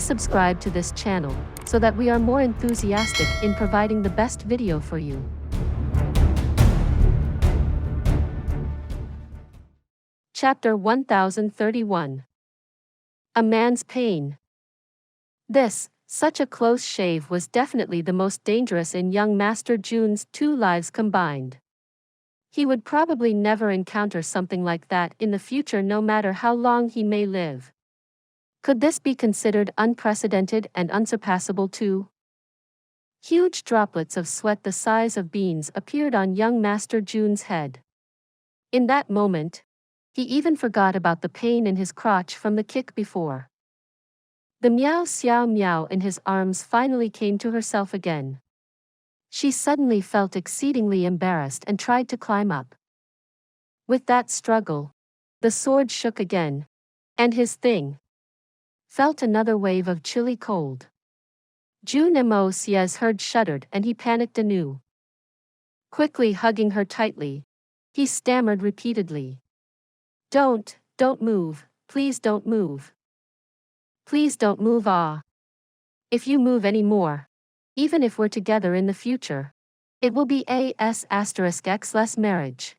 Please subscribe to this channel, so that we are more enthusiastic in providing the best video for you. Chapter 1031. A Man's Pain. Such a close shave was definitely the most dangerous in young Master Jun's 2 lives combined. He would probably never encounter something like that in the future, no matter how long he may live. Could this be considered unprecedented and unsurpassable too? Huge droplets of sweat the size of beans appeared on young Master Jun's head. In that moment, he even forgot about the pain in his crotch from the kick before. The Miao Xiao Miao in his arms finally came to herself again. She suddenly felt exceedingly embarrassed and tried to climb up. With that struggle, the sword shook again, and his thing felt another wave of chilly cold. Jun Moxie's head shuddered and he panicked anew. Quickly hugging her tightly, he stammered repeatedly. Don't move, please don't move. Please don't move, ah. If you move any more, even if we're together in the future, it will be **x marriage.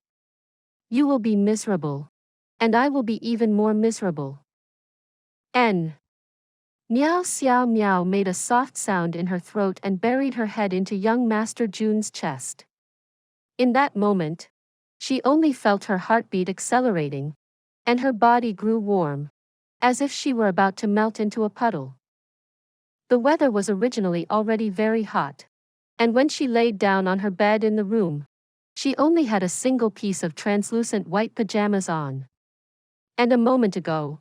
You will be miserable. And I will be even more miserable. Miao Xiao Miao made a soft sound in her throat and buried her head into young Master Jun's chest. In that moment, she only felt her heartbeat accelerating, and her body grew warm, as if she were about to melt into a puddle. The weather was originally already very hot, and when she laid down on her bed in the room, she only had a single piece of translucent white pajamas on. And a moment ago,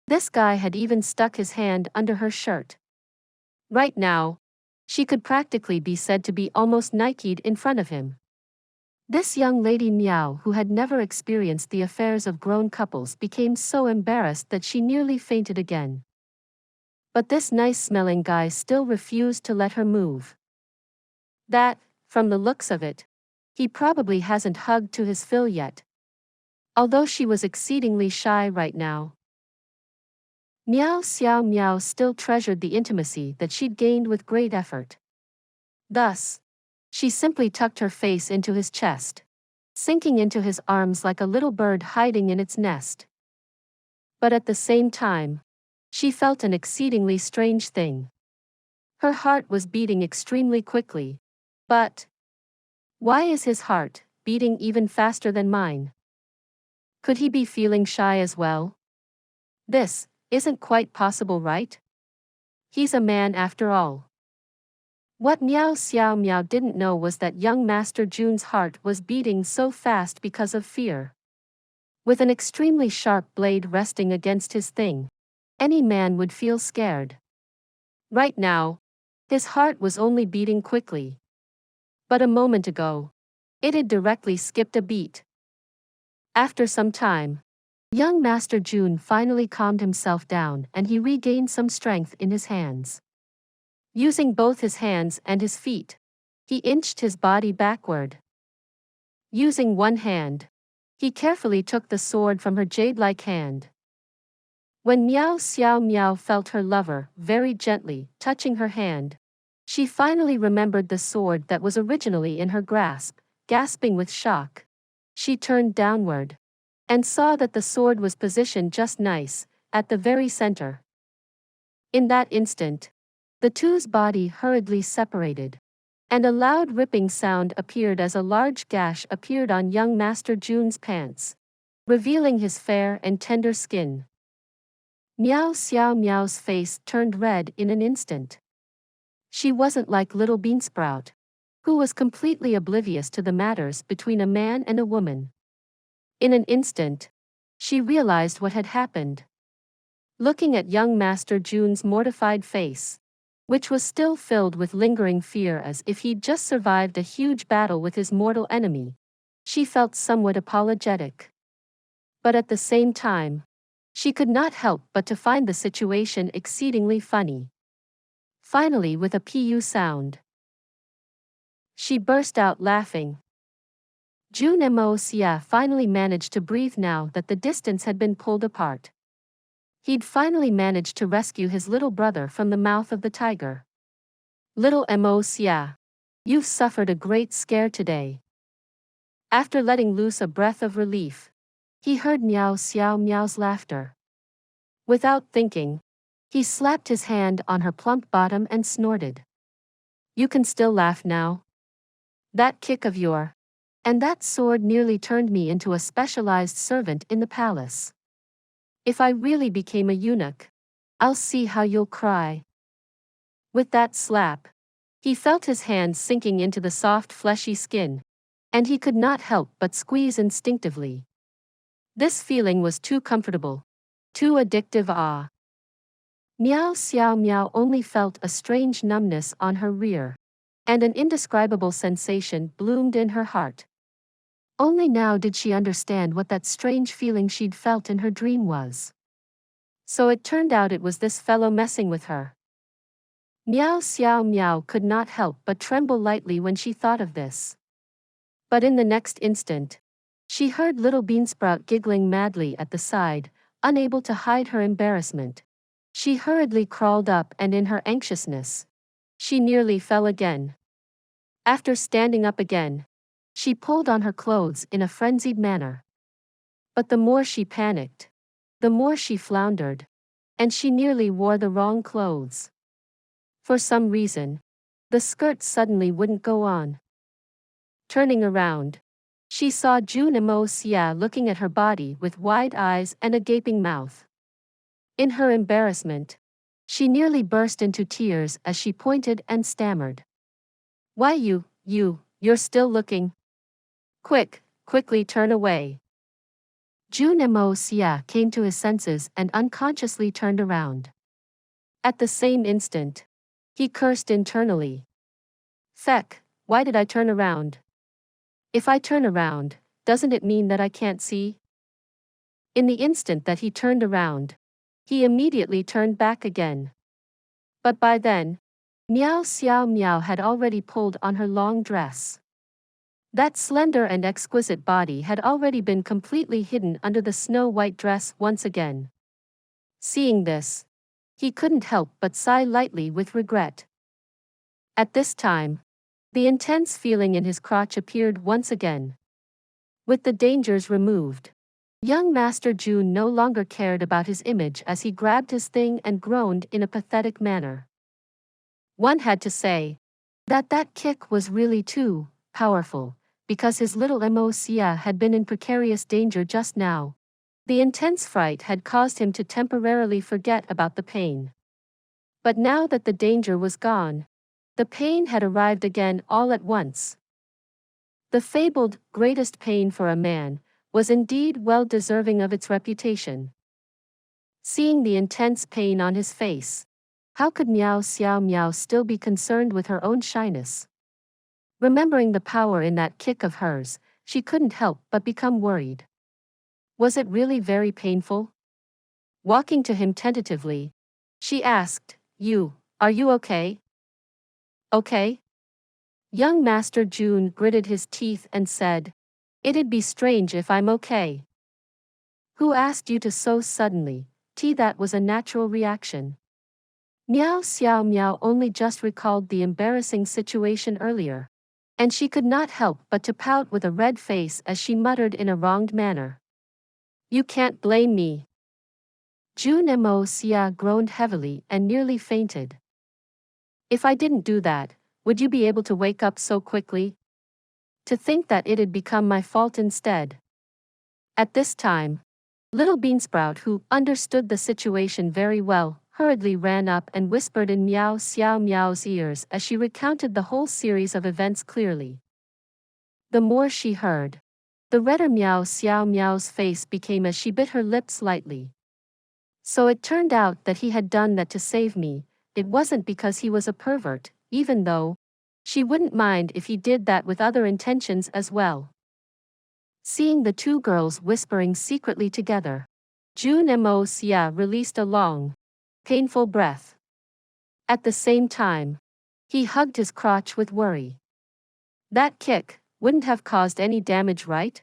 this guy had even stuck his hand under her shirt. Right now, she could practically be said to be almost Nike'd in front of him. This young lady Miao, who had never experienced the affairs of grown couples, became so embarrassed that she nearly fainted again. But this nice-smelling guy still refused to let her move. From the looks of it, he probably hasn't hugged to his fill yet. Although she was exceedingly shy right now. Miao Xiao Miao still treasured the intimacy that she'd gained with great effort. Thus, she simply tucked her face into his chest, sinking into his arms like a little bird hiding in its nest. But at the same time, she felt an exceedingly strange thing. Her heart was beating extremely quickly, but why is his heart beating even faster than mine? Could he be feeling shy as well? This isn't quite possible, right? He's a man after all. What Miao Xiao Miao didn't know was that young Master Jun's heart was beating so fast because of fear. With an extremely sharp blade resting against his thing, any man would feel scared. Right now, his heart was only beating quickly. But a moment ago, it had directly skipped a beat. After some time, young Master Jun finally calmed himself down and he regained some strength in his hands. Using both his hands and his feet, he inched his body backward. Using one hand, he carefully took the sword from her jade-like hand. When Miao Xiao Miao felt her lover very gently touching her hand, she finally remembered the sword that was originally in her grasp. Gasping with shock, she turned downward and saw that the sword was positioned just nice, at the very center. In that instant, the two's body hurriedly separated, and a loud ripping sound appeared as a large gash appeared on young Master Jun's pants, revealing his fair and tender skin. Miao Xiao Miao's face turned red in an instant. She wasn't like little Beansprout, who was completely oblivious to the matters between a man and a woman. In an instant, she realized what had happened. Looking at young Master Jun's mortified face, which was still filled with lingering fear as if he'd just survived a huge battle with his mortal enemy, she felt somewhat apologetic. But at the same time, she could not help but to find the situation exceedingly funny. Finally, with a pu sound, she burst out laughing. Jun Moxie finally managed to breathe now that the distance had been pulled apart. He'd finally managed to rescue his little brother from the mouth of the tiger. Little Moxie, you've suffered a great scare today. After letting loose a breath of relief, he heard Miao Xiao Miao's laughter. Without thinking, he slapped his hand on her plump bottom and snorted. You can still laugh now. That kick of yours, and that sword nearly turned me into a specialized servant in the palace. If I really became a eunuch, I'll see how you'll cry. With that slap, he felt his hands sinking into the soft fleshy skin, and he could not help but squeeze instinctively. This feeling was too comfortable, too addictive. Miao Xiao Miao only felt a strange numbness on her rear, and an indescribable sensation bloomed in her heart. Only now did she understand what that strange feeling she'd felt in her dream was. So it turned out it was this fellow messing with her. Miao Xiao Miao could not help but tremble lightly when she thought of this. But in the next instant, she heard little Beansprout giggling madly at the side, unable to hide her embarrassment. She hurriedly crawled up, and in her anxiousness, she nearly fell again. After standing up again, she pulled on her clothes in a frenzied manner. But the more she panicked, the more she floundered, and she nearly wore the wrong clothes. For some reason, the skirt suddenly wouldn't go on. Turning around, she saw Jun Moxie looking at her body with wide eyes and a gaping mouth. In her embarrassment, she nearly burst into tears as she pointed and stammered. Why you're still looking? Quickly turn away. Jun Moxie came to his senses and unconsciously turned around. At the same instant, he cursed internally. Feck, why did I turn around? If I turn around, doesn't it mean that I can't see? In the instant that he turned around, he immediately turned back again. But by then, Miao Xiao Miao had already pulled on her long dress. That slender and exquisite body had already been completely hidden under the snow-white dress once again. Seeing this, he couldn't help but sigh lightly with regret. At this time, the intense feeling in his crotch appeared once again. With the dangers removed, young Master Jun no longer cared about his image as he grabbed his thing and groaned in a pathetic manner. One had to say that kick was really too powerful, because his little Moxie had been in precarious danger just now. The intense fright had caused him to temporarily forget about the pain. But now that the danger was gone, the pain had arrived again all at once. The fabled greatest pain for a man was indeed well deserving of its reputation. Seeing the intense pain on his face, how could Miao Xiao Miao still be concerned with her own shyness? Remembering the power in that kick of hers, she couldn't help but become worried. Was it really very painful? Walking to him tentatively, she asked, Are you okay? Okay? Young Master Jun gritted his teeth and said, It'd be strange if I'm okay. Who asked you to so suddenly? That was a natural reaction. Miao Xiao Miao only just recalled the embarrassing situation earlier, and she could not help but to pout with a red face as she muttered in a wronged manner. You can't blame me. Jun Moxie groaned heavily and nearly fainted. If I didn't do that, would you be able to wake up so quickly? To think that it had become my fault instead. At this time, little Beansprout, who understood the situation very well, hurriedly ran up and whispered in Miao Xiao Miao's ears as she recounted the whole series of events clearly. The more she heard, the redder Miao Xiao Miao's face became as she bit her lips lightly. So it turned out that he had done that to save me. It wasn't because he was a pervert, even though she wouldn't mind if he did that with other intentions as well. Seeing the two girls whispering secretly together, Jun Moxie released a long, painful breath. At the same time, he hugged his crotch with worry. That kick wouldn't have caused any damage, right?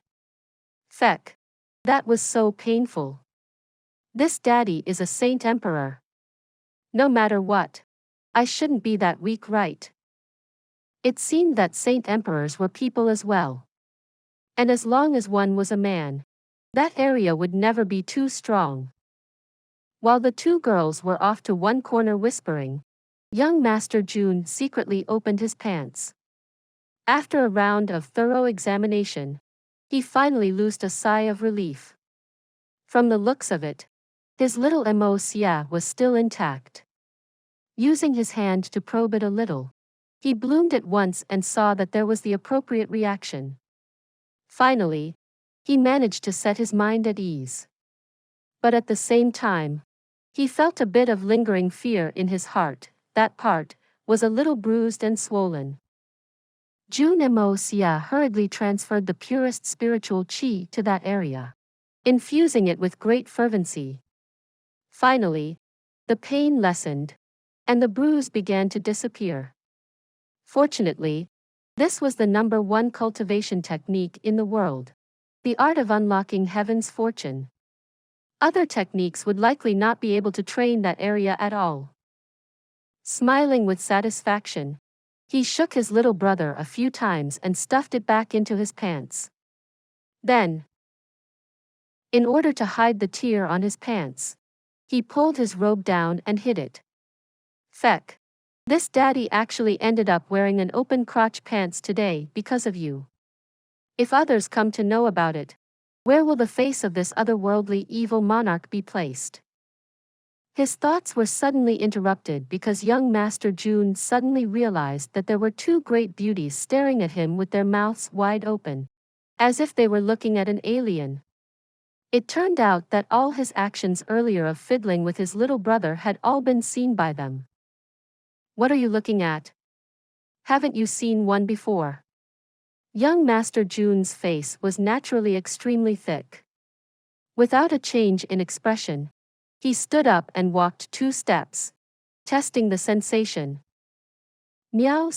Feck. That was so painful. This daddy is a saint emperor. No matter what, I shouldn't be that weak, right? It seemed that saint emperors were people as well. And as long as one was a man, that area would never be too strong. While the two girls were off to one corner whispering, young Master Jun secretly opened his pants. After a round of thorough examination, he finally loosed a sigh of relief. From the looks of it, his little Xie was still intact. Using his hand to probe it a little, he bloomed at once and saw that there was the appropriate reaction. Finally, he managed to set his mind at ease. But at the same time, he felt a bit of lingering fear in his heart. That part was a little bruised and swollen. Jun Moxie hurriedly transferred the purest spiritual qi to that area, infusing it with great fervency. Finally, the pain lessened, and the bruise began to disappear. Fortunately, this was the #1 cultivation technique in the world, the art of unlocking heaven's fortune. Other techniques would likely not be able to train that area at all. Smiling with satisfaction, he shook his little brother a few times and stuffed it back into his pants. Then, in order to hide the tear on his pants, he pulled his robe down and hid it. Feck. This daddy actually ended up wearing an open crotch pants today because of you. If others come to know about it, where will the face of this otherworldly evil monarch be placed? His thoughts were suddenly interrupted because young Master Jun suddenly realized that there were two great beauties staring at him with their mouths wide open, as if they were looking at an alien. It turned out that all his actions earlier of fiddling with his little brother had all been seen by them. What are you looking at? Haven't you seen one before? Young Master Jun's face was naturally extremely thick. Without a change in expression, he stood up and walked 2 steps, testing the sensation. Miao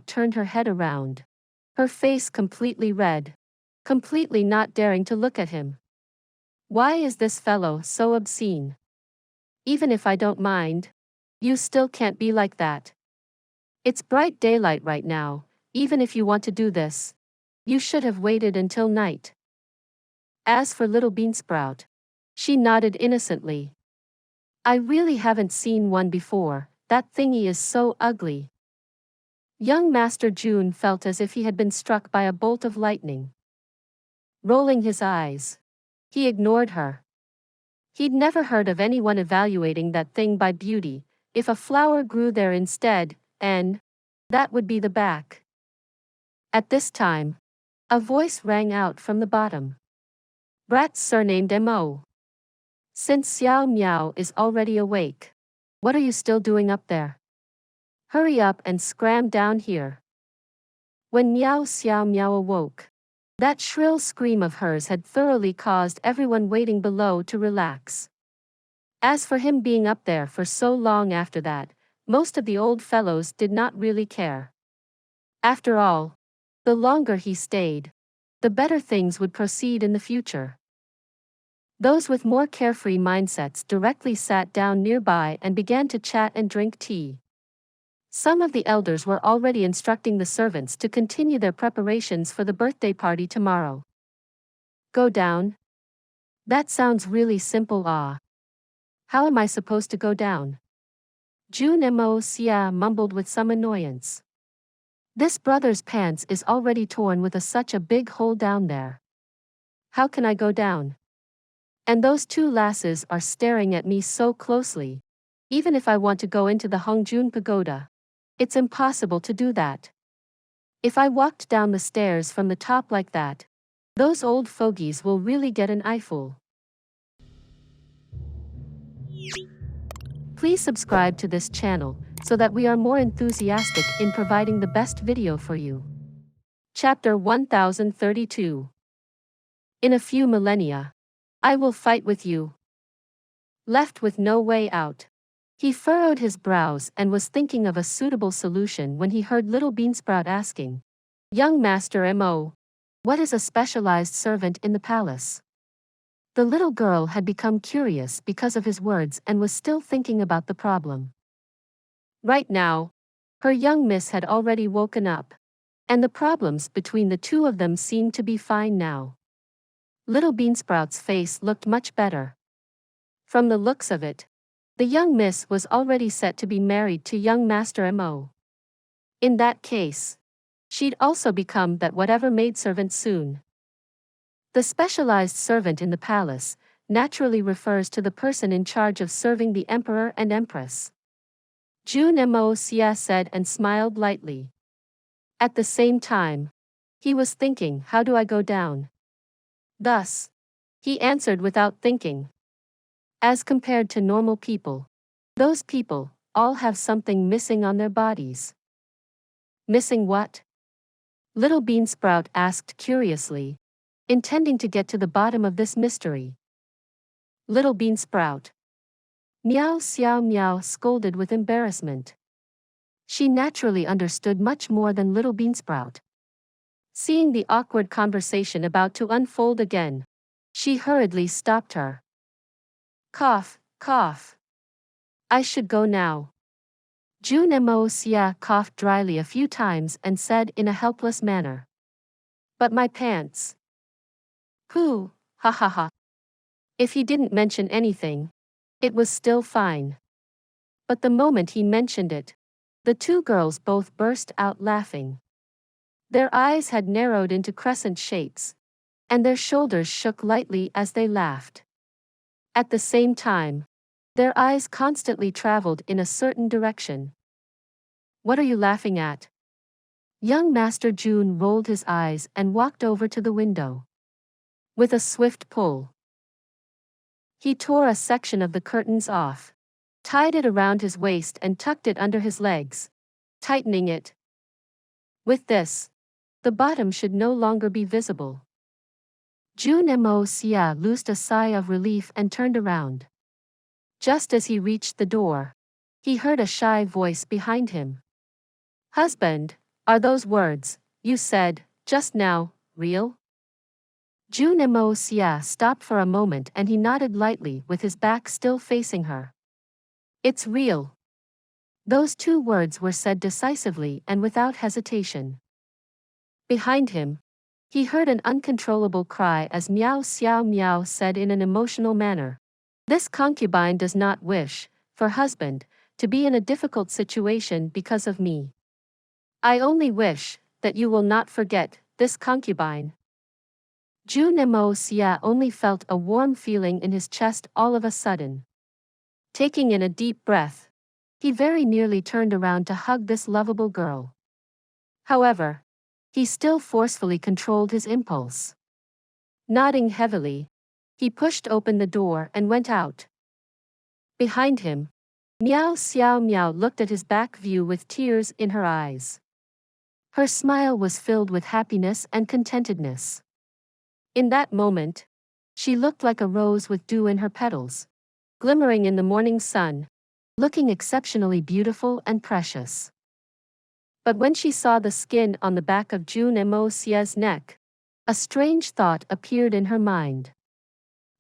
turned her head around, her face completely red, completely not daring to look at him. Why is this fellow so obscene? Even if I don't mind, you still can't be like that. It's bright daylight right now. Even if you want to do this, you should have waited until night. As for little Beansprout, she nodded innocently. I really haven't seen one before, that thingy is so ugly. Young Master Jun felt as if he had been struck by a bolt of lightning. Rolling his eyes, he ignored her. He'd never heard of anyone evaluating that thing by beauty, if a flower grew there instead, and that would be the back. At this time, a voice rang out from the bottom. Brat's surnamed Mo. Since Xiao Miao is already awake, what are you still doing up there? Hurry up and scram down here. When Xiao Miao awoke, that shrill scream of hers had thoroughly caused everyone waiting below to relax. As for him being up there for so long after that, most of the old fellows did not really care. After all, the longer he stayed, the better things would proceed in the future. Those with more carefree mindsets directly sat down nearby and began to chat and drink tea. Some of the elders were already instructing the servants to continue their preparations for the birthday party tomorrow. Go down? That sounds really simple. How am I supposed to go down? Jun Moxie mumbled with some annoyance. This brother's pants is already torn with such a big hole down there. How can I go down? And those 2 lasses are staring at me so closely. Even if I want to go into the Hongjun Pagoda, it's impossible to do that. If I walked down the stairs from the top like that, those old fogies will really get an eyeful. Please subscribe to this channel, so that we are more enthusiastic in providing the best video for you. Chapter 1032. In a few millennia, I will fight with you. Left with no way out, he furrowed his brows and was thinking of a suitable solution when he heard little Beansprout asking, Young Master Mo, what is a specialized servant in the palace? The little girl had become curious because of his words and was still thinking about the problem. Right now, her young miss had already woken up, and the problems between the two of them seemed to be fine now. Little Beansprout's face looked much better. From the looks of it, the young miss was already set to be married to young Master Mo. In that case, she'd also become that whatever maidservant soon. The specialized servant in the palace naturally refers to the person in charge of serving the emperor and empress. Jun Moxie said and smiled lightly. At the same time, he was thinking, how do I go down? Thus, he answered without thinking. As compared to normal people, those people all have something missing on their bodies. Missing what? Little Beansprout asked curiously, intending to get to the bottom of this mystery. Little Beansprout. Miao Xiao Miao scolded with embarrassment. She naturally understood much more than Little Beansprout. Seeing the awkward conversation about to unfold again, she hurriedly stopped her. Cough, cough. I should go now. Jun Moxie coughed dryly a few times and said in a helpless manner. But my pants. Pooh, ha ha ha. If he didn't mention anything, it was still fine. But the moment he mentioned it, the two girls both burst out laughing. Their eyes had narrowed into crescent shapes, and their shoulders shook lightly as they laughed. At the same time, their eyes constantly traveled in a certain direction. What are you laughing at? Young Master Jun rolled his eyes and walked over to the window. With a swift pull, he tore a section of the curtains off, tied it around his waist and tucked it under his legs, tightening it. With this, the bottom should no longer be visible. Jun Moxie loosed a sigh of relief and turned around. Just as he reached the door, he heard a shy voice behind him. Husband, are those words you said just now real? Jun Moxie stopped for a moment and he nodded lightly with his back still facing her. It's real. Those two words were said decisively and without hesitation. Behind him, he heard an uncontrollable cry as Miao Xiao Miao said in an emotional manner. This concubine does not wish, for husband, to be in a difficult situation because of me. I only wish that you will not forget this concubine. Jun Moxie only felt a warm feeling in his chest all of a sudden. Taking in a deep breath, he very nearly turned around to hug this lovable girl. However, he still forcefully controlled his impulse. Nodding heavily, he pushed open the door and went out. Behind him, Miao Xiao Miao looked at his back view with tears in her eyes. Her smile was filled with happiness and contentedness. In that moment, she looked like a rose with dew in her petals, glimmering in the morning sun, looking exceptionally beautiful and precious. But when she saw the skin on the back of Jun Moxie's neck, a strange thought appeared in her mind.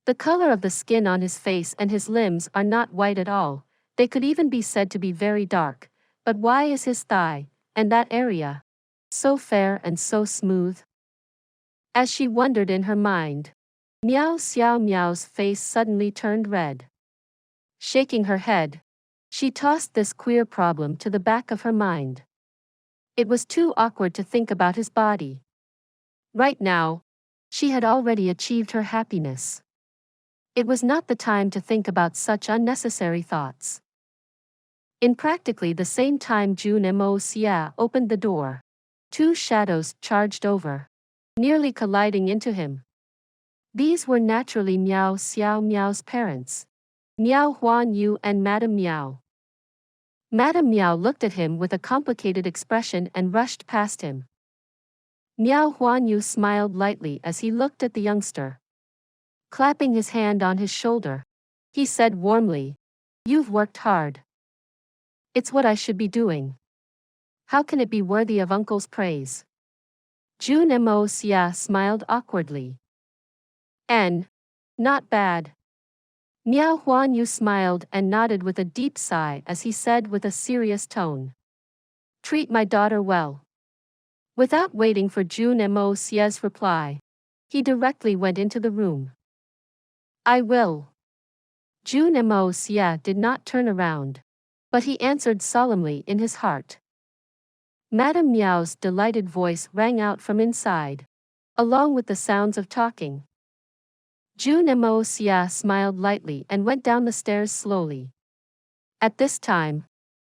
The color of the skin on his face and his limbs are not white at all, they could even be said to be very dark, but why is his thigh, and that area, so fair and so smooth? As she wondered in her mind, Miao Xiao Miao's face suddenly turned red. Shaking her head, she tossed this queer problem to the back of her mind. It was too awkward to think about his body. Right now, she had already achieved her happiness. It was not the time to think about such unnecessary thoughts. In practically the same time Jun Moxie opened the door, two shadows charged over, nearly colliding into him. These were naturally Miao Xiao Miao's parents, Miao Huanyu and Madame Miao. Madame Miao looked at him with a complicated expression and rushed past him. Miao Huanyu smiled lightly as he looked at the youngster. Clapping his hand on his shoulder, he said warmly, "You've worked hard. It's what I should be doing. How can it be worthy of uncle's praise?" Jun Moxie smiled awkwardly. Not bad. Miao Huanyu smiled and nodded with a deep sigh as he said with a serious tone. Treat my daughter well. Without waiting for Jun Moxie's reply, he directly went into the room. I will. Jun Moxie did not turn around, but he answered solemnly in his heart. Madame Miao's delighted voice rang out from inside, along with the sounds of talking. Jun Moxie smiled lightly and went down the stairs slowly. At this time,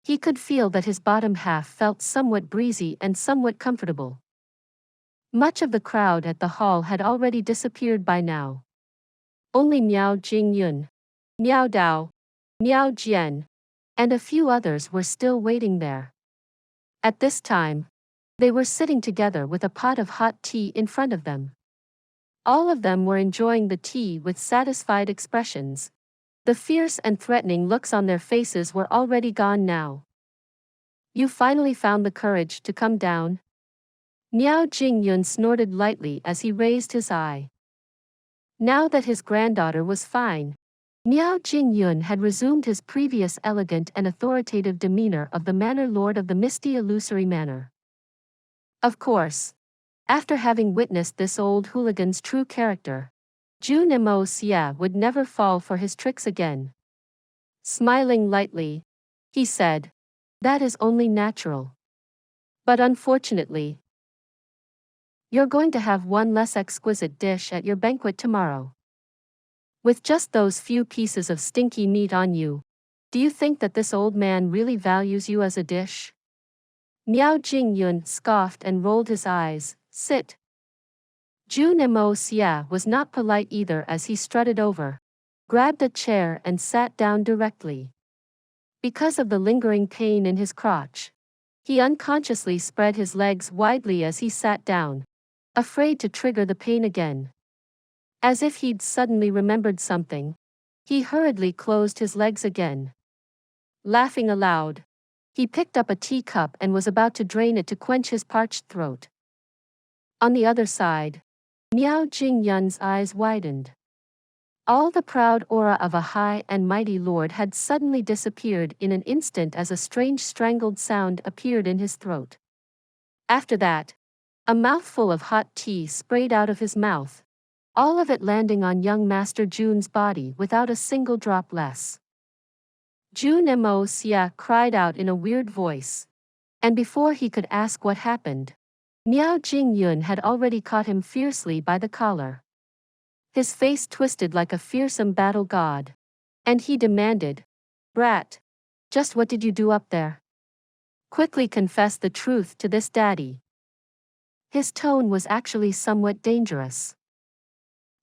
he could feel that his bottom half felt somewhat breezy and somewhat comfortable. Much of the crowd at the hall had already disappeared by now. Only Miao Jingyun, Miao Dao, Miao Jian, and a few others were still waiting there. At this time, they were sitting together with a pot of hot tea in front of them. All of them were enjoying the tea with satisfied expressions. The fierce and threatening looks on their faces were already gone now. You finally found the courage to come down? Miao Jingyun snorted lightly as he raised his eye. Now that his granddaughter was fine, Miao Jingyun had resumed his previous elegant and authoritative demeanor of the manor lord of the misty illusory manor. Of course, after having witnessed this old hooligan's true character, Jun Moxie would never fall for his tricks again. Smiling lightly, he said, that is only natural. But unfortunately, you're going to have one less exquisite dish at your banquet tomorrow. With just those few pieces of stinky meat on you, do you think that this old man really values you as a dish? Miao Jingyun scoffed and rolled his eyes. Sit. Jun Moxie was not polite either as he strutted over, grabbed a chair and sat down directly. Because of the lingering pain in his crotch, he unconsciously spread his legs widely as he sat down, afraid to trigger the pain again. As if he'd suddenly remembered something, he hurriedly closed his legs again. Laughing aloud, he picked up a teacup and was about to drain it to quench his parched throat. On the other side, Miao Jingyun's eyes widened. All the proud aura of a high and mighty lord had suddenly disappeared in an instant as a strange strangled sound appeared in his throat. After that, a mouthful of hot tea sprayed out of his mouth, all of it landing on young Master Jun's body without a single drop less. Jun Moxie cried out in a weird voice, and before he could ask what happened, Miao Jingyun had already caught him fiercely by the collar. His face twisted like a fearsome battle god, and he demanded, Brat, just what did you do up there? Quickly confess the truth to this daddy. His tone was actually somewhat dangerous.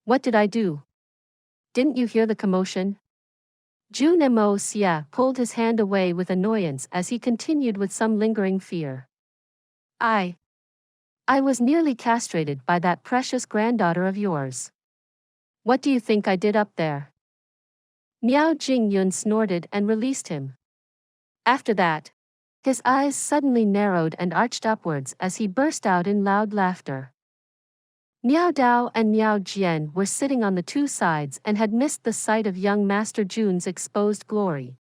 What did I do? Didn't you hear the commotion? Jun Moxie pulled his hand away with annoyance as he continued with some lingering fear. I was nearly castrated by that precious granddaughter of yours. What do you think I did up there? Miao Jingyun snorted and released him. After that, his eyes suddenly narrowed and arched upwards as he burst out in loud laughter. Miao Dao and Miao Jian were sitting on the two sides and had missed the sight of young Master Jun's exposed glory,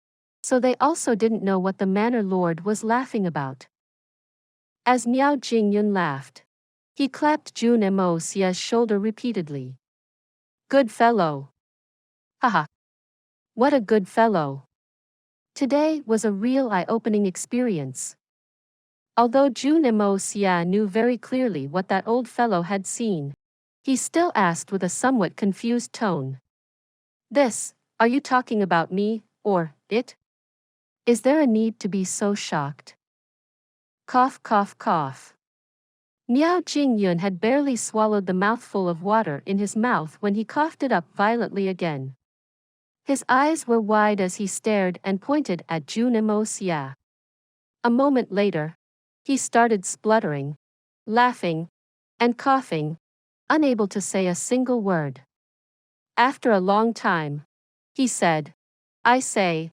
so they also didn't know what the manor lord was laughing about. As Miao Jingyun laughed, he clapped Jun Moxie's shoulder repeatedly. Good fellow. Haha. What a good fellow. Today was a real eye-opening experience. Although Jun Moxie knew very clearly what that old fellow had seen, he still asked with a somewhat confused tone. Are you talking about me, or it? Is there a need to be so shocked? Cough, cough, cough. Miao Jingyun had barely swallowed the mouthful of water in his mouth when he coughed it up violently again. His eyes were wide as he stared and pointed at Jun Moxie. A moment later, he started spluttering, laughing, and coughing, unable to say a single word. After a long time, he said, I say,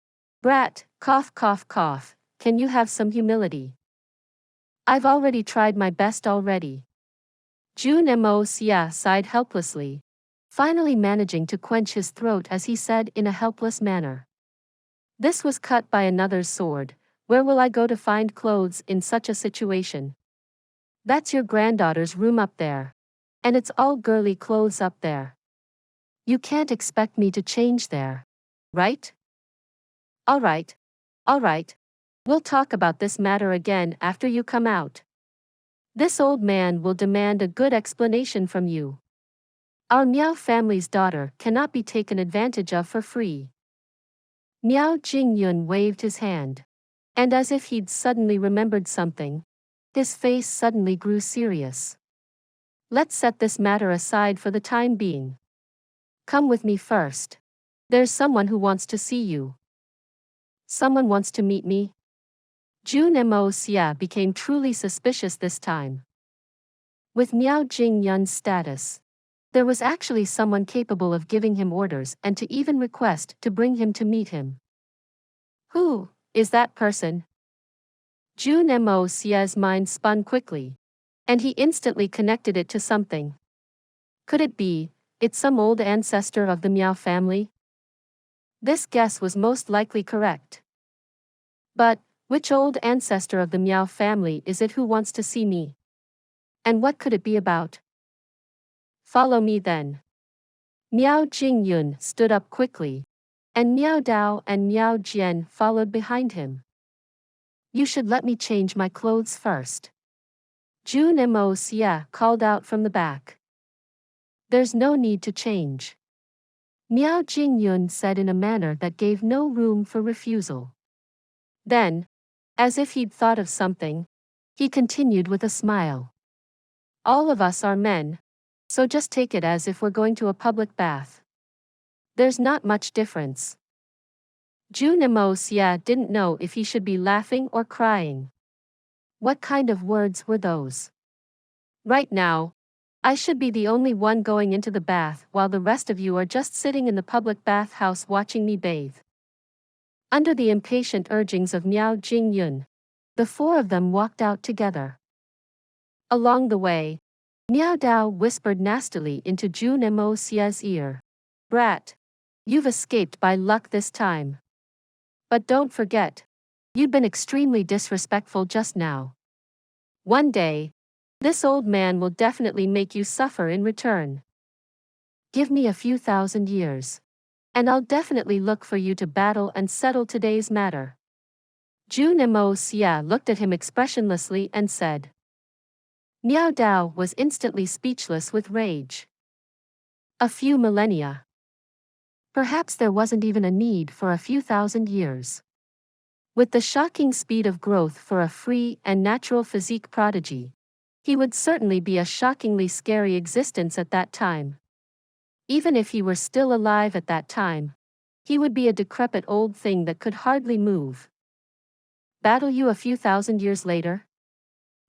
Brat, cough, cough, cough, can you have some humility? I've already tried my best already. Jun Moxie sighed helplessly, finally managing to quench his throat as he said in a helpless manner. This was cut by another's sword. Where will I go to find clothes in such a situation? That's your granddaughter's room up there. And it's all girly clothes up there. You can't expect me to change there. Right? All right. All right. We'll talk about this matter again after you come out. This old man will demand a good explanation from you. Our Miao family's daughter cannot be taken advantage of for free. Miao Jingyun waved his hand. And as if he'd suddenly remembered something, his face suddenly grew serious. Let's set this matter aside for the time being. Come with me first. There's someone who wants to see you. Someone wants to meet me? Jun Moxie became truly suspicious this time. With Miao Jingyun's status, there was actually someone capable of giving him orders and to even request to bring him to meet him. Who is that person? Jun Moxie's mind spun quickly, and he instantly connected it to something. Could it be, it's some old ancestor of the Miao family? This guess was most likely correct. But, which old ancestor of the Miao family is it who wants to see me? And what could it be about? Follow me then. Miao Jingyun stood up quickly, and Miao Dao and Miao Jian followed behind him. You should let me change my clothes first. Jun Moxie called out from the back. There's no need to change. Miao Jingyun said in a manner that gave no room for refusal. Then, as if he'd thought of something, he continued with a smile. All of us are men, so just take it as if we're going to a public bath. There's not much difference. Jun Moxie didn't know if he should be laughing or crying. What kind of words were those? Right now, I should be the only one going into the bath while the rest of you are just sitting in the public bathhouse watching me bathe. Under the impatient urgings of Miao Jingyun, the four of them walked out together. Along the way, Miao Dao whispered nastily into Jun Moxie's ear. Brat, you've escaped by luck this time. But don't forget, you'd been extremely disrespectful just now. One day, this old man will definitely make you suffer in return. Give me a few thousand years, and I'll definitely look for you to battle and settle today's matter. Jun Moxie looked at him expressionlessly and said. Miao Dao was instantly speechless with rage. A few millennia. Perhaps there wasn't even a need for a few thousand years. With the shocking speed of growth for a free and natural physique prodigy, he would certainly be a shockingly scary existence at that time. Even if he were still alive at that time, he would be a decrepit old thing that could hardly move. Battle you a few thousand years later?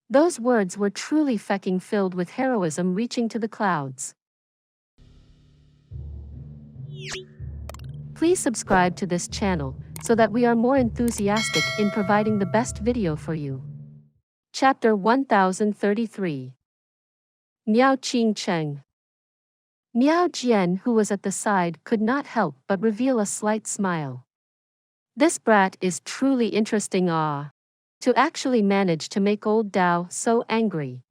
Those words were truly fucking filled with heroism reaching to the clouds. Please subscribe to this channel so that we are more enthusiastic in providing the best video for you. Chapter 1033. Miao Qing Cheng. Miao Jian, who was at the side, could not help but reveal a slight smile. This brat is truly interesting. To actually manage to make old Dao so angry.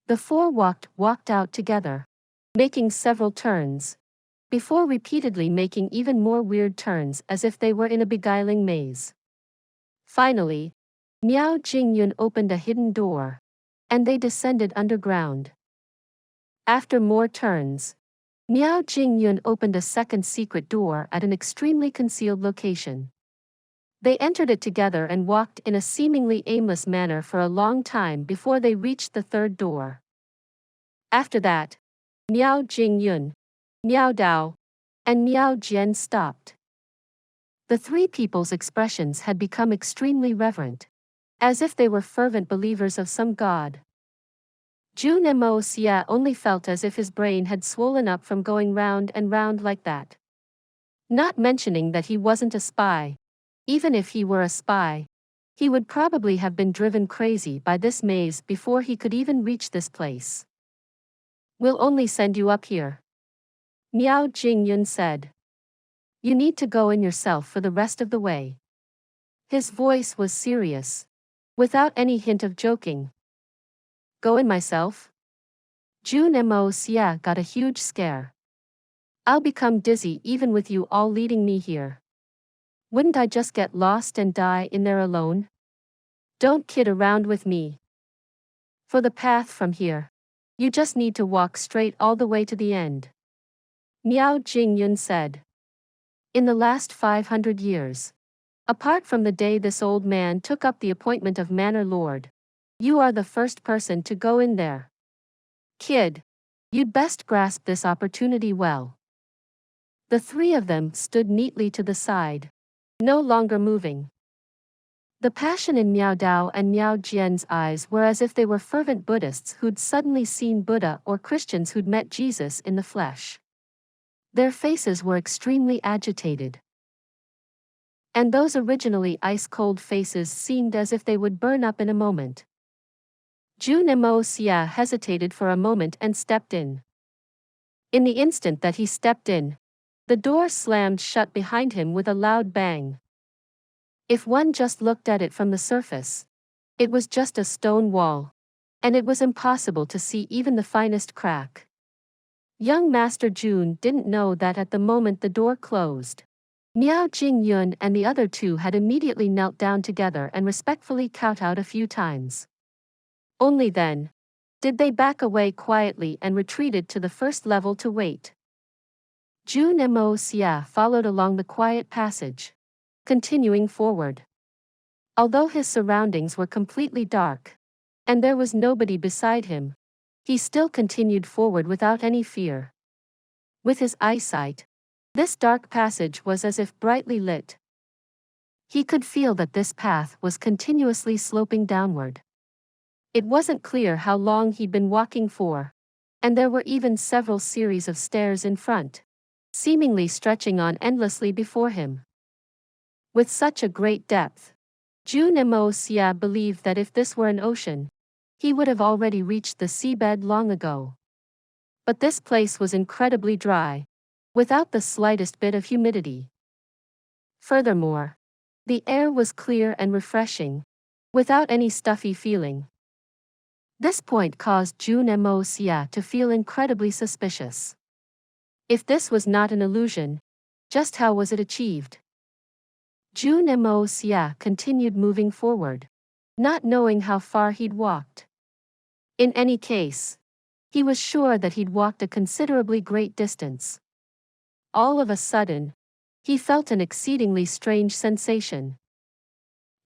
The four walked out together, making several turns, before repeatedly making even more weird turns as if they were in a beguiling maze. Finally, Miao Jingyun opened a hidden door, and they descended underground. After more turns, Miao Jingyun opened a second secret door at an extremely concealed location. They entered it together and walked in a seemingly aimless manner for a long time before they reached the third door. After that, Miao Jingyun, Miao Dao, and Miao Jian stopped. The three people's expressions had become extremely reverent, as if they were fervent believers of some god. Jun Moxie only felt as if his brain had swollen up from going round and round like that. Not mentioning that he wasn't a spy. Even if he were a spy, he would probably have been driven crazy by this maze before he could even reach this place. We'll only send you up here. Miao Jingyun said. You need to go in yourself for the rest of the way. His voice was serious, without any hint of joking. Go in myself? Jun Moxie got a huge scare. I'll become dizzy even with you all leading me here. Wouldn't I just get lost and die in there alone? Don't kid around with me. For the path from here, you just need to walk straight all the way to the end. Miao Jingyun said. In the last 500 years, apart from the day this old man took up the appointment of Manor Lord, you are the first person to go in there. Kid, you'd best grasp this opportunity well. The three of them stood neatly to the side, no longer moving. The passion in Miao Dao and Miao Jian's eyes were as if they were fervent Buddhists who'd suddenly seen Buddha or Christians who'd met Jesus in the flesh. Their faces were extremely agitated. And those originally ice-cold faces seemed as if they would burn up in a moment. Jun Moxie hesitated for a moment and stepped in. In the instant that he stepped in, the door slammed shut behind him with a loud bang. If one just looked at it from the surface, it was just a stone wall, and it was impossible to see even the finest crack. Young Master Jun didn't know that at the moment the door closed, Miao Jingyun and the other two had immediately knelt down together and respectfully kowtowed a few times. Only then did they back away quietly and retreated to the first level to wait. Jun Moxie followed along the quiet passage, continuing forward. Although his surroundings were completely dark, and there was nobody beside him, he still continued forward without any fear. With his eyesight, this dark passage was as if brightly lit. He could feel that this path was continuously sloping downward. It wasn't clear how long he'd been walking for, and there were even several series of stairs in front, seemingly stretching on endlessly before him. With such a great depth, Jun Moxie believed that if this were an ocean, he would have already reached the seabed long ago. But this place was incredibly dry, without the slightest bit of humidity. Furthermore, the air was clear and refreshing, without any stuffy feeling. This point caused Jun Moxie to feel incredibly suspicious. If this was not an illusion, just how was it achieved? Jun Moxie continued moving forward, not knowing how far he'd walked. In any case, he was sure that he'd walked a considerably great distance. All of a sudden, he felt an exceedingly strange sensation.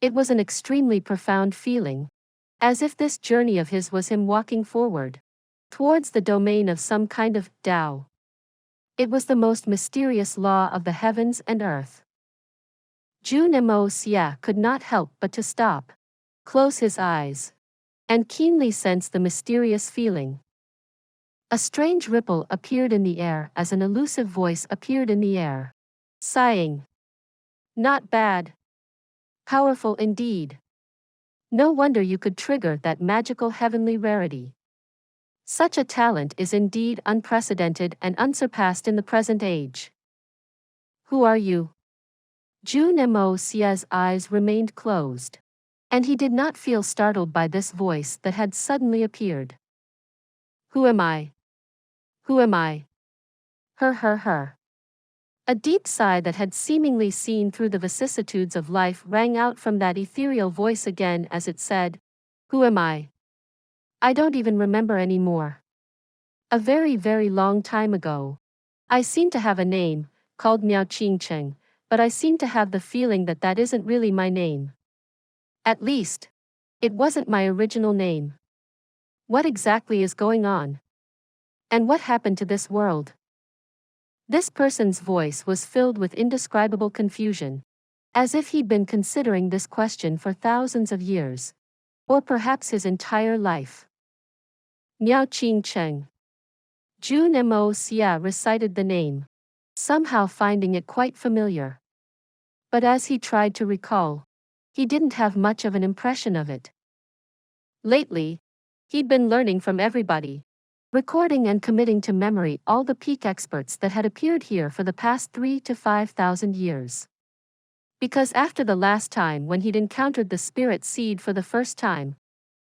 It was an extremely profound feeling, as if this journey of his was him walking forward, towards the domain of some kind of Tao. It was the most mysterious law of the heavens and earth. Jun Moxie could not help but to stop, close his eyes, and keenly sense the mysterious feeling. A strange ripple appeared in the air as an elusive voice appeared in the air, sighing. Not bad. Powerful indeed. No wonder you could trigger that magical heavenly rarity. Such a talent is indeed unprecedented and unsurpassed in the present age. Who are you? Jun Moxie's eyes remained closed, and he did not feel startled by this voice that had suddenly appeared. Who am I? Who am I? Her. A deep sigh that had seemingly seen through the vicissitudes of life rang out from that ethereal voice again as it said, Who am I? I don't even remember anymore. A very, very long time ago, I seem to have a name, called Miao Cheng, but I seem to have the feeling that that isn't really my name. At least, it wasn't my original name. What exactly is going on? And what happened to this world? This person's voice was filled with indescribable confusion, as if he'd been considering this question for thousands of years, or perhaps his entire life. Miao Cheng. Jun Moxie recited the name, somehow finding it quite familiar. But as he tried to recall, he didn't have much of an impression of it. Lately, he'd been learning from everybody, recording and committing to memory all the peak experts that had appeared here for the past 3 to 5,000 years. Because after the last time when he'd encountered the spirit seed for the first time,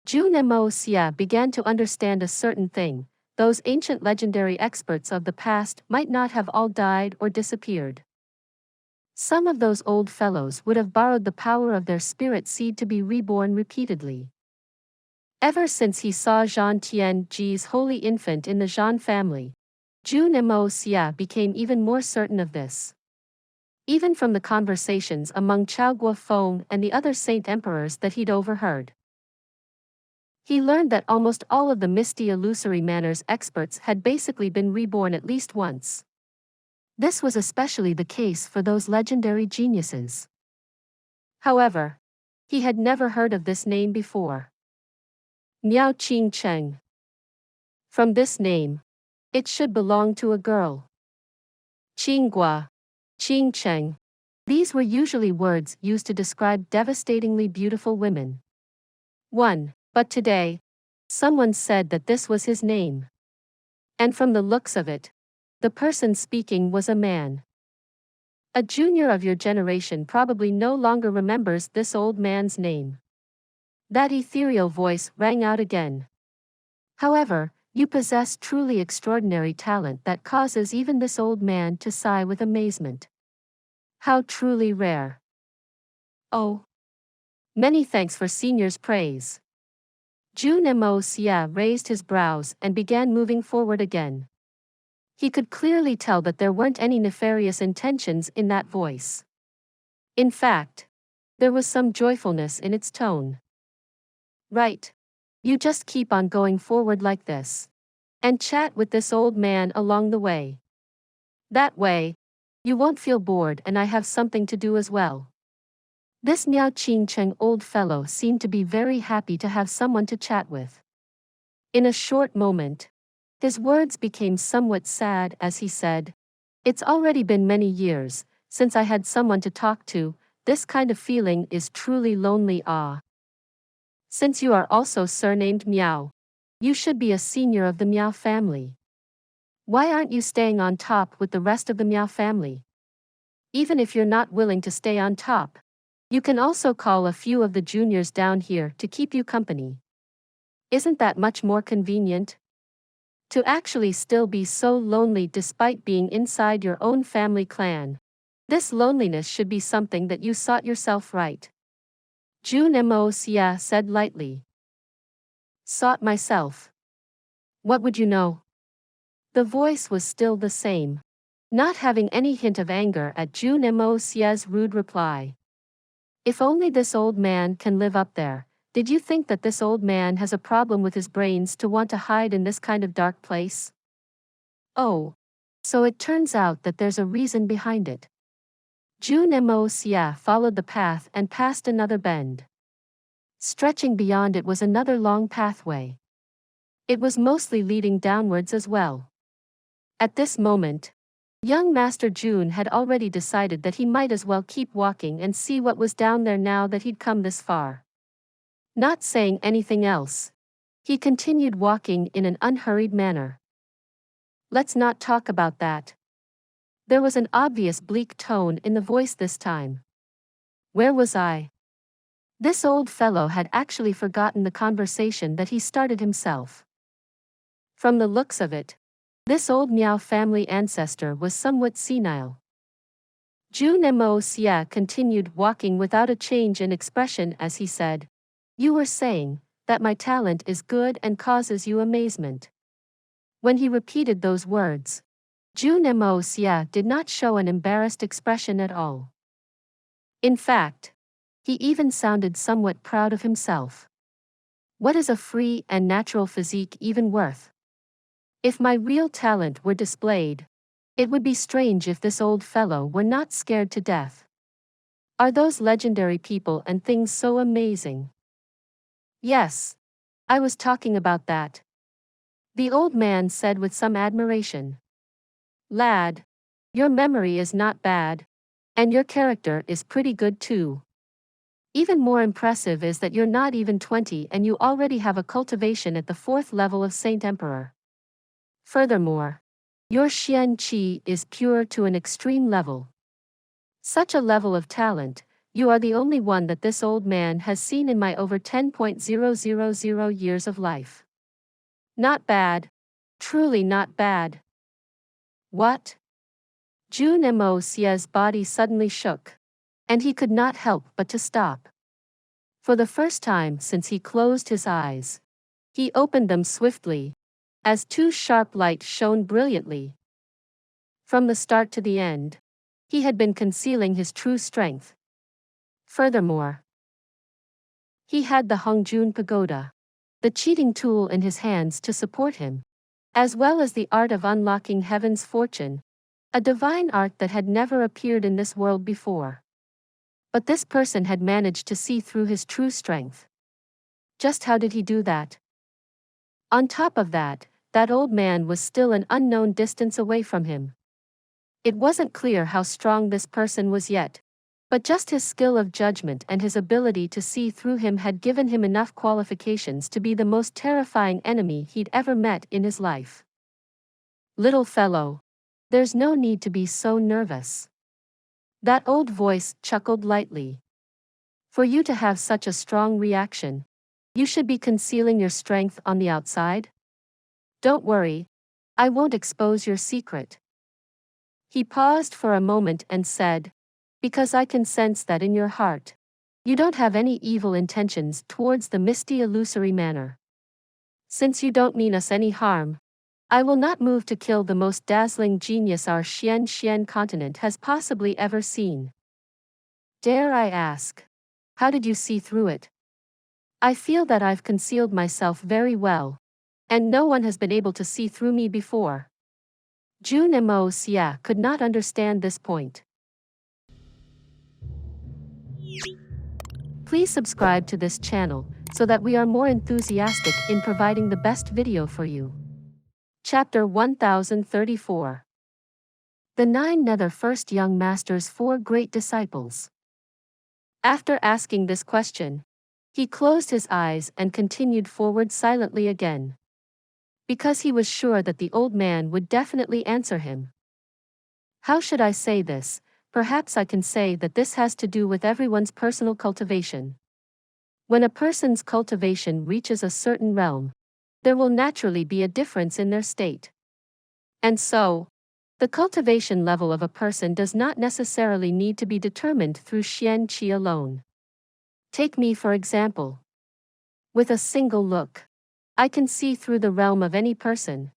Jun Moxie began to understand a certain thing: those ancient legendary experts of the past might not have all died or disappeared. Some of those old fellows would have borrowed the power of their spirit seed to be reborn repeatedly. Ever since he saw Zhang Tianji's holy infant in the Zhang family, Jun Moxie became even more certain of this. Even from the conversations among Chao Guofeng and the other saint emperors that he'd overheard. He learned that almost all of the misty illusory manners experts had basically been reborn at least once. This was especially the case for those legendary geniuses. However, he had never heard of this name before. Miao Cheng. From this name, it should belong to a girl. Qinghua, Cheng. These were usually words used to describe devastatingly beautiful women. But today, someone said that this was his name. And from the looks of it, the person speaking was a man. A junior of your generation probably no longer remembers this old man's name. That ethereal voice rang out again. However, you possess truly extraordinary talent that causes even this old man to sigh with amazement. How truly rare. Oh. Many thanks for senior's praise. Jun Moxie raised his brows and began moving forward again. He could clearly tell that there weren't any nefarious intentions in that voice. In fact, there was some joyfulness in its tone. Right. You just keep on going forward like this. And chat with this old man along the way. That way, you won't feel bored and I have something to do as well. This Miao Cheng old fellow seemed to be very happy to have someone to chat with. In a short moment, his words became somewhat sad as he said, "It's already been many years since I had someone to talk to. This kind of feeling is truly lonely. Since you are also surnamed Miao, you should be a senior of the Miao family. Why aren't you staying on top with the rest of the Miao family? Even if you're not willing to stay on top, you can also call a few of the juniors down here to keep you company. Isn't that much more convenient? To actually still be so lonely despite being inside your own family clan. This loneliness should be something that you sought yourself, right?" Jun Moxie said lightly. "Sought myself? What would you know?" The voice was still the same, not having any hint of anger at Jun Moxie's rude reply. If only this old man can live up there. Did you think that this old man has a problem with his brains to want to hide in this kind of dark place? Oh, so it turns out that there's a reason behind it. Jun Moxie followed the path and passed another bend. Stretching beyond it was another long pathway. It was mostly leading downwards as well. At this moment, young Master Jun had already decided that he might as well keep walking and see what was down there now that he'd come this far. Not saying anything else, he continued walking in an unhurried manner. "Let's not talk about that." There was an obvious bleak tone in the voice this time. Where was I? This old fellow had actually forgotten the conversation that he started himself. From the looks of it, this old Miao family ancestor was somewhat senile. Jun Moxie continued walking without a change in expression as he said, "You were saying that my talent is good and causes you amazement." When he repeated those words, Jun Moxie did not show an embarrassed expression at all. In fact, he even sounded somewhat proud of himself. What is a free and natural physique even worth? If my real talent were displayed, it would be strange if this old fellow were not scared to death. Are those legendary people and things so amazing? Yes, I was talking about that. The old man said with some admiration. Lad, your memory is not bad. And your character is pretty good too. Even more impressive is that you're not even 20 and you already have a cultivation at the 4th level of Saint Emperor. Furthermore, your Xian Qi is pure to an extreme level. Such a level of talent, you are the only one that this old man has seen in my over 10,000 years of life. Not bad. Truly not bad. What? Jun Moxie's body suddenly shook, and he could not help but to stop. For the first time since he closed his eyes, he opened them swiftly, as two sharp lights shone brilliantly. From the start to the end, he had been concealing his true strength. Furthermore, he had the Hongjun Pagoda, the cheating tool in his hands to support him, as well as the art of unlocking heaven's fortune, a divine art that had never appeared in this world before. But this person had managed to see through his true strength. Just how did he do that? On top of that old man was still an unknown distance away from him. It wasn't clear how strong this person was yet, but just his skill of judgment and his ability to see through him had given him enough qualifications to be the most terrifying enemy he'd ever met in his life. Little fellow, there's no need to be so nervous. That old voice chuckled lightly. For you to have such a strong reaction, you should be concealing your strength on the outside. Don't worry, I won't expose your secret. He paused for a moment and said, because I can sense that in your heart, you don't have any evil intentions towards the misty illusory manner. Since you don't mean us any harm, I will not move to kill the most dazzling genius our Xian continent has possibly ever seen. Dare I ask, how did you see through it? I feel that I've concealed myself very well, and no one has been able to see through me before. Jun Moxie could not understand this point. Please subscribe to this channel so that we are more enthusiastic in providing the best video for you. Chapter 1034. The Nine Nether First Young Master's Four Great Disciples. After asking this question, he closed his eyes and continued forward silently again. Because he was sure that the old man would definitely answer him. How should I say this? Perhaps I can say that this has to do with everyone's personal cultivation. When a person's cultivation reaches a certain realm, there will naturally be a difference in their state. And so, the cultivation level of a person does not necessarily need to be determined through Xian Qi alone. Take me for example. With a single look, I can see through the realm of any person.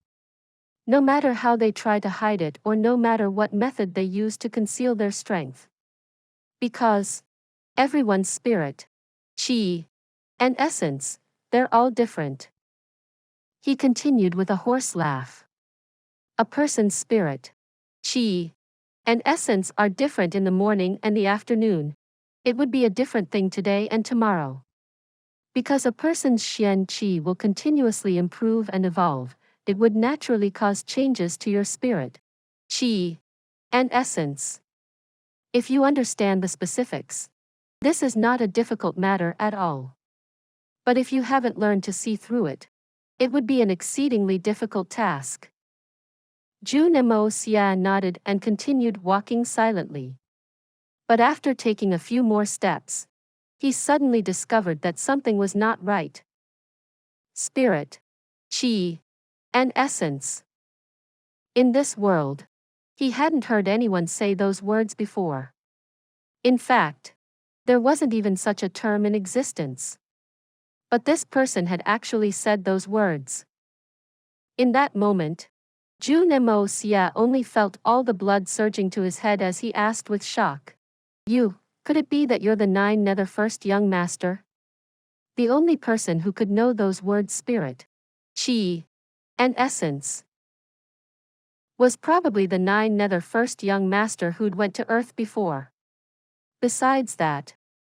No matter how they try to hide it or no matter what method they use to conceal their strength. Because everyone's spirit, qi, and essence, they're all different. He continued with a hoarse laugh. A person's spirit, qi, and essence are different in the morning and the afternoon. It would be a different thing today and tomorrow. Because a person's Xian Qi will continuously improve and evolve, it would naturally cause changes to your spirit, qi, and essence. If you understand the specifics, this is not a difficult matter at all. But if you haven't learned to see through it, it would be an exceedingly difficult task. Jun Moxie nodded and continued walking silently. But after taking a few more steps, he suddenly discovered that something was not right. Spirit, qi, and essence. In this world, he hadn't heard anyone say those words before. In fact, there wasn't even such a term in existence. But this person had actually said those words. In that moment, Jun Moxie only felt all the blood surging to his head as he asked with shock. Could it be that you're the Nine Nether First Young Master? The only person who could know those words spirit, qi, and essence was probably the Nine Nether First Young Master who'd went to Earth before. Besides that,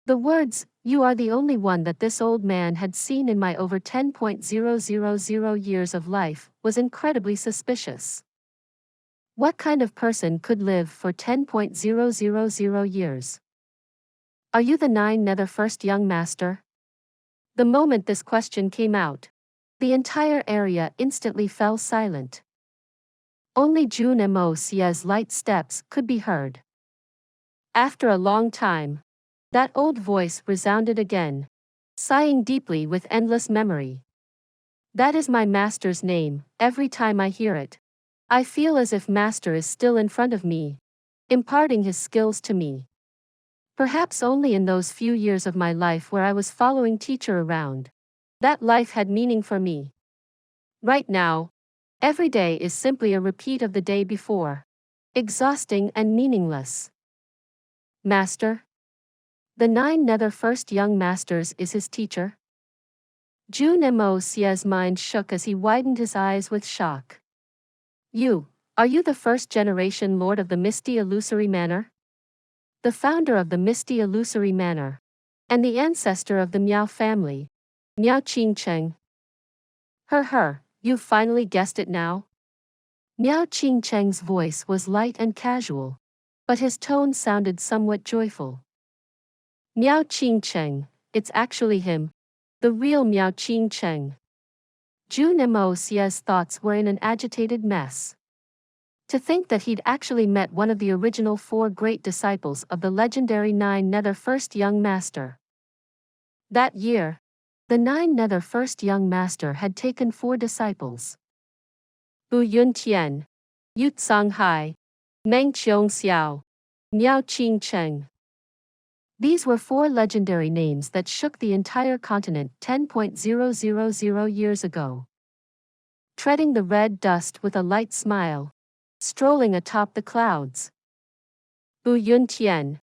the words, you are the only one that this old man had seen in my over 10,000 years of life, was incredibly suspicious. What kind of person could live for 10,000 years? Are you the Nine Nether First Young Master? The moment this question came out, the entire area instantly fell silent. only Jun Moxie's light steps could be heard. After a long time, that old voice resounded again, sighing deeply with endless memory. That is my master's name. Every time I hear it, I feel as if master is still in front of me, imparting his skills to me. Perhaps only in those few years of my life where I was following teacher around, that life had meaning for me. Right now, every day is simply a repeat of the day before, exhausting and meaningless. Master? The 9 nether first young masters is his teacher? Jun Moxie's mind shook as he widened his eyes with shock. Are you the first generation lord of the misty illusory manor? The founder of the misty illusory manor, and the ancestor of the Miao family, Miao Cheng. You've finally guessed it now? Miao Cheng's voice was light and casual, but his tone sounded somewhat joyful. Miao Cheng, it's actually him, the real Miao Cheng. Jun Moxie's thoughts were in an agitated mess. To think that he'd actually met one of the original 4 great disciples of the legendary 9 nether first young master. That year, the 9 nether first young master had taken 4 disciples. Bu Yun Tian, Yu Tsang Hai, Meng Qiong Xiao, Miao Cheng. These were 4 legendary names that shook the entire continent 10,000 years ago. Treading the red dust with a light smile, strolling atop the clouds. Bu Yun Tian,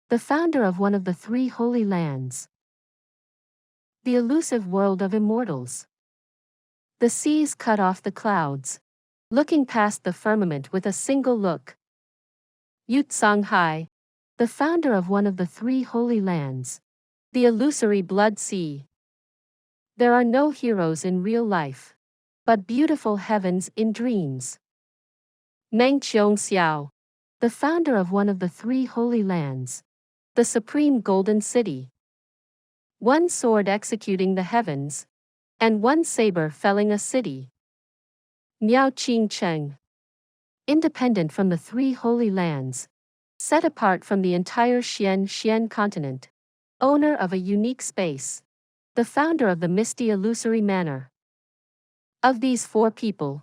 the founder of one of the 3 holy lands. The elusive world of immortals. The seas cut off the clouds, looking past the firmament with a single look. Yu Tsang Hai, the founder of one of the 3 holy lands. The illusory Blood Sea. There are no heroes in real life, but beautiful heavens in dreams. Meng Qiong Xiao, the founder of one of the 3 holy lands, the supreme golden city. 1 sword executing the heavens, and 1 saber felling a city. Miao Cheng, independent from the 3 holy lands, set apart from the entire Xian continent, owner of a unique space, the founder of the misty illusory manor. Of these 4 people,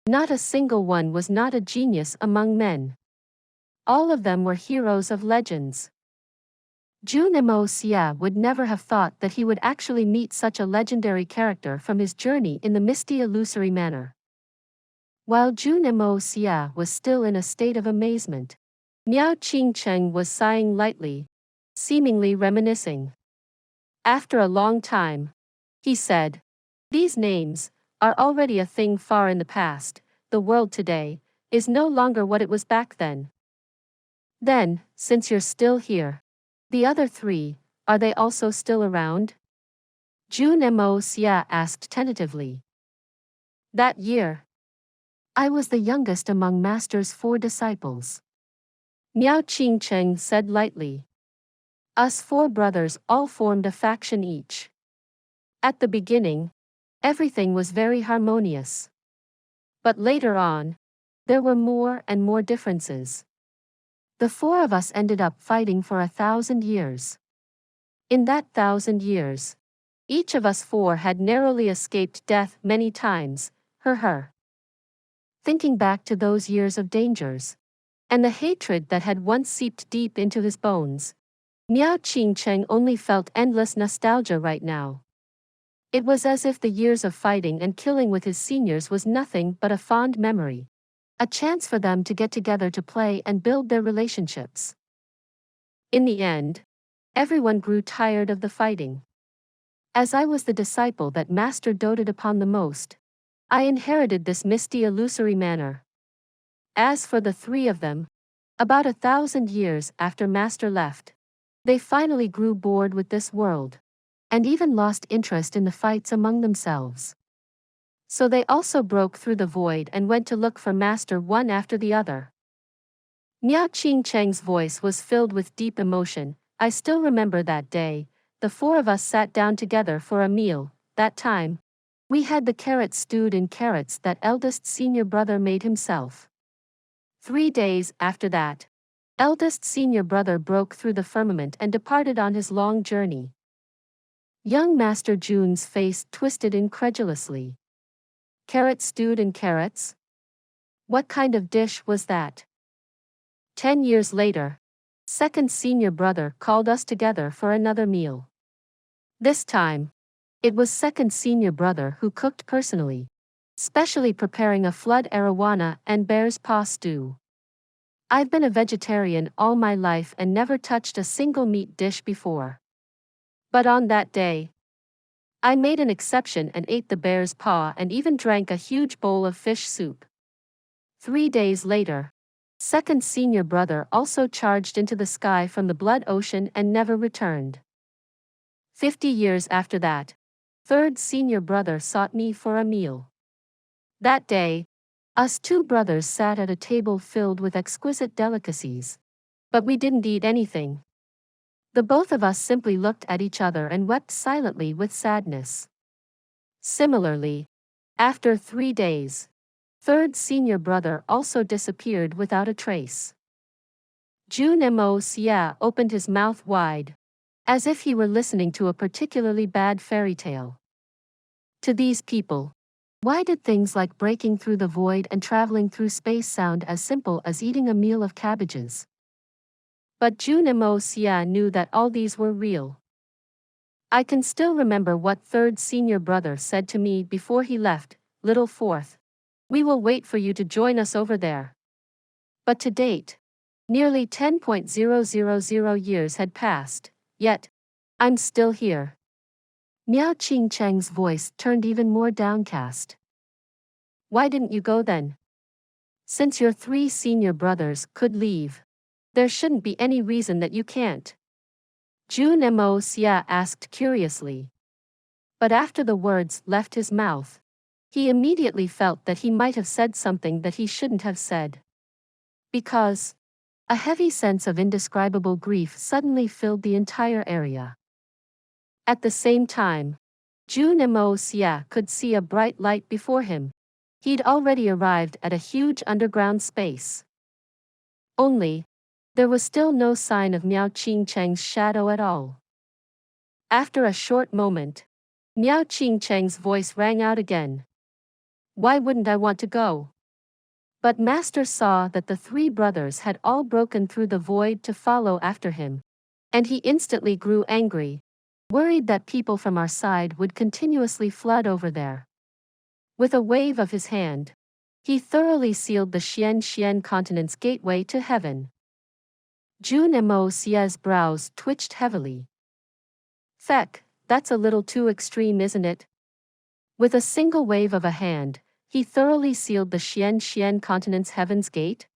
not a single one was not a genius among men. All of them were heroes of legends. Jun Moxie would never have thought that he would actually meet such a legendary character from his journey in the misty illusory manor. While Jun Moxie was still in a state of amazement, Miao Cheng was sighing lightly, seemingly reminiscing. After a long time, he said, "These names are already a thing far in the past. The world today is no longer what it was back then." Then, since you're still here, the other 3, are they also still around? Jun Moxie asked tentatively. That year, I was the youngest among Master's 4 disciples. Miao Cheng said lightly. Us 4 brothers all formed a faction each. At the beginning, everything was very harmonious. But later on, there were more and more differences. The 4 of us ended up fighting for 1,000 years. In that 1,000 years, each of us 4 had narrowly escaped death many times. Thinking back to those years of dangers, and the hatred that had once seeped deep into his bones, Miao Cheng only felt endless nostalgia right now. It was as if the years of fighting and killing with his seniors was nothing but a fond memory. A chance for them to get together to play and build their relationships. In the end, everyone grew tired of the fighting. As I was the disciple that Master doted upon the most, I inherited this misty illusory manor. As for the 3 of them, about 1,000 years after Master left, they finally grew bored with this world, and even lost interest in the fights among themselves. So they also broke through the void and went to look for Master one after the other. Miao Cheng's voice was filled with deep emotion. I still remember that day. The 4 of us sat down together for a meal. That time, we had the carrots stewed in carrots that eldest senior brother made himself. 3 days after that, eldest senior brother broke through the firmament and departed on his long journey. Young Master Jun's face twisted incredulously. Carrots stewed in carrots? What kind of dish was that? 10 years later, second senior brother called us together for another meal. This time, it was second senior brother who cooked personally, specially preparing a flood arowana and bear's paw stew. I've been a vegetarian all my life and never touched a single meat dish before. But on that day, I made an exception and ate the bear's paw and even drank a huge bowl of fish soup. 3 days later, second senior brother also charged into the sky from the blood ocean and never returned. 50 years after that, third senior brother sought me for a meal. That day, us two brothers sat at a table filled with exquisite delicacies. But we didn't eat anything. The both of us simply looked at each other and wept silently with sadness. Similarly, after 3 days, third senior brother also disappeared without a trace. Jun Moxie opened his mouth wide, as if he were listening to a particularly bad fairy tale. To these people, why did things like breaking through the void and traveling through space sound as simple as eating a meal of cabbages? But Jun Moxie knew that all these were real. I can still remember what third senior brother said to me before he left. Little fourth, we will wait for you to join us over there. But to date, nearly 10,000 years had passed, yet, I'm still here. Miao Cheng's voice turned even more downcast. Why didn't you go then? Since your 3 senior brothers could leave, there shouldn't be any reason that you can't. Jun Moxie asked curiously. But after the words left his mouth, he immediately felt that he might have said something that he shouldn't have said. Because a heavy sense of indescribable grief suddenly filled the entire area. At the same time, Jun Moxie could see a bright light before him. He'd already arrived at a huge underground space. Only, there was still no sign of Miao Cheng's shadow at all. After a short moment, Miao Cheng's voice rang out again. Why wouldn't I want to go? But Master saw that the 3 brothers had all broken through the void to follow after him, and he instantly grew angry, worried that people from our side would continuously flood over there. With a wave of his hand, he thoroughly sealed the Xian continent's gateway to heaven. Jun Moxie's brows twitched heavily. Feck, that's a little too extreme, isn't it? With a single wave of a hand, he thoroughly sealed the Xian continent's heaven's gate?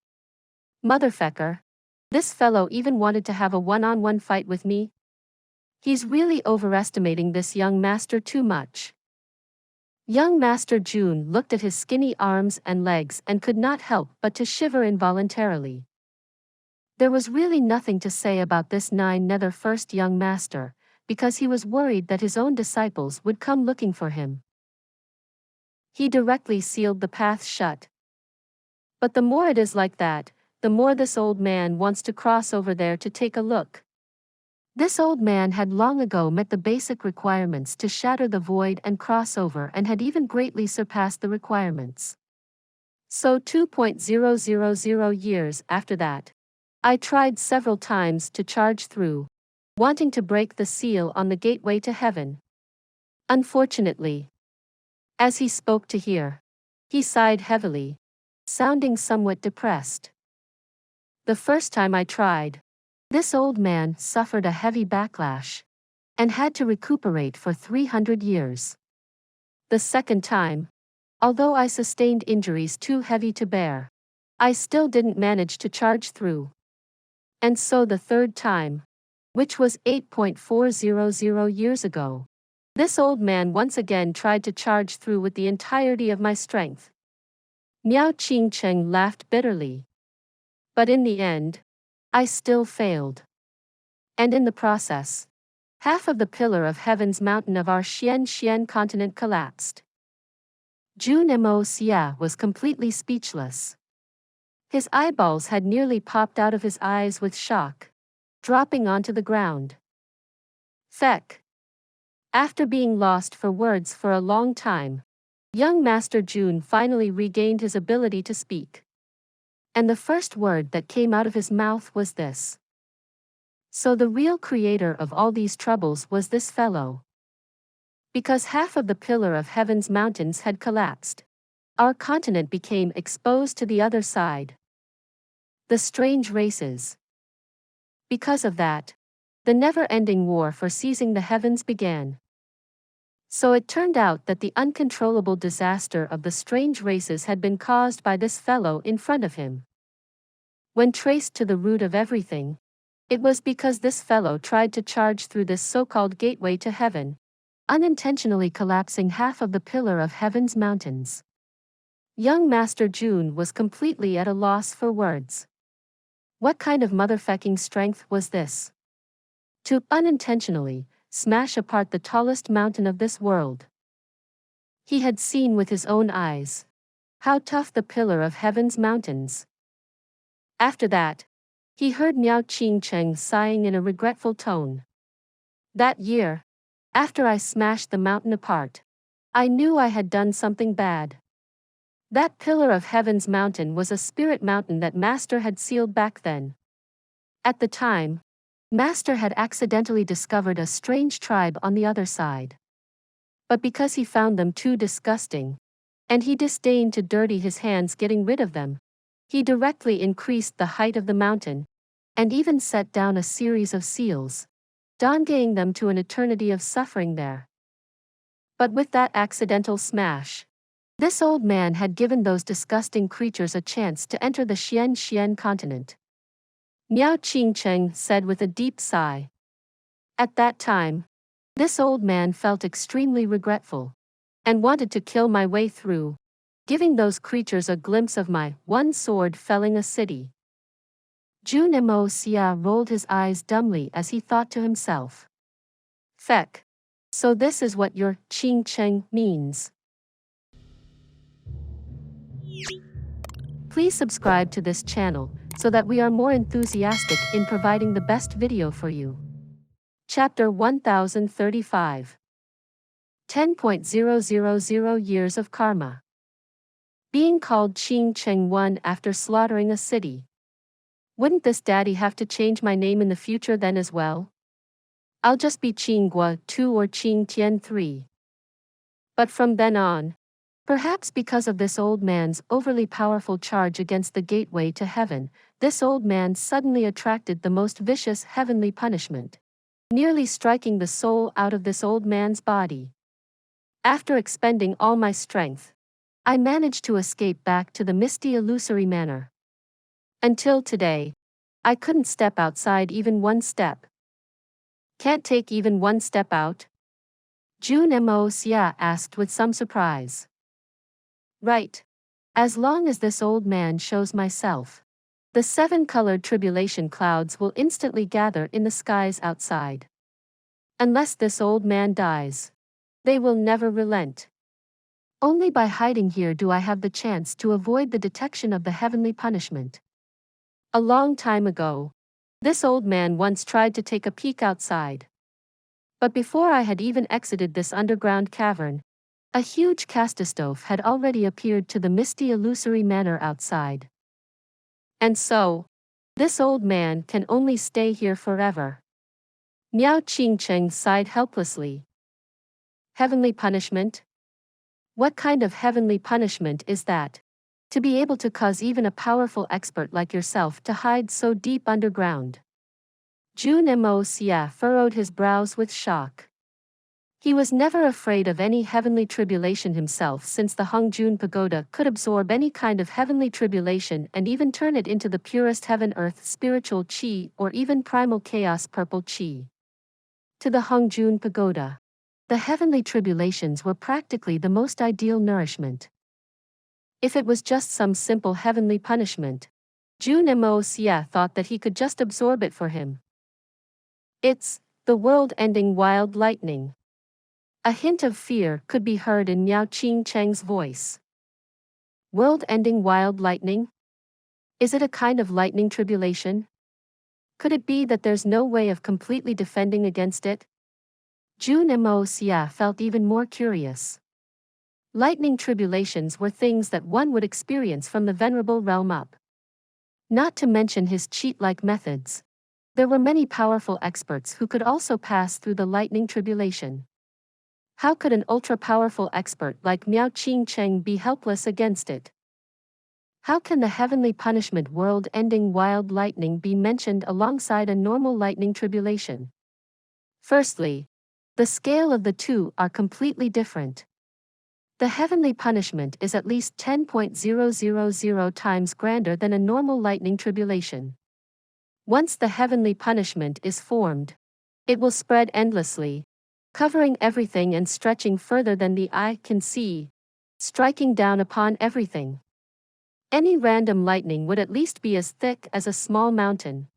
Motherfecker, this fellow even wanted to have a one-on-one fight with me? He's really overestimating this young master too much. Young Master Jun looked at his skinny arms and legs and could not help but to shiver involuntarily. There was really nothing to say about this nether first young master, because he was worried that his own disciples would come looking for him. He directly sealed the path shut. But the more it is like that, the more this old man wants to cross over there to take a look. This old man had long ago met the basic requirements to shatter the void and cross over and had even greatly surpassed the requirements. So 2,000 years after that, I tried several times to charge through, wanting to break the seal on the gateway to heaven. Unfortunately, as he spoke to hear, he sighed heavily, sounding somewhat depressed. The first time I tried, this old man suffered a heavy backlash and had to recuperate for 300 years. The second time, although I sustained injuries too heavy to bear, I still didn't manage to charge through. And so the third time, which was 8,400 years ago, this old man once again tried to charge through with the entirety of my strength. Miao Cheng laughed bitterly. But in the end, I still failed. And in the process, half of the pillar of heaven's mountain of our Xian continent collapsed. Jun Moxie was completely speechless. His eyeballs had nearly popped out of his eyes with shock, dropping onto the ground. Feck. After being lost for words for a long time, young Master Jun finally regained his ability to speak. And the first word that came out of his mouth was this. So the real creator of all these troubles was this fellow. Because half of the pillar of heaven's mountains had collapsed, our continent became exposed to the other side. The strange races. Because of that, the never-ending war for seizing the heavens began. So it turned out that the uncontrollable disaster of the strange races had been caused by this fellow in front of him. When traced to the root of everything, it was because this fellow tried to charge through this so-called gateway to heaven, unintentionally collapsing half of the pillar of heaven's mountains. Young Master Jun was completely at a loss for words. What kind of motherfucking strength was this? To unintentionally smash apart the tallest mountain of this world. He had seen with his own eyes how tough the pillar of heaven's mountains. After that, he heard Miao Cheng sighing in a regretful tone. That year, after I smashed the mountain apart, I knew I had done something bad. That pillar of heaven's mountain was a spirit mountain that Master had sealed back then. At the time, Master had accidentally discovered a strange tribe on the other side. But because he found them too disgusting, and he disdained to dirty his hands getting rid of them, he directly increased the height of the mountain, and even set down a series of seals, donghwaing them to an eternity of suffering there. But with that accidental smash, this old man had given those disgusting creatures a chance to enter the Xian continent. Miao Cheng said with a deep sigh. At that time, this old man felt extremely regretful, and wanted to kill my way through, giving those creatures a glimpse of my one sword felling a city. Jun Moxie rolled his eyes dumbly as he thought to himself. Feck. So this is what your Cheng means. Please subscribe to this channel, so that we are more enthusiastic in providing the best video for you. Chapter 1035. 10.000 Years of Karma. Being called Cheng 1 after slaughtering a city. Wouldn't this daddy have to change my name in the future then as well? I'll just be Qinghua 2 or Qing Tian 3. But from then on, perhaps because of this old man's overly powerful charge against the gateway to heaven, this old man suddenly attracted the most vicious heavenly punishment, nearly striking the soul out of this old man's body. After expending all my strength, I managed to escape back to the misty illusory manor. Until today, I couldn't step outside even one step. Can't take even one step out? Jun Moxie asked with some surprise. Right. As long as this old man shows myself, the 7-colored tribulation clouds will instantly gather in the skies outside. Unless this old man dies, they will never relent. Only by hiding here do I have the chance to avoid the detection of the heavenly punishment. A long time ago, this old man once tried to take a peek outside. But before I had even exited this underground cavern, a huge catastrophe had already appeared to the misty illusory manor outside. And so, this old man can only stay here forever. Miao Cheng sighed helplessly. Heavenly punishment? What kind of heavenly punishment is that? To be able to cause even a powerful expert like yourself to hide so deep underground. Jun Moxie furrowed his brows with shock. He was never afraid of any heavenly tribulation himself, since the Hongjun Pagoda could absorb any kind of heavenly tribulation and even turn it into the purest heaven-earth spiritual chi or even primal chaos purple chi. To the Hongjun Pagoda, the heavenly tribulations were practically the most ideal nourishment. If it was just some simple heavenly punishment, Jun Moxie thought that he could just absorb it for him. It's the world-ending wild lightning. A hint of fear could be heard in Miao Cheng's voice. World-ending wild lightning? Is it a kind of lightning tribulation? Could it be that there's no way of completely defending against it? Jun Moxie felt even more curious. Lightning tribulations were things that one would experience from the venerable realm up. Not to mention his cheat-like methods. There were many powerful experts who could also pass through the lightning tribulation. How could an ultra-powerful expert like Miao Cheng be helpless against it? How can the heavenly punishment world-ending wild lightning be mentioned alongside a normal lightning tribulation? Firstly, the scale of the two are completely different. The heavenly punishment is at least 10,000 times grander than a normal lightning tribulation. Once the heavenly punishment is formed, it will spread endlessly, covering everything and stretching further than the eye can see, striking down upon everything. Any random lightning would at least be as thick as a small mountain.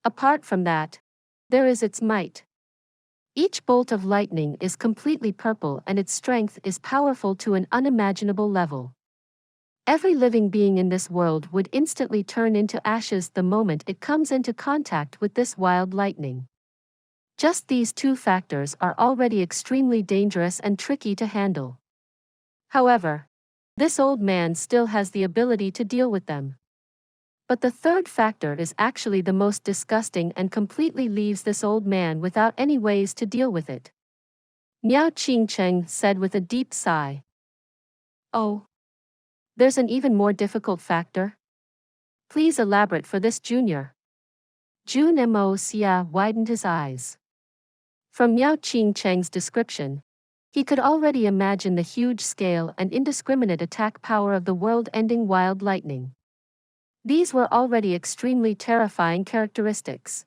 Apart from that, there is its might. Each bolt of lightning is completely purple and its strength is powerful to an unimaginable level. Every living being in this world would instantly turn into ashes the moment it comes into contact with this wild lightning. Just these two factors are already extremely dangerous and tricky to handle. However, this old man still has the ability to deal with them. But the third factor is actually the most disgusting and completely leaves this old man without any ways to deal with it. Miao Cheng said with a deep sigh. Oh. There's an even more difficult factor? Please elaborate for this junior. Jun Moxie widened his eyes. From Miao Cheng's description, he could already imagine the huge scale and indiscriminate attack power of the world-ending wild lightning. These were already extremely terrifying characteristics.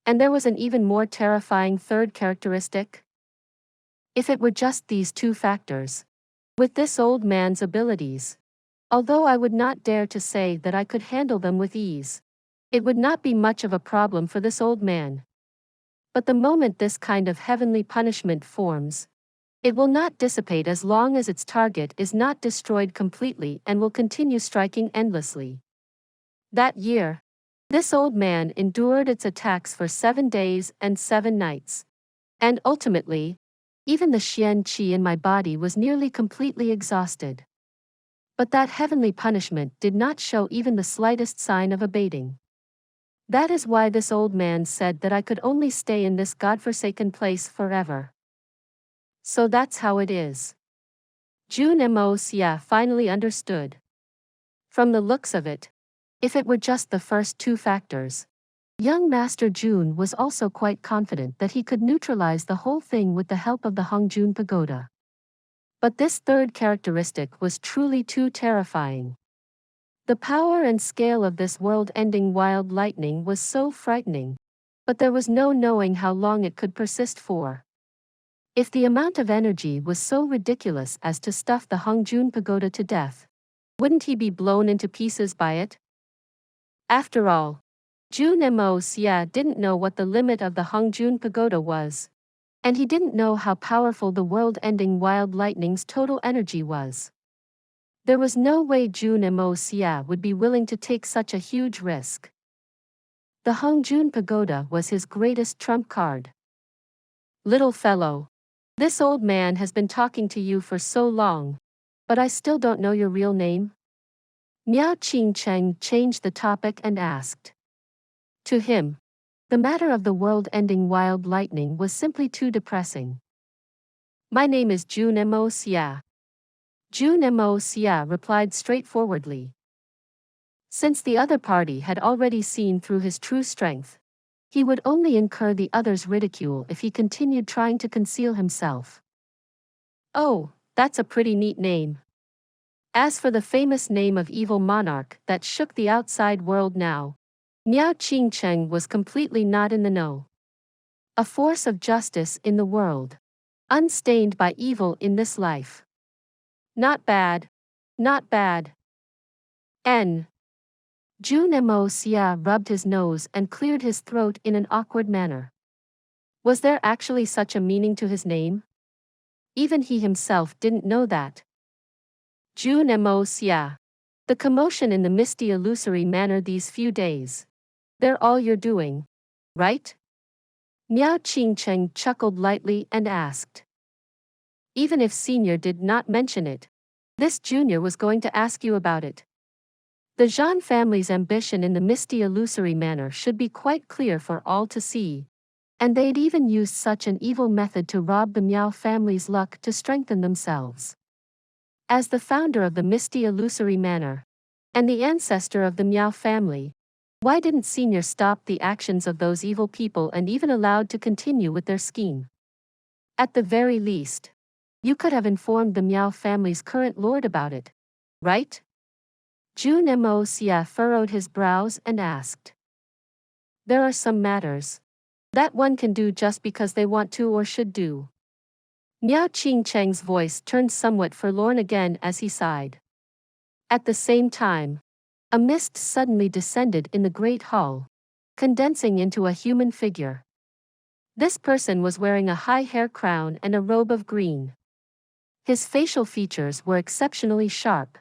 And there was an even more terrifying third characteristic. If it were just these two factors, with this old man's abilities, although I would not dare to say that I could handle them with ease, it would not be much of a problem for this old man. But the moment this kind of heavenly punishment forms, it will not dissipate as long as its target is not destroyed completely and will continue striking endlessly. That year, this old man endured its attacks for 7 days and 7 nights. And ultimately, even the Xian Qi in my body was nearly completely exhausted. But that heavenly punishment did not show even the slightest sign of abating. That is why this old man said that I could only stay in this godforsaken place forever. So that's how it is. Jun Moxie finally understood. From the looks of it, if it were just the first two factors, young Master Jun was also quite confident that he could neutralize the whole thing with the help of the Hongjun Pagoda. But this third characteristic was truly too terrifying. The power and scale of this world-ending wild lightning was so frightening, but there was no knowing how long it could persist for. If the amount of energy was so ridiculous as to stuff the Hongjun Pagoda to death, wouldn't he be blown into pieces by it? After all, Jun Moxie didn't know what the limit of the Hongjun Pagoda was, and he didn't know how powerful the world-ending wild lightning's total energy was. There was no way Jun Moxie would be willing to take such a huge risk. The Hongjun Pagoda was his greatest trump card. Little fellow, this old man has been talking to you for so long, but I still don't know your real name. Miao Cheng changed the topic and asked. To him, the matter of the world-ending wild lightning was simply too depressing. My name is Jun Moxie. Jun Moxie replied straightforwardly. Since the other party had already seen through his true strength, he would only incur the other's ridicule if he continued trying to conceal himself. Oh, that's a pretty neat name. As for the famous name of evil monarch that shook the outside world now, Miao Cheng was completely not in the know. A force of justice in the world, unstained by evil in this life. Not bad. Not bad. N. Jun Moxie rubbed his nose and cleared his throat in an awkward manner. Was there actually such a meaning to his name? Even he himself didn't know that. Jun Moxie. The commotion in the misty illusory manor these few days. They're all you're doing, right? Miao Cheng chuckled lightly and asked. Even if Senior did not mention it, this Junior was going to ask you about it. The Zhan family's ambition in the misty illusory manor should be quite clear for all to see. And they'd even used such an evil method to rob the Miao family's luck to strengthen themselves. As the founder of the misty illusory manor, and the ancestor of the Miao family, why didn't Senior stop the actions of those evil people and even allowed to continue with their scheme? At the very least, you could have informed the Miao family's current lord about it, right? Jun Moxie furrowed his brows and asked. There are some matters that one can do just because they want to or should do. Miao Cheng's voice turned somewhat forlorn again as he sighed. At the same time, a mist suddenly descended in the great hall, condensing into a human figure. This person was wearing a high hair crown and a robe of green. His facial features were exceptionally sharp,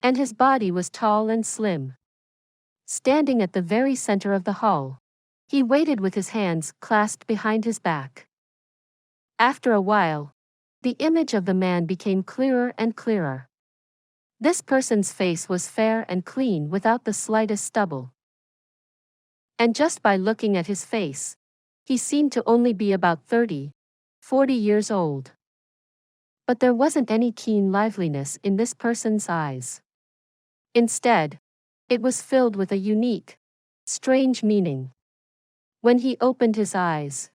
and his body was tall and slim. Standing at the very center of the hall, he waited with his hands clasped behind his back. After a while, the image of the man became clearer and clearer. This person's face was fair and clean without the slightest stubble. And just by looking at his face, he seemed to only be about 30, 40 years old. But there wasn't any keen liveliness in this person's eyes. Instead, it was filled with a unique, strange meaning. When he opened his eyes,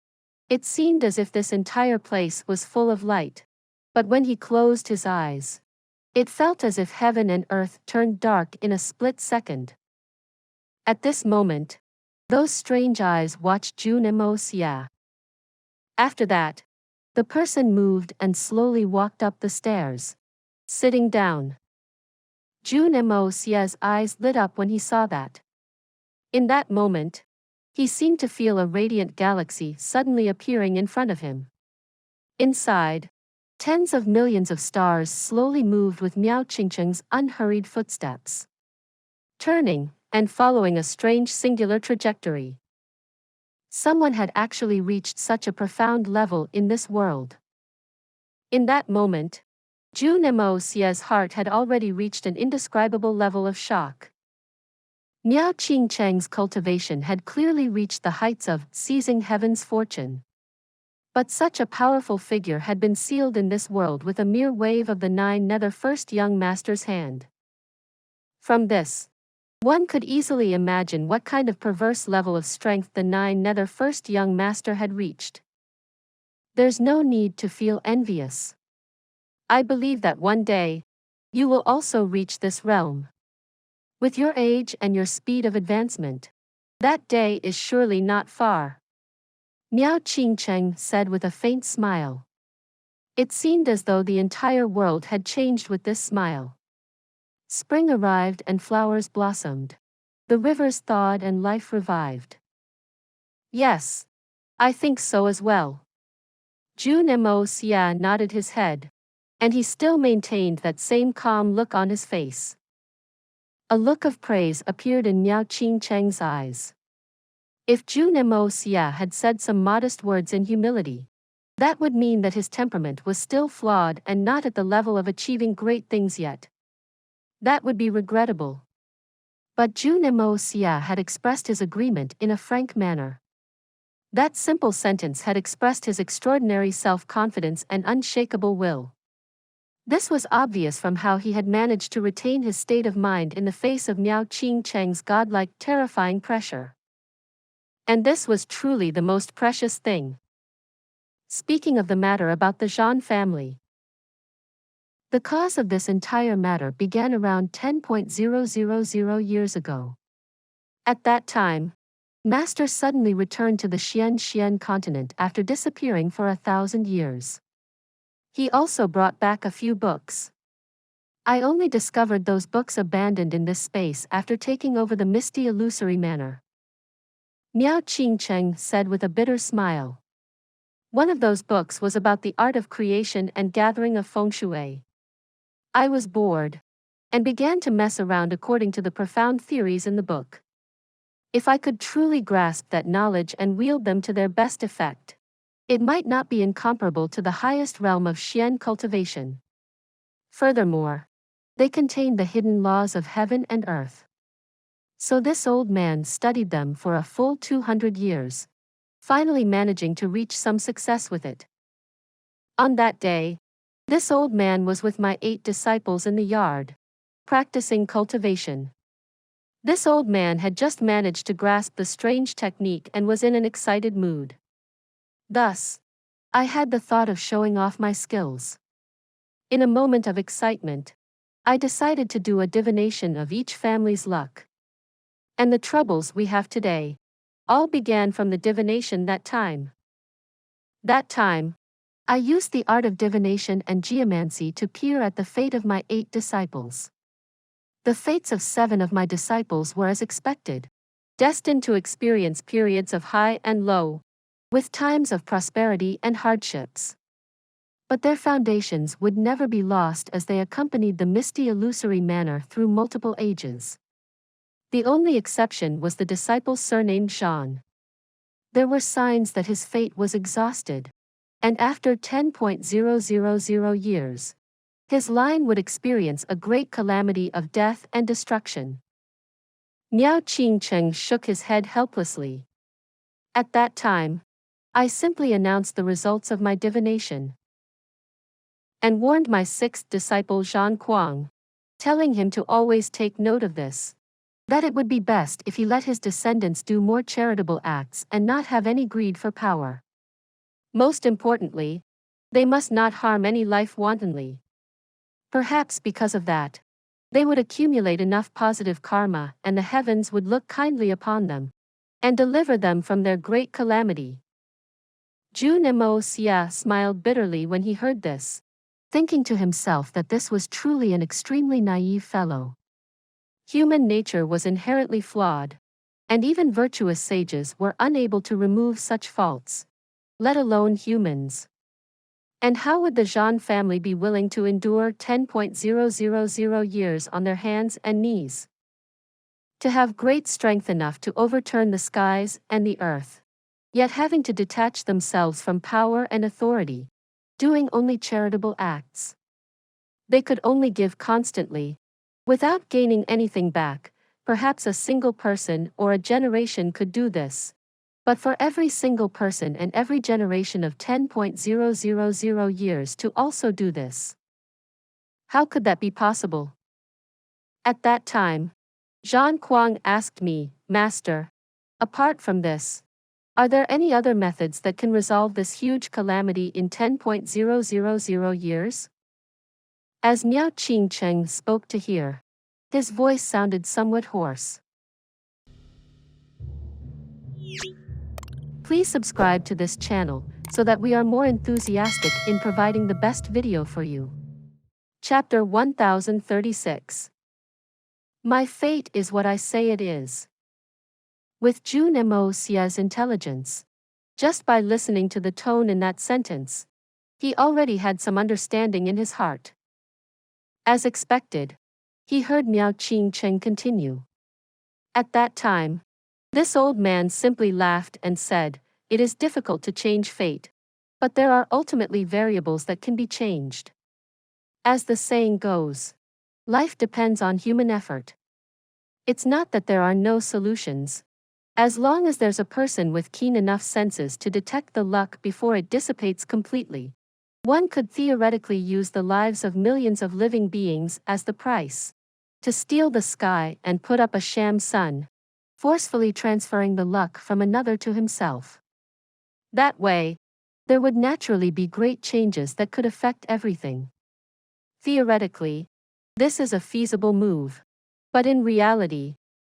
it seemed as if this entire place was full of light, but when he closed his eyes, it felt as if heaven and earth turned dark in a split second. At this moment, those strange eyes watched Jun Moxie. After that, the person moved and slowly walked up the stairs, sitting down. Jun Moxie's eyes lit up when he saw that. In that moment, he seemed to feel a radiant galaxy suddenly appearing in front of him. Inside, tens of millions of stars slowly moved with Miao Cheng's unhurried footsteps, turning and following a strange singular trajectory. Someone had actually reached such a profound level in this world. In that moment, Jun Moxie's heart had already reached an indescribable level of shock. Miao Cheng's cultivation had clearly reached the heights of seizing heaven's fortune. But such a powerful figure had been sealed in this world with a mere wave of the nine nether first young master's hand. From this, one could easily imagine what kind of perverse level of strength the nine nether first young master had reached. There's no need to feel envious. I believe that one day, you will also reach this realm. With your age and your speed of advancement, that day is surely not far. Miao Cheng said with a faint smile. It seemed as though the entire world had changed with this smile. Spring arrived and flowers blossomed. The rivers thawed and life revived. Yes, I think so as well. Jun Moxie nodded his head, and he still maintained that same calm look on his face. A look of praise appeared in Miao Cheng's eyes. If Jun Moxie had said some modest words in humility, that would mean that his temperament was still flawed and not at the level of achieving great things yet. That would be regrettable. But Jun Moxie had expressed his agreement in a frank manner. That simple sentence had expressed his extraordinary self-confidence and unshakable will. This was obvious from how he had managed to retain his state of mind in the face of Miao Cheng's godlike, terrifying pressure. And this was truly the most precious thing. Speaking of the matter about the Zhan family, the cause of this entire matter began around 10,000 years ago. At that time, Master suddenly returned to the Xian continent after disappearing for 1,000 years. He also brought back a few books. I only discovered those books abandoned in this space after taking over the misty illusory manor. Miao Cheng said with a bitter smile. One of those books was about the art of creation and gathering of feng shui. I was bored, and began to mess around according to the profound theories in the book. If I could truly grasp that knowledge and wield them to their best effect, it might not be incomparable to the highest realm of Xian cultivation. Furthermore, they contain the hidden laws of heaven and earth. So this old man studied them for a full 200 years, finally managing to reach some success with it. On that day, this old man was with my 8 disciples in the yard, practicing cultivation. This old man had just managed to grasp the strange technique and was in an excited mood. Thus, I had the thought of showing off my skills. In a moment of excitement, I decided to do a divination of each family's luck. And the troubles we have today all began from the divination that time. That time, I used the art of divination and geomancy to peer at the fate of my 8 disciples. The fates of 7 of my disciples were as expected, destined to experience periods of high and low, with times of prosperity and hardships. But their foundations would never be lost as they accompanied the misty illusory manner through multiple ages. The only exception was the disciple surnamed Jean. There were signs that his fate was exhausted, and after 10,000 years, his line would experience a great calamity of death and destruction. Miao Cheng shook his head helplessly. At that time, I simply announced the results of my divination and warned my 6th disciple Zhang Kuang, telling him to always take note of this, that it would be best if he let his descendants do more charitable acts and not have any greed for power. Most importantly, they must not harm any life wantonly. Perhaps because of that, they would accumulate enough positive karma and the heavens would look kindly upon them and deliver them from their great calamity. Jun Moxie smiled bitterly when he heard this, thinking to himself that this was truly an extremely naive fellow. Human nature was inherently flawed, and even virtuous sages were unable to remove such faults, let alone humans. And how would the Zhan family be willing to endure 10,000 years on their hands and knees? To have great strength enough to overturn the skies and the earth, yet having to detach themselves from power and authority, doing only charitable acts. They could only give constantly, without gaining anything back. Perhaps a single person or a generation could do this. But for every single person and every generation of 10,000 years to also do this. How could that be possible? At that time, Zhang Kuang asked me, Master, apart from this, are there any other methods that can resolve this huge calamity in 10,000 years? As Miao Cheng spoke to hear, his voice sounded somewhat hoarse. Please subscribe to this channel so that we are more enthusiastic in providing the best video for you. Chapter 1036. My fate is what I say it is. With Jun Moxie's intelligence, just by listening to the tone in that sentence, he already had some understanding in his heart. As expected, he heard Miao Cheng continue. At that time, this old man simply laughed and said, It is difficult to change fate, but there are ultimately variables that can be changed. As the saying goes, life depends on human effort. It's not that there are no solutions. As long as there's a person with keen enough senses to detect the luck before it dissipates completely, one could theoretically use the lives of millions of living beings as the price to steal the sky and put up a sham sun, forcefully transferring the luck from another to himself. That way, there would naturally be great changes that could affect everything. Theoretically, this is a feasible move, but in reality,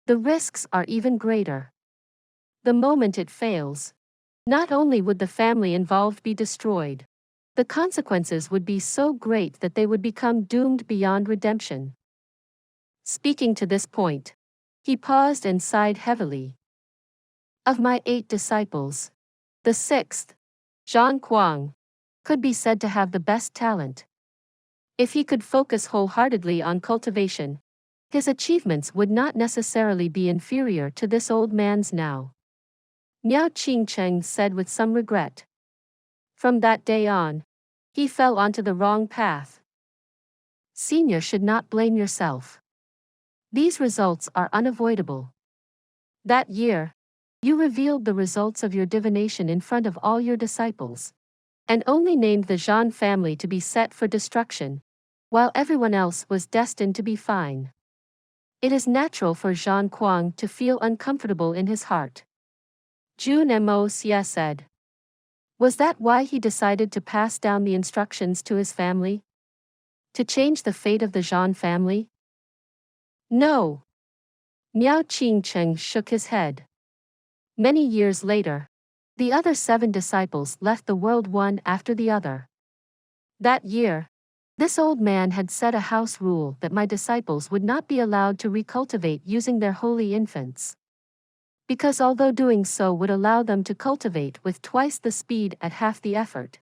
the risks are even greater. The moment it fails, not only would the family involved be destroyed, the consequences would be so great that they would become doomed beyond redemption. Speaking to this point, he paused and sighed heavily. Of my 8 disciples, the 6th, Zhang Kuang, could be said to have the best talent. If he could focus wholeheartedly on cultivation, his achievements would not necessarily be inferior to this old man's now. Miao Cheng said with some regret. From that day on, he fell onto the wrong path. Senior should not blame yourself. These results are unavoidable. That year, you revealed the results of your divination in front of all your disciples, and only named the Zhan family to be set for destruction, while everyone else was destined to be fine. It is natural for Zhan Kuang to feel uncomfortable in his heart. Jun Moxie said. Was that why he decided to pass down the instructions to his family? To change the fate of the Zhan family? No. Miao Cheng shook his head. Many years later, the other 7 disciples left the world one after the other. That year, this old man had set a house rule that my disciples would not be allowed to recultivate using their holy infants. Because although doing so would allow them to cultivate with twice the speed at half the effort,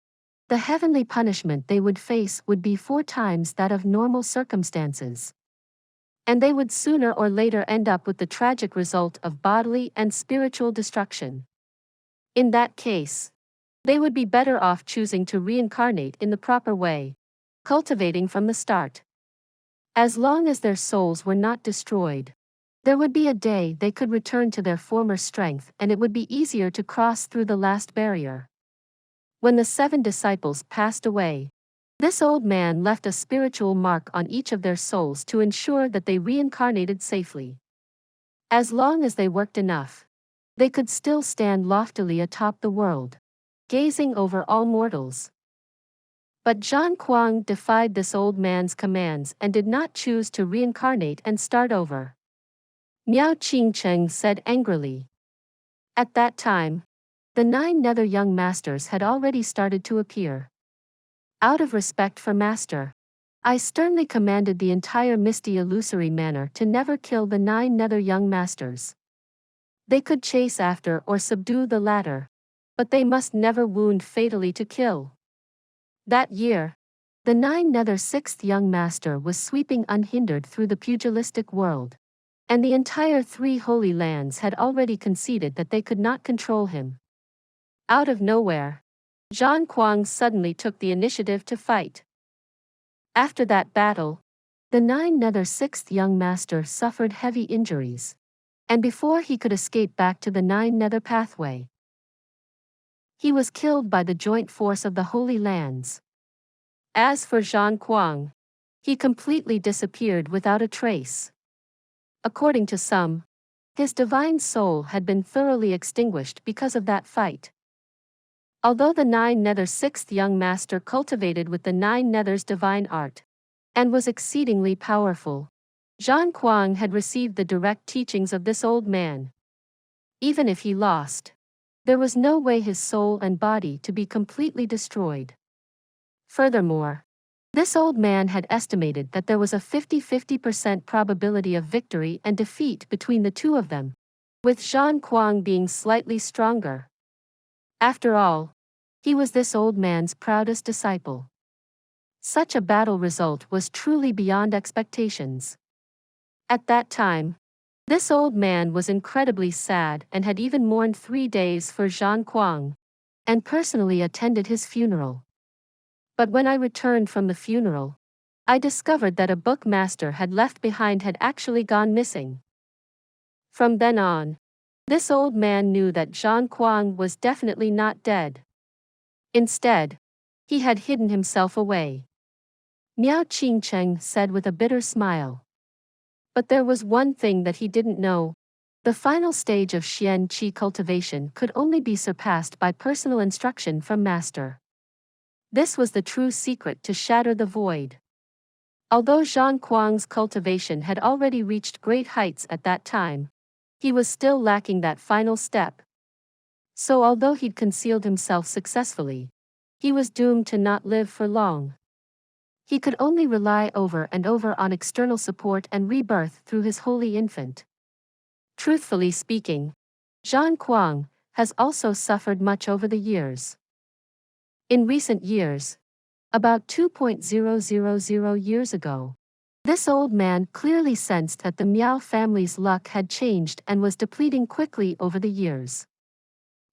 the heavenly punishment they would face would be 4 times that of normal circumstances. And they would sooner or later end up with the tragic result of bodily and spiritual destruction. In that case, they would be better off choosing to reincarnate in the proper way, cultivating from the start. As long as their souls were not destroyed, there would be a day they could return to their former strength, and it would be easier to cross through the last barrier. When the 7 disciples passed away, this old man left a spiritual mark on each of their souls to ensure that they reincarnated safely. As long as they worked enough, they could still stand loftily atop the world, gazing over all mortals. But Zhan Kuang defied this old man's commands and did not choose to reincarnate and start over. Miao Cheng said angrily. At that time, the 9 nether young masters had already started to appear. Out of respect for Master, I sternly commanded the entire misty illusory manor to never kill the 9 nether young masters. They could chase after or subdue the latter, but they must never wound fatally to kill. That year, the 9 nether 6th young master was sweeping unhindered through the pugilistic world, and the entire 3 holy lands had already conceded that they could not control him. Out of nowhere, Zhan Kuang suddenly took the initiative to fight. After that battle, the 9 nether 6th young master suffered heavy injuries, and before he could escape back to the 9 nether pathway, he was killed by the joint force of the Holy Lands. As for Zhan Kuang, he completely disappeared without a trace. According to some, his divine soul had been thoroughly extinguished because of that fight. Although the 9 nether 6th young master cultivated with the 9 nethers divine art, and was exceedingly powerful, Zhan Kuang had received the direct teachings of this old man. Even if he lost, there was no way his soul and body to be completely destroyed. Furthermore, this old man had estimated that there was a 50-50% probability of victory and defeat between the 2 of them, with Zhan Kuang being slightly stronger. After all, he was this old man's proudest disciple. Such a battle result was truly beyond expectations. At that time, this old man was incredibly sad and had even mourned 3 days for Zhan Kuang, and personally attended his funeral. But when I returned from the funeral, I discovered that a book master had left behind had actually gone missing. From then on, this old man knew that Zhan Kuang was definitely not dead. Instead, he had hidden himself away. Miao Cheng said with a bitter smile. But there was one thing that he didn't know. The final stage of Xian Qi cultivation could only be surpassed by personal instruction from Master. This was the true secret to shatter the void. Although Zhan Kuang's cultivation had already reached great heights at that time, he was still lacking that final step. So although he'd concealed himself successfully, he was doomed to not live for long. He could only rely over and over on external support and rebirth through his holy infant. Truthfully speaking, Zhan Kuang has also suffered much over the years. In recent years, about 2,000 years ago. This old man clearly sensed that the Miao family's luck had changed and was depleting quickly over the years.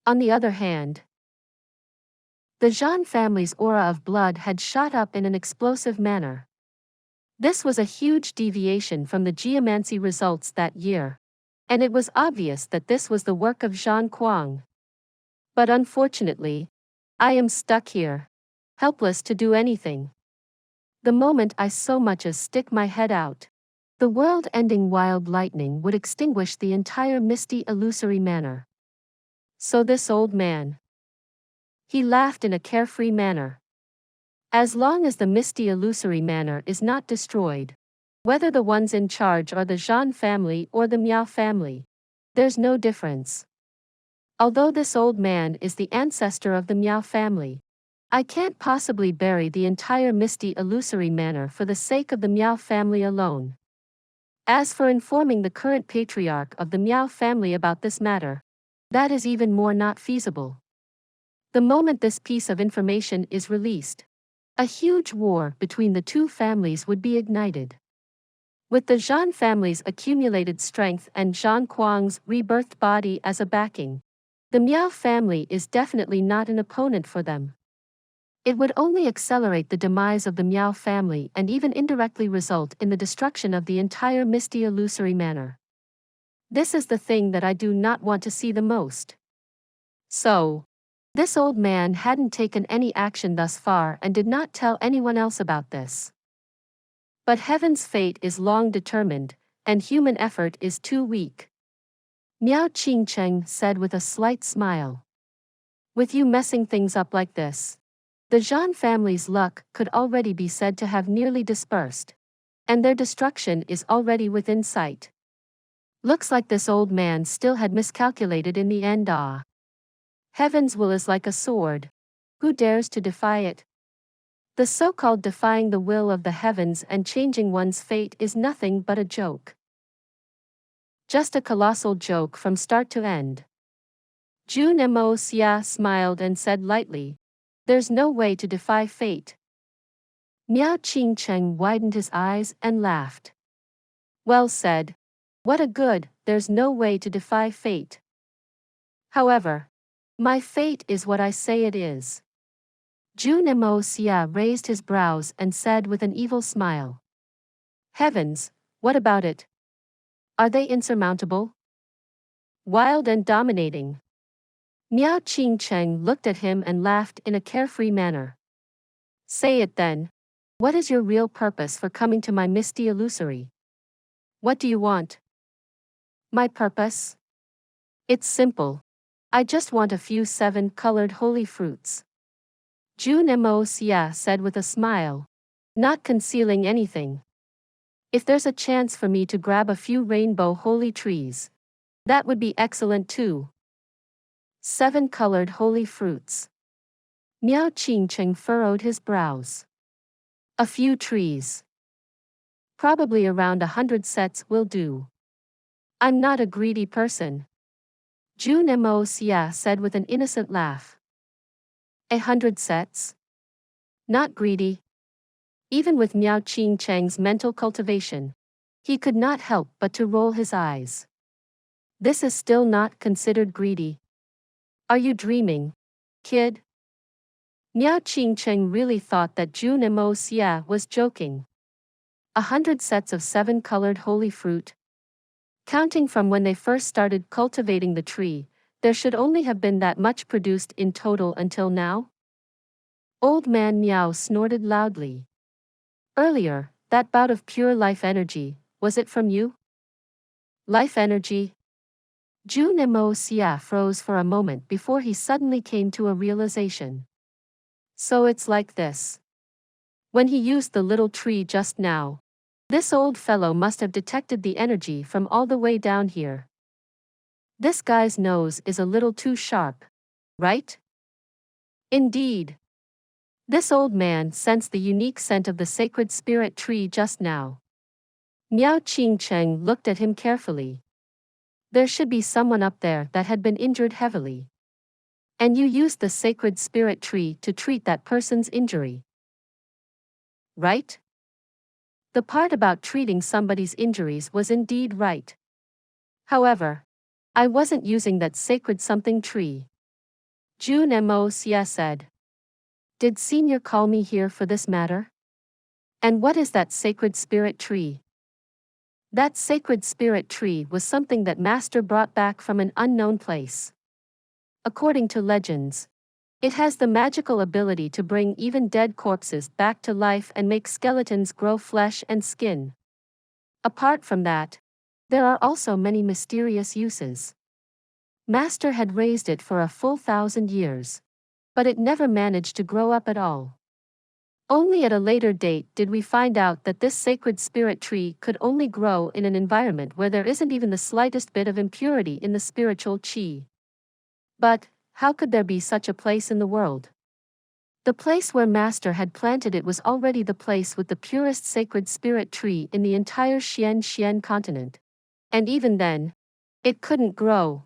On the other hand, the Zhan family's aura of blood had shot up in an explosive manner. This was a huge deviation from the geomancy results that year, and it was obvious that this was the work of Zhan Kuang. But unfortunately, I am stuck here, helpless to do anything. The moment I so much as stick my head out, the world-ending wild lightning would extinguish the entire misty illusory manor. So this old man. He laughed in a carefree manner. As long as the misty illusory manor is not destroyed, whether the ones in charge are the Zhan family or the Miao family, there's no difference. Although this old man is the ancestor of the Miao family, I can't possibly bury the entire misty illusory manor for the sake of the Miao family alone. As for informing the current patriarch of the Miao family about this matter, that is even more not feasible. The moment this piece of information is released, a huge war between the two families would be ignited. With the Zhan family's accumulated strength and Zhan Kuang's rebirthed body as a backing, the Miao family is definitely not an opponent for them. It would only accelerate the demise of the Miao family and even indirectly result in the destruction of the entire misty illusory manor. This is the thing that I do not want to see the most. So, this old man hadn't taken any action thus far and did not tell anyone else about this. But heaven's fate is long determined, and human effort is too weak. Miao Cheng said with a slight smile. With you messing things up like this, the Zhan family's luck could already be said to have nearly dispersed, and their destruction is already within sight. Looks like this old man still had miscalculated in the end. Heaven's will is like a sword. Who dares to defy it? The so-called defying the will of the heavens and changing one's fate is nothing but a joke. Just a colossal joke from start to end. Jun Moxie smiled and said lightly, "There's no way to defy fate." Miao Cheng widened his eyes and laughed. Well said. What a good, there's no way to defy fate. However, my fate is what I say it is. Jun Moxie raised his brows and said with an evil smile. Heavens, what about it? Are they insurmountable? Wild and dominating. Miao Cheng looked at him and laughed in a carefree manner. Say it then. What is your real purpose for coming to my misty illusory? What do you want? My purpose? It's simple. I just want a few 7-colored holy fruits. Jun Moxie said with a smile, not concealing anything. If there's a chance for me to grab a few rainbow holy trees, that would be excellent too. 7-colored holy fruits. Miao Cheng furrowed his brows. A few trees. Probably around 100 sets will do. I'm not a greedy person. Jun Moxie said with an innocent laugh. 100 sets? Not greedy. Even with Miao Cheng's mental cultivation, he could not help but to roll his eyes. This is still not considered greedy. Are you dreaming, kid? Miao Cheng really thought that Jun Moxie was joking. 100 sets of 7-colored holy fruit. Counting from when they first started cultivating the tree, there should only have been that much produced in total until now. Old man Miao snorted loudly. Earlier, that bout of pure life energy, was it from you? Life energy? Jun Moxie froze for a moment before he suddenly came to a realization. So it's like this. When he used the little tree just now, this old fellow must have detected the energy from all the way down here. This guy's nose is a little too sharp, right? Indeed. This old man sensed the unique scent of the sacred spirit tree just now. Miao Cheng looked at him carefully. There should be someone up there that had been injured heavily. And you used the sacred spirit tree to treat that person's injury. right? The part about treating somebody's injuries was indeed right. However, I wasn't using that sacred something tree. Jun Moxie said. Did Senior call me here for this matter? And what is that sacred spirit tree? That sacred spirit tree was something that Master brought back from an unknown place. According to legends, it has the magical ability to bring even dead corpses back to life and make skeletons grow flesh and skin. Apart from that, there are also many mysterious uses. Master had raised it for a full 1,000 years, but it never managed to grow up at all. Only at a later date did we find out that this sacred spirit tree could only grow in an environment where there isn't even the slightest bit of impurity in the spiritual qi. But, how could there be such a place in the world? The place where Master had planted it was already the place with the purest sacred spirit tree in the entire Xian continent. And even then, it couldn't grow.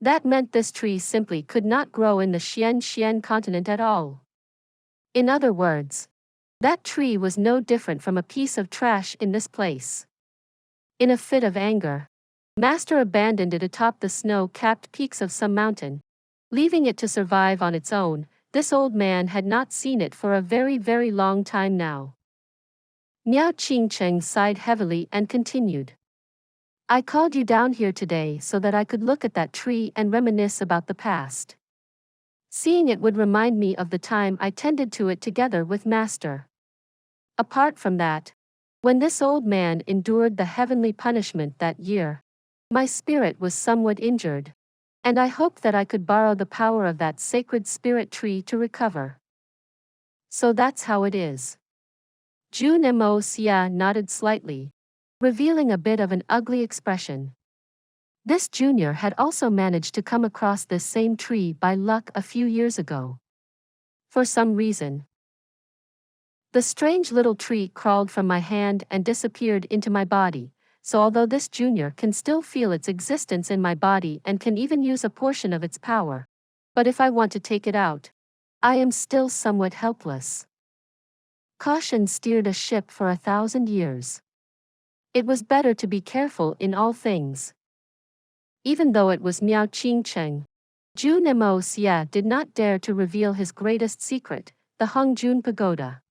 That meant this tree simply could not grow in the Xian continent at all. In other words, that tree was no different from a piece of trash in this place. In a fit of anger, Master abandoned it atop the snow-capped peaks of some mountain, leaving it to survive on its own. This old man had not seen it for a very, very long time now. Miao Cheng sighed heavily and continued. I called you down here today so that I could look at that tree and reminisce about the past. Seeing it would remind me of the time I tended to it together with Master. Apart from that, when this old man endured the heavenly punishment that year, my spirit was somewhat injured, and I hoped that I could borrow the power of that sacred spirit tree to recover. So that's how it is. Jun Moxie nodded slightly, revealing a bit of an ugly expression. This junior had also managed to come across this same tree by luck a few years ago. For some reason, the strange little tree crawled from my hand and disappeared into my body, so although this junior can still feel its existence in my body and can even use a portion of its power, but if I want to take it out, I am still somewhat helpless. Caution steered a ship for 1,000 years. It was better to be careful in all things. Even though it was Miao Cheng, Jun Moxie did not dare to reveal his greatest secret, the Hongjun Pagoda.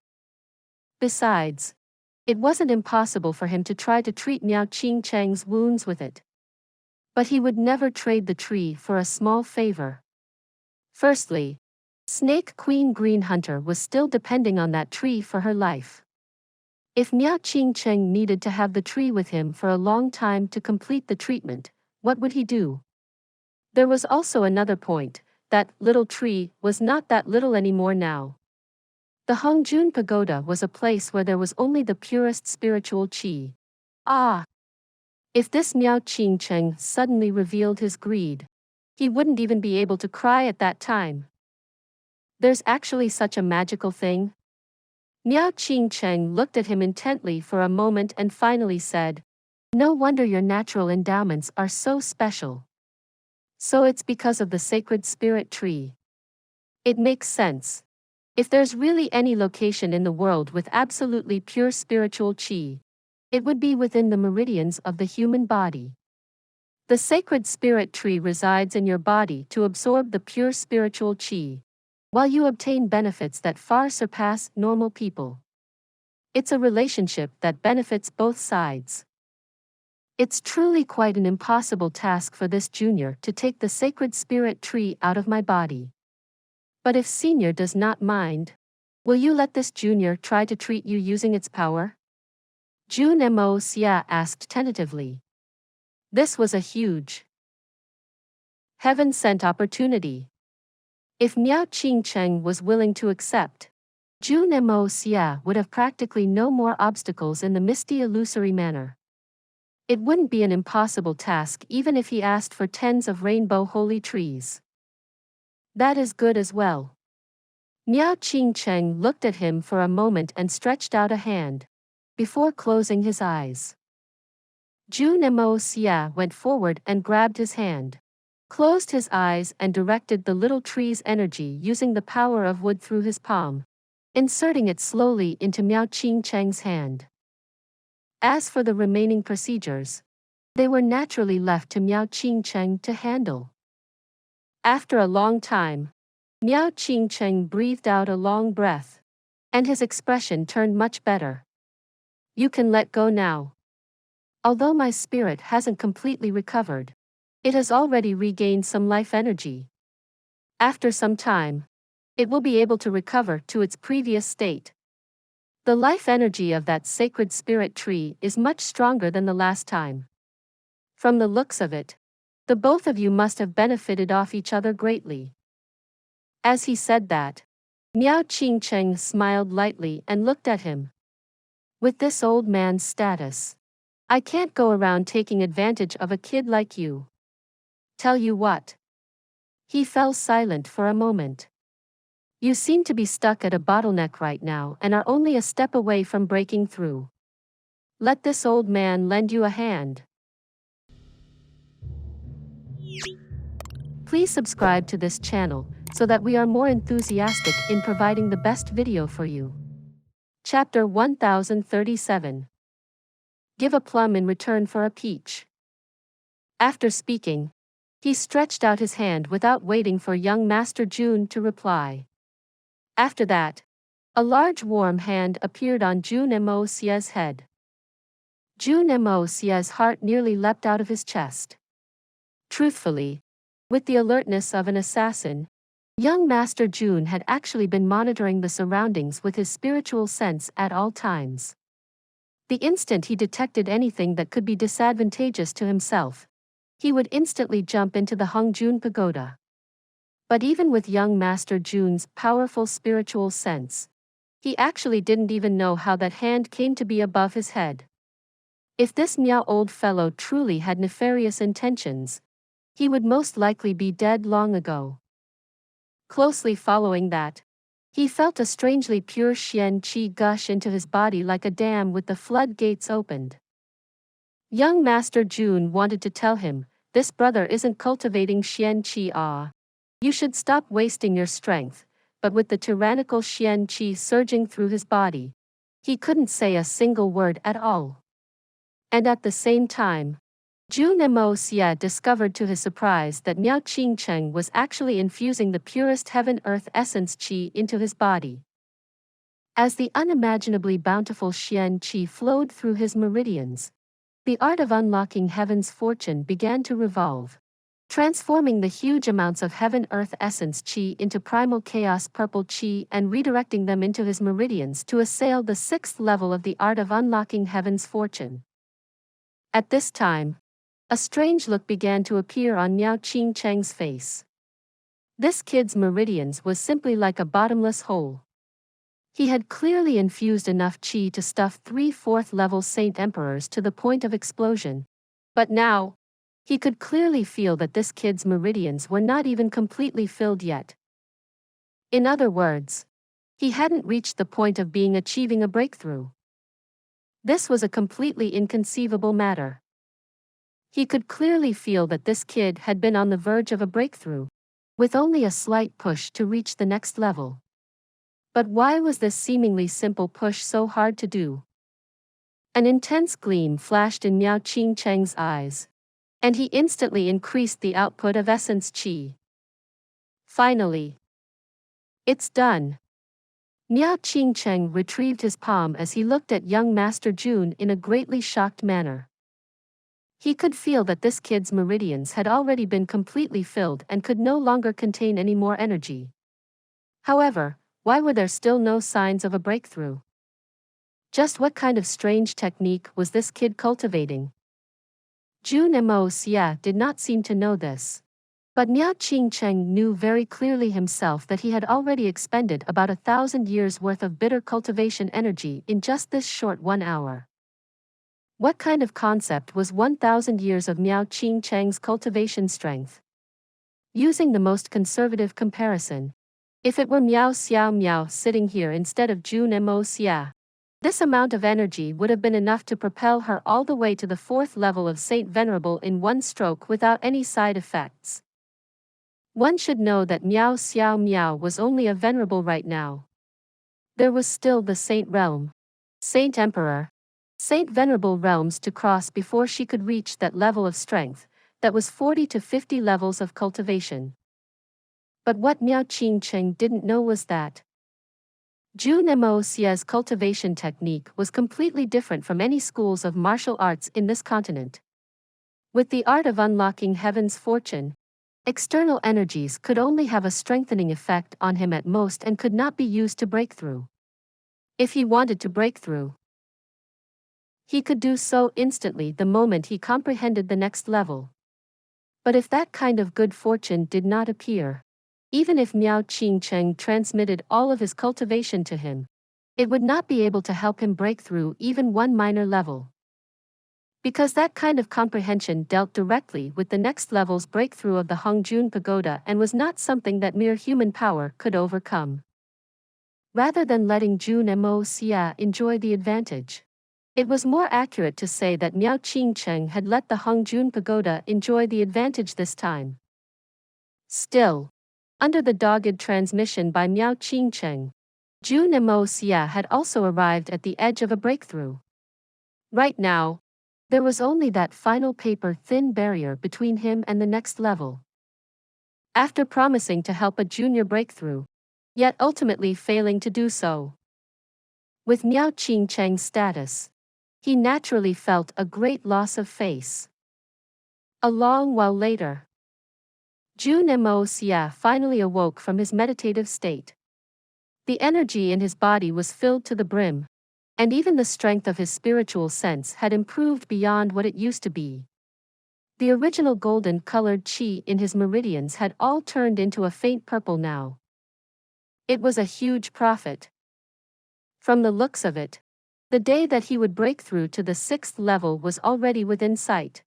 Besides, it wasn't impossible for him to try to treat Miao Cheng's wounds with it. But he would never trade the tree for a small favor. Firstly, Snake Queen Green Hunter was still depending on that tree for her life. If Miao Cheng needed to have the tree with him for a long time to complete the treatment, what would he do? There was also another point, that little tree was not that little anymore now. The Hongjun Pagoda was a place where there was only the purest spiritual qi. Ah! If this Miao Cheng suddenly revealed his greed, he wouldn't even be able to cry at that time. There's actually such a magical thing? Miao Cheng looked at him intently for a moment and finally said, no wonder your natural endowments are so special. So it's because of the sacred spirit tree. It makes sense. If there's really any location in the world with absolutely pure spiritual qi, it would be within the meridians of the human body. The sacred spirit tree resides in your body to absorb the pure spiritual qi, while you obtain benefits that far surpass normal people. It's a relationship that benefits both sides. It's truly quite an impossible task for this junior to take the sacred spirit tree out of my body. But if Senior does not mind, will you let this junior try to treat you using its power? Jun Moxie asked tentatively. This was a huge, heaven-sent opportunity. If Miao Cheng was willing to accept, Jun Moxie would have practically no more obstacles in the misty illusory manner. It wouldn't be an impossible task even if he asked for tens of rainbow holy trees. That is good as well. Miao Cheng looked at him for a moment and stretched out a hand, before closing his eyes. Jun Moxie went forward and grabbed his hand, closed his eyes and directed the little tree's energy using the power of wood through his palm. inserting it slowly into Miao Cheng's hand. As for the remaining procedures, they were naturally left to Miao Cheng to handle. After a long time, Miao Cheng breathed out a long breath, and his expression turned much better. You can let go now. Although my spirit hasn't completely recovered, it has already regained some life energy. After some time, it will be able to recover to its previous state. The life energy of that sacred spirit tree is much stronger than the last time. From the looks of it, the both of you must have benefited off each other greatly. As he said that, Miao Cheng smiled lightly and looked at him. With this old man's status, I can't go around taking advantage of a kid like you. Tell you what. He fell silent for a moment. You seem to be stuck at a bottleneck right now and are only a step away from breaking through. Let this old man lend you a hand. Please subscribe to this channel so that we are more enthusiastic in providing the best video for you. Chapter 1037. Give a plum in return for a peach. After speaking, he stretched out his hand without waiting for young Master Jun to reply. After that, a large warm hand appeared on Jun Moxie's head. Jun Moxie's heart nearly leapt out of his chest. Truthfully, with the alertness of an assassin, young Master Jun had actually been monitoring the surroundings with his spiritual sense at all times. The instant he detected anything that could be disadvantageous to himself, he would instantly jump into the Hongjun Pagoda. But even with young Master Jun's powerful spiritual sense, he actually didn't even know how that hand came to be above his head. If this Miao old fellow truly had nefarious intentions, he would most likely be dead long ago. Closely following that, he felt a strangely pure Xian Qi gush into his body like a dam with the floodgates opened. Young Master Jun wanted to tell him, this brother isn't cultivating Xian Qi. You should stop wasting your strength, but with the tyrannical Xian Qi surging through his body, he couldn't say a single word at all. And at the same time, Jun Moxie discovered to his surprise that Miao Cheng was actually infusing the purest heaven-earth essence qi into his body. As the unimaginably bountiful Xian Qi flowed through his meridians, the art of unlocking heaven's fortune began to revolve, transforming the huge amounts of heaven-earth essence qi into primal chaos purple qi and redirecting them into his meridians to assail the 6th level of the art of unlocking heaven's fortune. At this time, a strange look began to appear on Miao Cheng's face. This kid's meridians was simply like a bottomless hole. He had clearly infused enough qi to stuff 3 4th-level Saint Emperors to the point of explosion. But now, he could clearly feel that this kid's meridians were not even completely filled yet. In other words, he hadn't reached the point of achieving a breakthrough. This was a completely inconceivable matter. He could clearly feel that this kid had been on the verge of a breakthrough, with only a slight push to reach the next level. But why was this seemingly simple push so hard to do? An intense gleam flashed in Miao Cheng's eyes, and he instantly increased the output of essence qi. Finally, it's done. Miao Cheng retrieved his palm as he looked at young Master Jun in a greatly shocked manner. He could feel that this kid's meridians had already been completely filled and could no longer contain any more energy. However, why were there still no signs of a breakthrough? Just what kind of strange technique was this kid cultivating? Jun Moxie did not seem to know this. But Miao Cheng knew very clearly himself that he had already expended about 1,000 years worth of bitter cultivation energy in just this short 1 hour. What kind of concept was 1,000 years of Miao Cheng's cultivation strength? Using the most conservative comparison, if it were Miao sitting here instead of Jun Moxie, this amount of energy would have been enough to propel her all the way to the 4th level of Saint Venerable in one stroke without any side effects. One should know that Miao was only a venerable right now. there was still the Saint Realm, Saint Emperor, Saint Venerable realms to cross before she could reach that level of strength, that was 40 to 50 levels of cultivation. But what Miao Cheng didn't know was that Jun Moxie's cultivation technique was completely different from any schools of martial arts in this continent. With the art of unlocking heaven's fortune, external energies could only have a strengthening effect on him at most and could not be used to break through. If he wanted to break through, he could do so instantly the moment he comprehended the next level. But if that kind of good fortune did not appear, even if Miao Cheng transmitted all of his cultivation to him, it would not be able to help him break through even one minor level. Because that kind of comprehension dealt directly with the next level's breakthrough of the Hongjun Pagoda and was not something that mere human power could overcome. Rather than letting Jun Moxie enjoy the advantage, it was more accurate to say that Miao Cheng had let the Hongjun Pagoda enjoy the advantage this time. Still, under the dogged transmission by Miao Cheng, Jun Moxie had also arrived at the edge of a breakthrough. Right now, there was only that final paper-thin barrier between him and the next level. After promising to help a junior breakthrough, yet ultimately failing to do so. With Miao Cheng's status, he naturally felt a great loss of face. A long while later, Jun Moxie finally awoke from his meditative state. The energy in his body was filled to the brim, and even the strength of his spiritual sense had improved beyond what it used to be. The original golden-colored qi in his meridians had all turned into a faint purple now. It was a huge profit. From the looks of it, the day that he would break through to the 6th level was already within sight.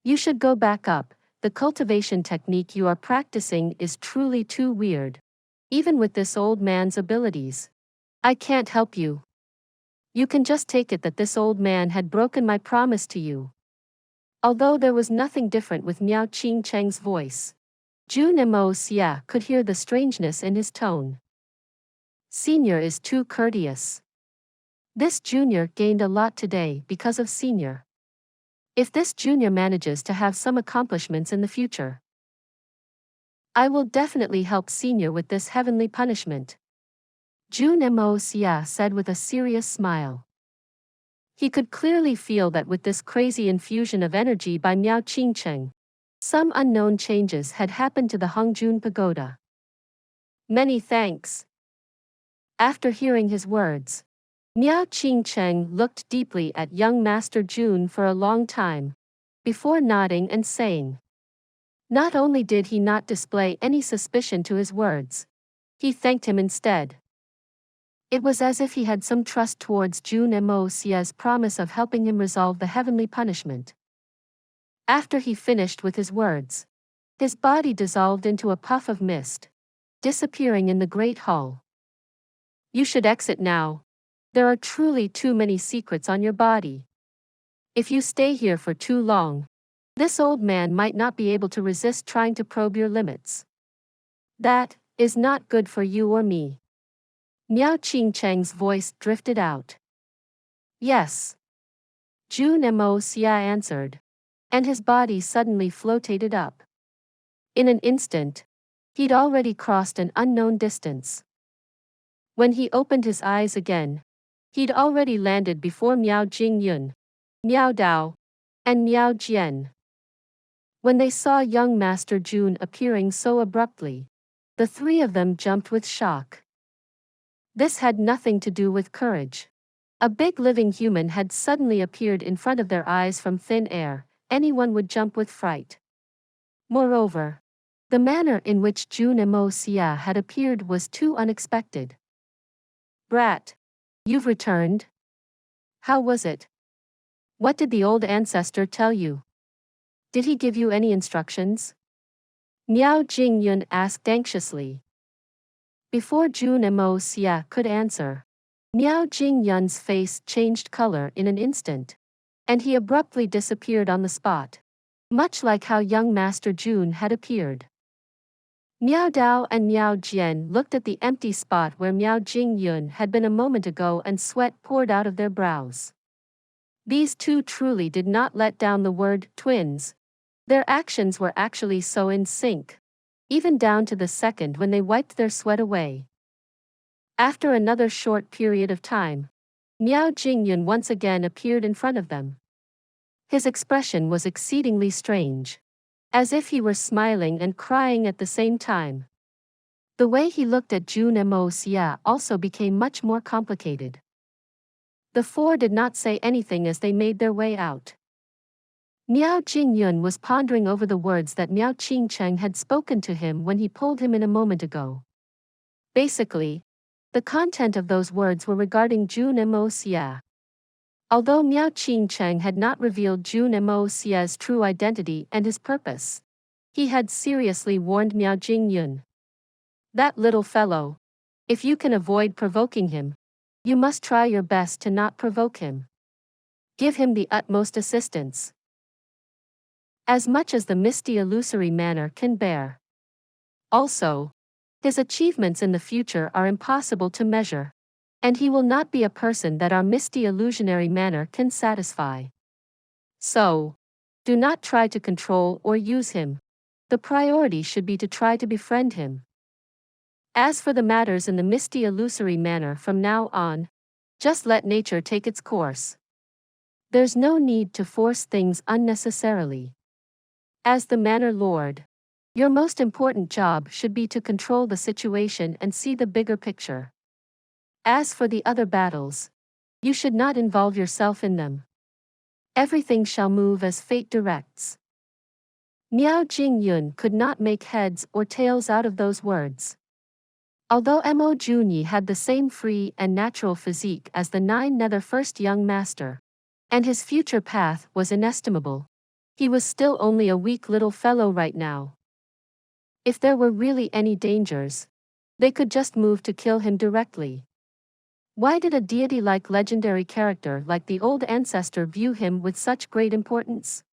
You should go back up. The cultivation technique you are practicing is truly too weird. Even with this old man's abilities, I can't help you. You can just take it that this old man had broken my promise to you. Although there was nothing different with Miao Cheng's voice, Jun Moxie could hear the strangeness in his tone. Senior is too courteous. This junior gained a lot today because of senior. If this junior manages to have some accomplishments in the future, I will definitely help senior with this heavenly punishment, Jun Moxie said with a serious smile. He could clearly feel that with this crazy infusion of energy by Miao Cheng, some unknown changes had happened to the Hongjun Pagoda. Many thanks. After hearing his words, Miao Cheng looked deeply at young Master Jun for a long time, before nodding and saying. Not only did he not display any suspicion to his words, he thanked him instead. It was as if he had some trust towards Jun Moxie's promise of helping him resolve the heavenly punishment. After he finished with his words, his body dissolved into a puff of mist, disappearing in the great hall. You should exit now. There are truly too many secrets on your body. If you stay here for too long, this old man might not be able to resist trying to probe your limits. That is not good for you or me. Miao Cheng's voice drifted out. Yes. Jun Moxie answered, and his body suddenly floated up. In an instant, he'd already crossed an unknown distance. When he opened his eyes again, he'd already landed before Miao Jingyun, Miao Dao, and Miao Jian. When they saw young Master Jun appearing so abruptly, the three of them jumped with shock. This had nothing to do with courage. A big living human had suddenly appeared in front of their eyes from thin air. Anyone would jump with fright. Moreover, the manner in which Jun Moxie had appeared was too unexpected. Brat, you've returned? How was it? What did the old ancestor tell you? Did he give you any instructions? Miao Jingyun asked anxiously. Before Jun Moxie could answer, Miao Jingyun's face changed color in an instant, and he abruptly disappeared on the spot, much like how young Master Jun had appeared. Miao Dao and Miao Jian looked at the empty spot where Miao Jingyun had been a moment ago, and sweat poured out of their brows. These two truly did not let down the word twins. Their actions were actually so in sync, even down to the second when they wiped their sweat away. After another short period of time, Miao Jingyun once again appeared in front of them. His expression was exceedingly strange, as if he were smiling and crying at the same time. The way he looked at Jun Moxie also became much more complicated. The four did not say anything as they made their way out. Miao Jingyun was pondering over the words that Miao Cheng had spoken to him when he pulled him in a moment ago. Basically, the content of those words were regarding Jun Moxie. Although Miao Cheng had not revealed Jun Moxie's true identity and his purpose, he had seriously warned Miao Jingyun. That little fellow. If you can avoid provoking him, you must try your best to not provoke him. Give him the utmost assistance, as much as the misty illusory manner can bear. Also, his achievements in the future are impossible to measure, and he will not be a person that our misty illusionary manner can satisfy. So, do not try to control or use him. The priority should be to try to befriend him. As for the matters in the misty illusory manner from now on, just let nature take its course. There's no need to force things unnecessarily. As the Manor Lord, your most important job should be to control the situation and see the bigger picture. As for the other battles, you should not involve yourself in them. Everything shall move as fate directs. Miao Jingyun could not make heads or tails out of those words. Although Mo Junyi had the same free and natural physique as the 9 first young master, and his future path was inestimable, he was still only a weak little fellow right now. If there were really any dangers, they could just move to kill him directly. Why did a deity-like legendary character like the old ancestor view him with such great importance?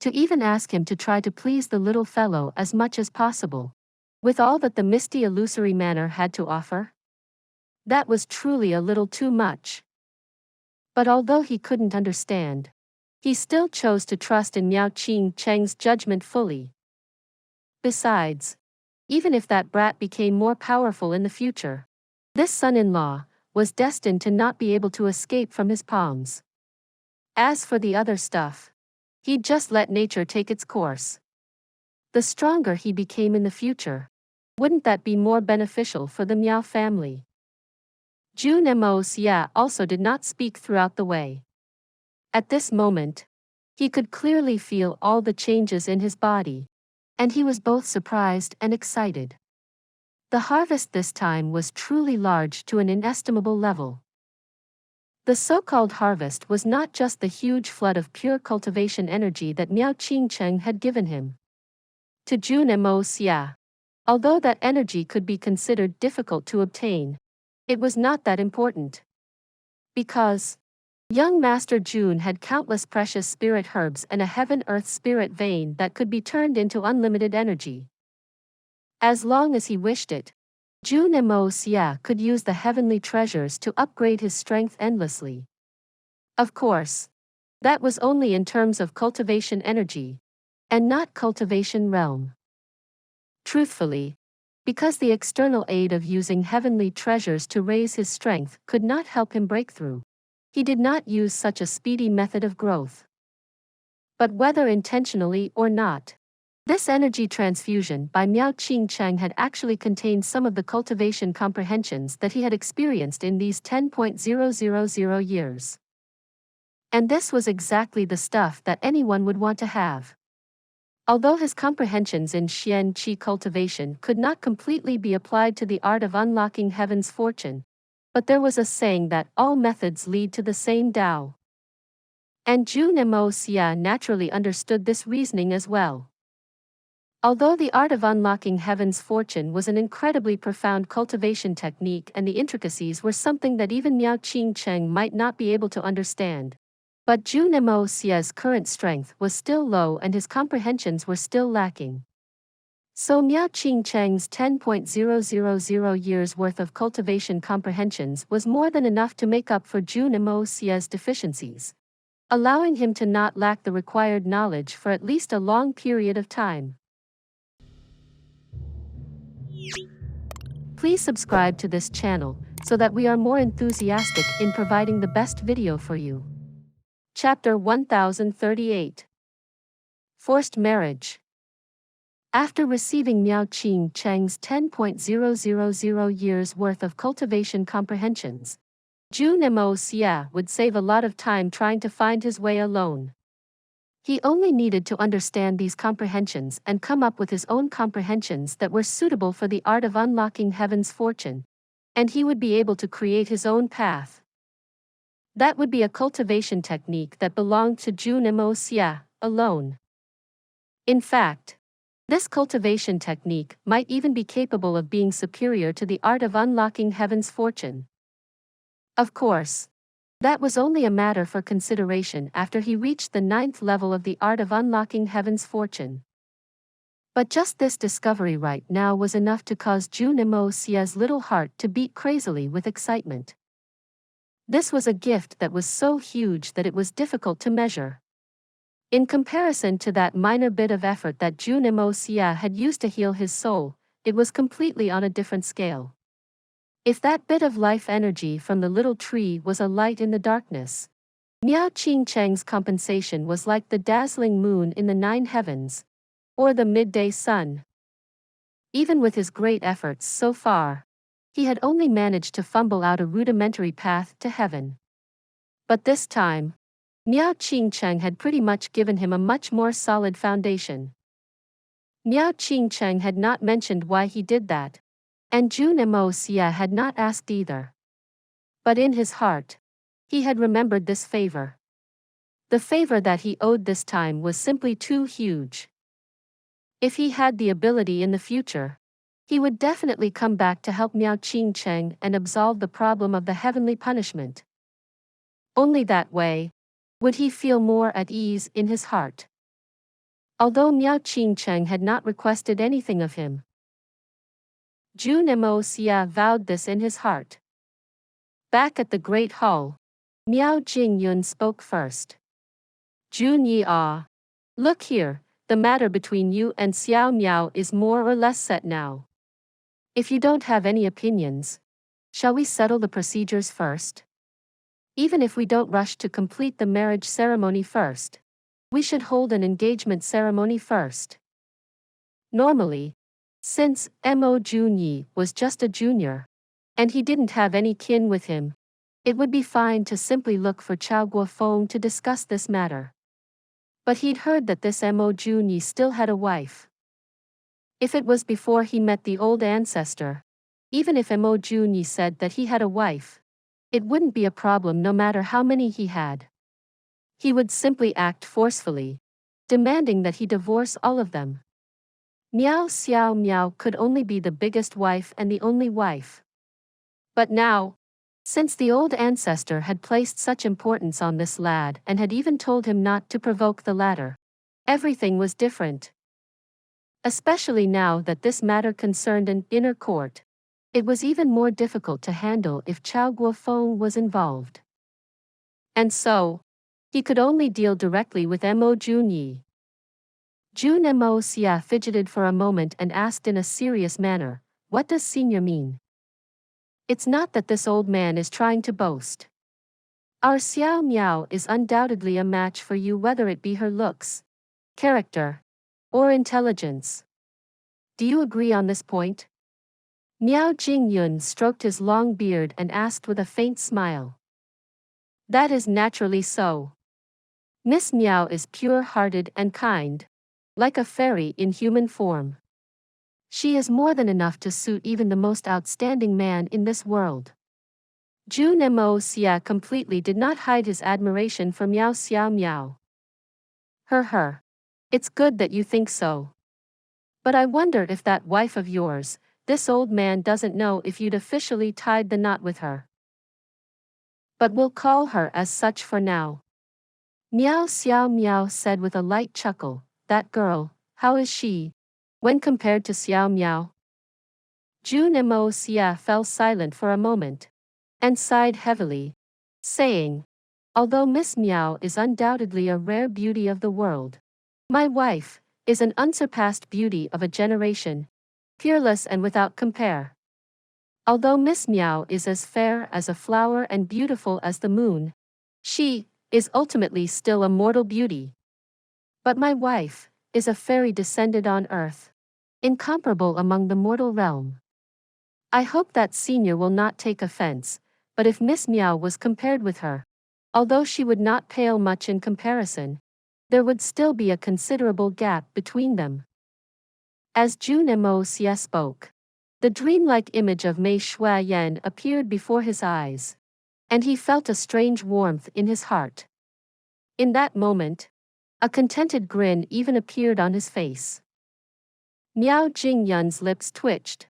To even ask him to try to please the little fellow as much as possible, with all that the misty illusory manner had to offer? That was truly a little too much. But although he couldn't understand, he still chose to trust in Miao Cheng's judgment fully. Besides, even if that brat became more powerful in the future, this son-in-law was destined to not be able to escape from his palms. As for the other stuff, he'd just let nature take its course. The stronger he became in the future, wouldn't that be more beneficial for the Miao family? Jun Moxie also did not speak throughout the way. At this moment, he could clearly feel all the changes in his body, and he was both surprised and excited. The harvest this time was truly large to an inestimable level. The so-called harvest was not just the huge flood of pure cultivation energy that Miao Cheng had given him. To Jun Moxie, although that energy could be considered difficult to obtain, it was not that important. Because young Master Jun had countless precious spirit herbs and a heaven-earth spirit vein that could be turned into unlimited energy. As long as he wished it, Jun Moxie could use the heavenly treasures to upgrade his strength endlessly. Of course, that was only in terms of cultivation energy, and not cultivation realm. Truthfully, because the external aid of using heavenly treasures to raise his strength could not help him break through, he did not use such a speedy method of growth. But whether intentionally or not, this energy transfusion by Miao Cheng had actually contained some of the cultivation comprehensions that he had experienced in these 10,000 years. And this was exactly the stuff that anyone would want to have. Although his comprehensions in Xian Qi cultivation could not completely be applied to the art of unlocking heaven's fortune, but there was a saying that all methods lead to the same Tao. And Jun Moxie naturally understood this reasoning as well. Although the art of unlocking heaven's fortune was an incredibly profound cultivation technique and the intricacies were something that even Miao Cheng might not be able to understand, but Jun Moxie's current strength was still low and his comprehensions were still lacking. So Miao Cheng's 10,000 years worth of cultivation comprehensions was more than enough to make up for Jun Moxie's deficiencies, allowing him to not lack the required knowledge for at least a long period of time. Please subscribe to this channel so that we are more enthusiastic in providing the best video for you. Chapter 1038. Forced Marriage. After receiving Miao Cheng's 10,000 years worth of cultivation comprehensions, Jun Moxie would save a lot of time trying to find his way alone. He only needed to understand these comprehensions and come up with his own comprehensions that were suitable for the art of unlocking heaven's fortune, and he would be able to create his own path. That would be a cultivation technique that belonged to Jun Moxie alone. In fact, this cultivation technique might even be capable of being superior to the art of unlocking heaven's fortune. Of course, that was only a matter for consideration after he reached the 9th level of the art of unlocking heaven's fortune. But just this discovery right now was enough to cause Jun Moxie's little heart to beat crazily with excitement. This was a gift that was so huge that it was difficult to measure. In comparison to that minor bit of effort that Jun Moxie had used to heal his soul, it was completely on a different scale. If that bit of life energy from the little tree was a light in the darkness, Miao Cheng's compensation was like the dazzling moon in the 9 heavens, or the midday sun. Even with his great efforts so far, he had only managed to fumble out a rudimentary path to heaven. But this time, Miao Cheng had pretty much given him a much more solid foundation. Miao Cheng had not mentioned why he did that, and Jun Moxie had not asked either. But in his heart, he had remembered this favor. The favor that he owed this time was simply too huge. If he had the ability in the future, he would definitely come back to help Miao Cheng and absolve the problem of the heavenly punishment. Only that way would he feel more at ease in his heart. Although Miao Cheng had not requested anything of him, Jun Moxie vowed this in his heart. Back at the Great Hall, Miao Jingyun spoke first. Jun Yi, look here, the matter between you and Xiao Miao is more or less set now. If you don't have any opinions, shall we settle the procedures first? Even if we don't rush to complete the marriage ceremony first, we should hold an engagement ceremony first. Normally, since Mo Junyi was just a junior, and he didn't have any kin with him, it would be fine to simply look for Chao Guofeng to discuss this matter. But he'd heard that this Mo Junyi still had a wife. If it was before he met the old ancestor, even if Mo Junyi said that he had a wife, it wouldn't be a problem no matter how many he had. He would simply act forcefully, demanding that he divorce all of them. Miao Xiao Miao could only be the biggest wife and the only wife. But now, since the old ancestor had placed such importance on this lad and had even told him not to provoke the latter, everything was different. Especially now that this matter concerned an inner court, it was even more difficult to handle if Chao Guofeng was involved. And so, he could only deal directly with Mo Junyi. Jun Moxie fidgeted for a moment and asked in a serious manner, "What does senior mean?" It's not that this old man is trying to boast. Our Xiao Miao is undoubtedly a match for you, whether it be her looks, character, or intelligence. Do you agree on this point? Miao Jingyun stroked his long beard and asked with a faint smile. That is naturally so. Miss Miao is pure-hearted and kind, like a fairy in human form. She is more than enough to suit even the most outstanding man in this world. Jun Moxie completely did not hide his admiration for Miao Xiao Miao. Her. It's good that you think so. But I wonder if that wife of yours, this old man doesn't know if you'd officially tied the knot with her. But we'll call her as such for now. Miao Xiao Miao said with a light chuckle, that girl, how is she? when compared to Xiao Miao. Jun Moxie fell silent for a moment, and sighed heavily, saying, "Although Miss Miao is undoubtedly a rare beauty of the world, my wife is an unsurpassed beauty of a generation, peerless and without compare. Although Miss Miao is as fair as a flower and beautiful as the moon, she is ultimately still a mortal beauty. But my wife is a fairy descended on earth, incomparable among the mortal realm. I hope that senior will not take offense, but if Miss Miao was compared with her, although she would not pale much in comparison, there would still be a considerable gap between them." As Jun Moxie spoke, the dreamlike image of Mei Shuayan appeared before his eyes, and he felt a strange warmth in his heart. In that moment, a contented grin even appeared on his face. Miao Jingyun's lips twitched,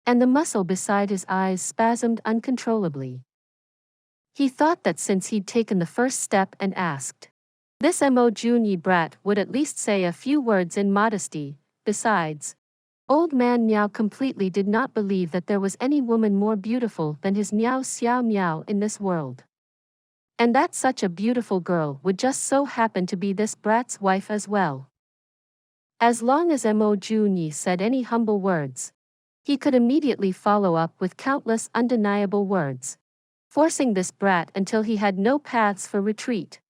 and the muscle beside his eyes spasmed uncontrollably. He thought that since he'd taken the first step and asked, this Mo Junyi brat would at least say a few words in modesty. Besides, old man Miao completely did not believe that there was any woman more beautiful than his Miao Xiao Miao in this world. And that such a beautiful girl would just so happen to be this brat's wife as well. As long as Mo Junyi said any humble words, he could immediately follow up with countless undeniable words, forcing this brat until he had no paths for retreat.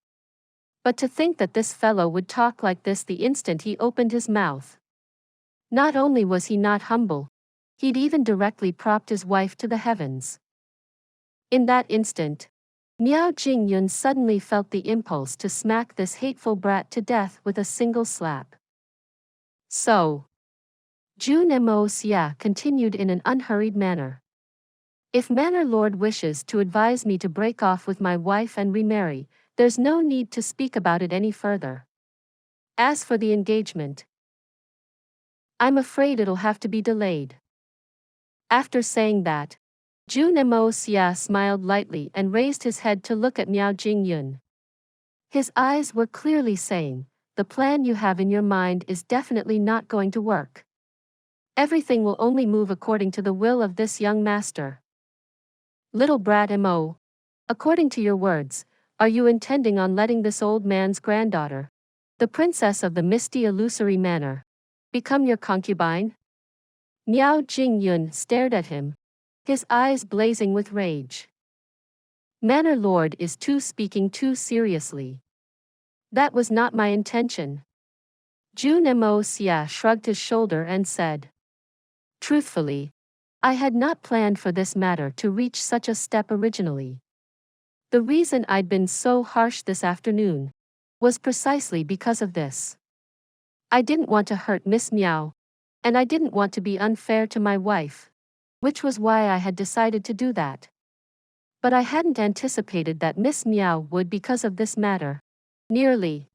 But to think that this fellow would talk like this the instant he opened his mouth. Not only was he not humble, he'd even directly propped his wife to the heavens. In that instant, Miao Jingyun suddenly felt the impulse to smack this hateful brat to death with a single slap. So, Jun Moxie continued in an unhurried manner. If Manor Lord wishes to advise me to break off with my wife and remarry, there's no need to speak about it any further. As for the engagement, I'm afraid it'll have to be delayed." After saying that, Jun Moxie smiled lightly and raised his head to look at Miao Jingyun. His eyes were clearly saying, "The plan you have in your mind is definitely not going to work. Everything will only move according to the will of this young master. Little brat Mo, according to your words, are you intending on letting this old man's granddaughter, the princess of the misty illusory manor, become your concubine?" Miao Jingyun stared at him, his eyes blazing with rage. Manor Lord is speaking too seriously. That was not my intention. Jun Moxie shrugged his shoulder and said, "Truthfully, I had not planned for this matter to reach such a step originally. The reason I'd been so harsh this afternoon was precisely because of this. I didn't want to hurt Miss Miao, and I didn't want to be unfair to my wife, which was why I had decided to do that. But I hadn't anticipated that Miss Miao would because of this matter. Nearly.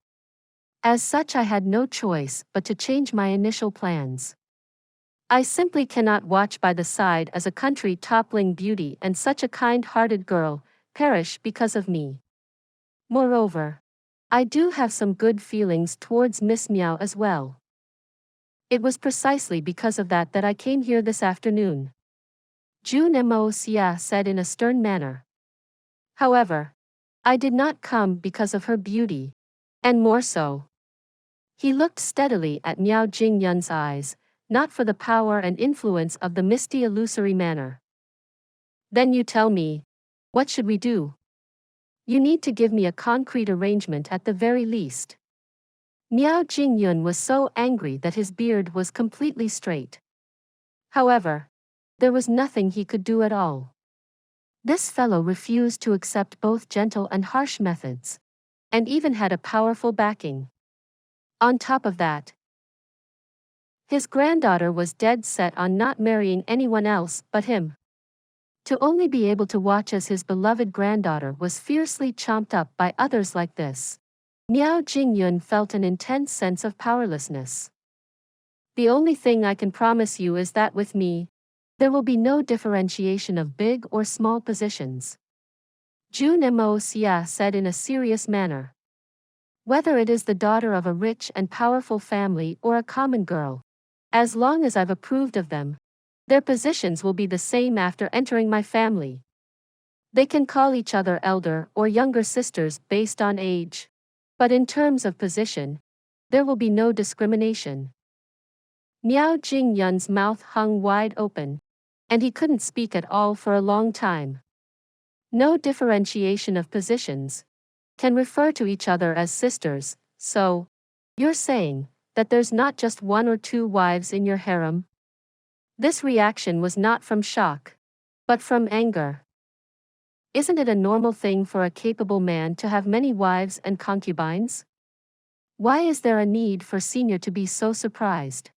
As such, I had no choice but to change my initial plans. I simply cannot watch by the side as a country toppling beauty and such a kind-hearted girl perish because of me. Moreover, I do have some good feelings towards Miss Miao as well. It was precisely because of that I came here this afternoon," Jun Moxie said in a stern manner. "However, I did not come because of her beauty, and more so." He looked steadily at Miao Jingyun's eyes, not for the power and influence of the misty illusory manor. "Then you tell me, what should we do? You need to give me a concrete arrangement at the very least." Miao Jingyun was so angry that his beard was completely straight. However, there was nothing he could do at all. This fellow refused to accept both gentle and harsh methods, and even had a powerful backing. On top of that, his granddaughter was dead set on not marrying anyone else but him. To only be able to watch as his beloved granddaughter was fiercely chomped up by others like this, Miao Jingyun felt an intense sense of powerlessness. "The only thing I can promise you is that with me, there will be no differentiation of big or small positions," Jun Moxie said in a serious manner. "Whether it is the daughter of a rich and powerful family or a common girl, As long as I've approved of them, their positions will be the same after entering my family. They can call each other elder or younger sisters based on age. But in terms of position, there will be no discrimination. Miao Jingyun's mouth hung wide open, and he couldn't speak at all for a long time. No differentiation of positions can refer to each other as sisters, so you're saying that there's not just one or two wives in your harem? This reaction was not from shock, but from anger. Isn't it a normal thing for a capable man to have many wives and concubines? Why is there a need for Senior to be so surprised?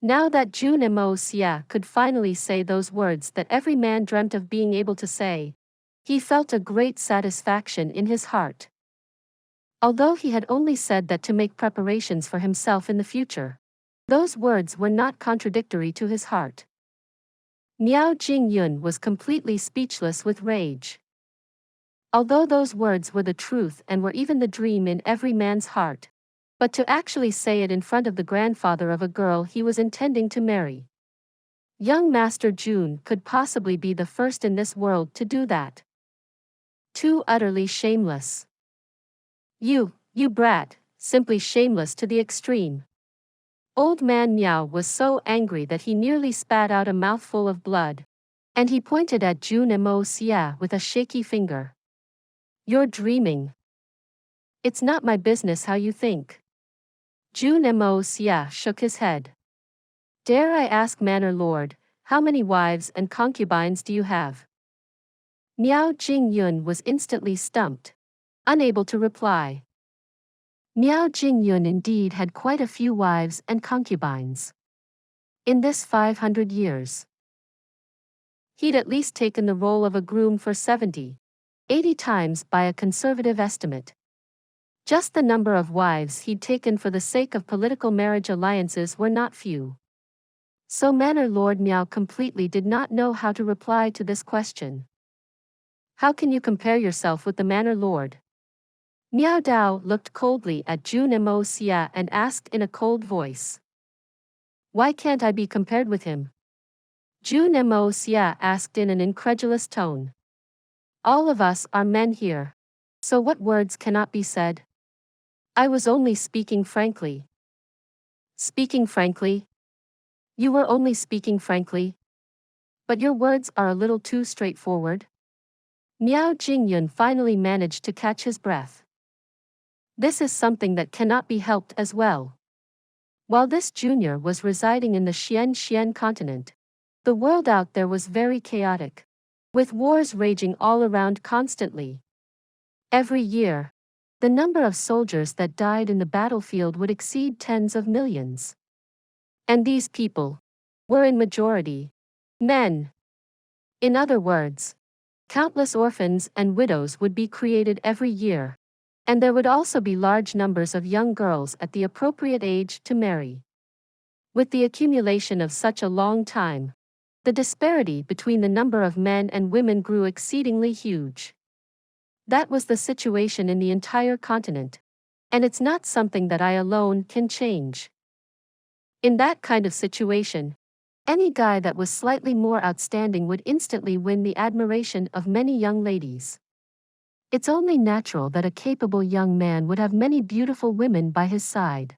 Now that Jun Moxie could finally say those words that every man dreamt of being able to say, he felt a great satisfaction in his heart. Although he had only said that to make preparations for himself in the future, those words were not contradictory to his heart. Miao Jingyun was completely speechless with rage. Although those words were the truth and were even the dream in every man's heart, but to actually say it in front of the grandfather of a girl he was intending to marry. Young Master Jun could possibly be the first in this world to do that. Too utterly shameless. You brat, simply shameless to the extreme. Old man Miao was so angry that he nearly spat out a mouthful of blood, and he pointed at Jun Moxie with a shaky finger. You're dreaming. It's not my business how you think. Jun Moxie shook his head. Dare I ask, Manor Lord, how many wives and concubines do you have? Miao Jingyun was instantly stumped, unable to reply. Miao Jingyun indeed had quite a few wives and concubines. In this 500 years, he'd at least taken the role of a groom for 70, 80 times by a conservative estimate. Just the number of wives he'd taken for the sake of political marriage alliances were not few. So Manor Lord Miao completely did not know how to reply to this question. How can you compare yourself with the Manor Lord? Miao Dao looked coldly at Jun Moxie and asked in a cold voice. Why can't I be compared with him? Jun Moxie asked in an incredulous tone. All of us are men here. So what words cannot be said? I was only speaking frankly. Speaking frankly? You were only speaking frankly? But your words are a little too straightforward. Miao Jingyun finally managed to catch his breath. This is something that cannot be helped as well. While this junior was residing in the Xian continent, the world out there was very chaotic, with wars raging all around constantly. Every year, the number of soldiers that died in the battlefield would exceed tens of millions. And these people were in majority men. In other words, countless orphans and widows would be created every year. And there would also be large numbers of young girls at the appropriate age to marry. With the accumulation of such a long time, the disparity between the number of men and women grew exceedingly huge. That was the situation in the entire continent, and it's not something that I alone can change. In that kind of situation, any guy that was slightly more outstanding would instantly win the admiration of many young ladies. It's only natural that a capable young man would have many beautiful women by his side.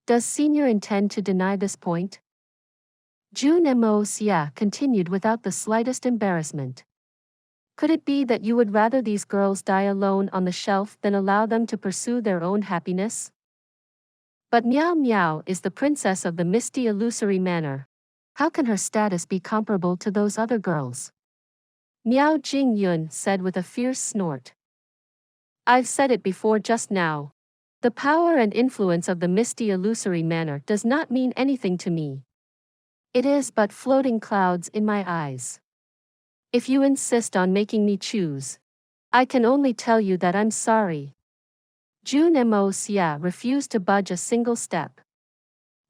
Does Senior intend to deny this point? Jun Moxie continued without the slightest embarrassment. Could it be that you would rather these girls die alone on the shelf than allow them to pursue their own happiness? But Miao Miao is the princess of the misty illusory manor. How can her status be comparable to those other girls? Miao Jingyun said with a fierce snort. I've said it before just now. The power and influence of the misty illusory manor does not mean anything to me. It is but floating clouds in my eyes. If you insist on making me choose, I can only tell you that I'm sorry. Jun Moxie refused to budge a single step.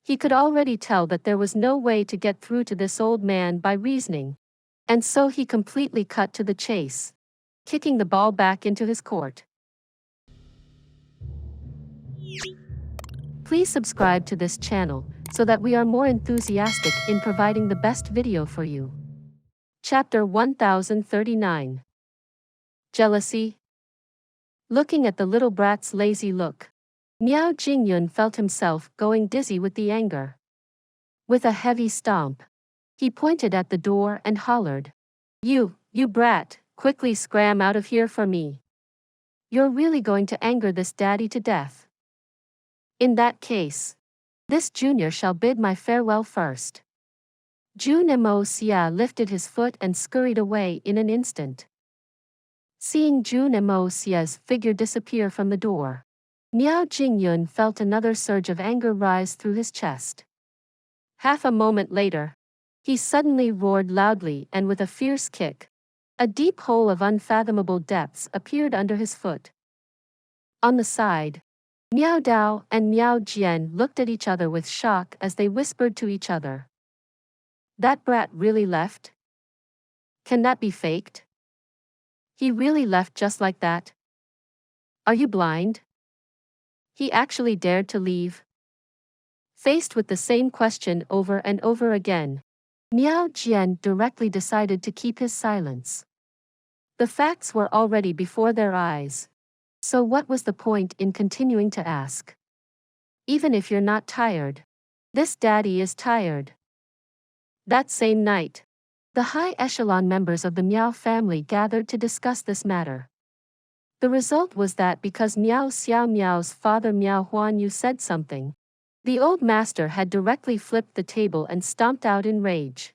He could already tell that there was no way to get through to this old man by reasoning, and so he completely cut to the chase, kicking the ball back into his court. Please subscribe to this channel so that we are more enthusiastic in providing the best video for you. Chapter 1039. Jealousy. Looking at the little brat's lazy look, Miao Jingyun felt himself going dizzy with the anger. With a heavy stomp, he pointed at the door and hollered, You brat, quickly scram out of here for me. You're really going to anger this daddy to death. In that case, this junior shall bid my farewell first. Jun Moxie lifted his foot and scurried away in an instant. Seeing Jun Moxie's figure disappear from the door, Miao Jingyun felt another surge of anger rise through his chest. Half a moment later, he suddenly roared loudly and with a fierce kick. A deep hole of unfathomable depths appeared under his foot. On the side, Miao Dao and Miao Jian looked at each other with shock as they whispered to each other. That brat really left? Can that be faked? He really left just like that? Are you blind? He actually dared to leave? Faced with the same question over and over again, Miao Jian directly decided to keep his silence. The facts were already before their eyes. So what was the point in continuing to ask? Even if you're not tired, this daddy is tired. That same night, the high echelon members of the Miao family gathered to discuss this matter. The result was that because Miao Xiao Miao's father Miao Huanyu said something, the old master had directly flipped the table and stomped out in rage.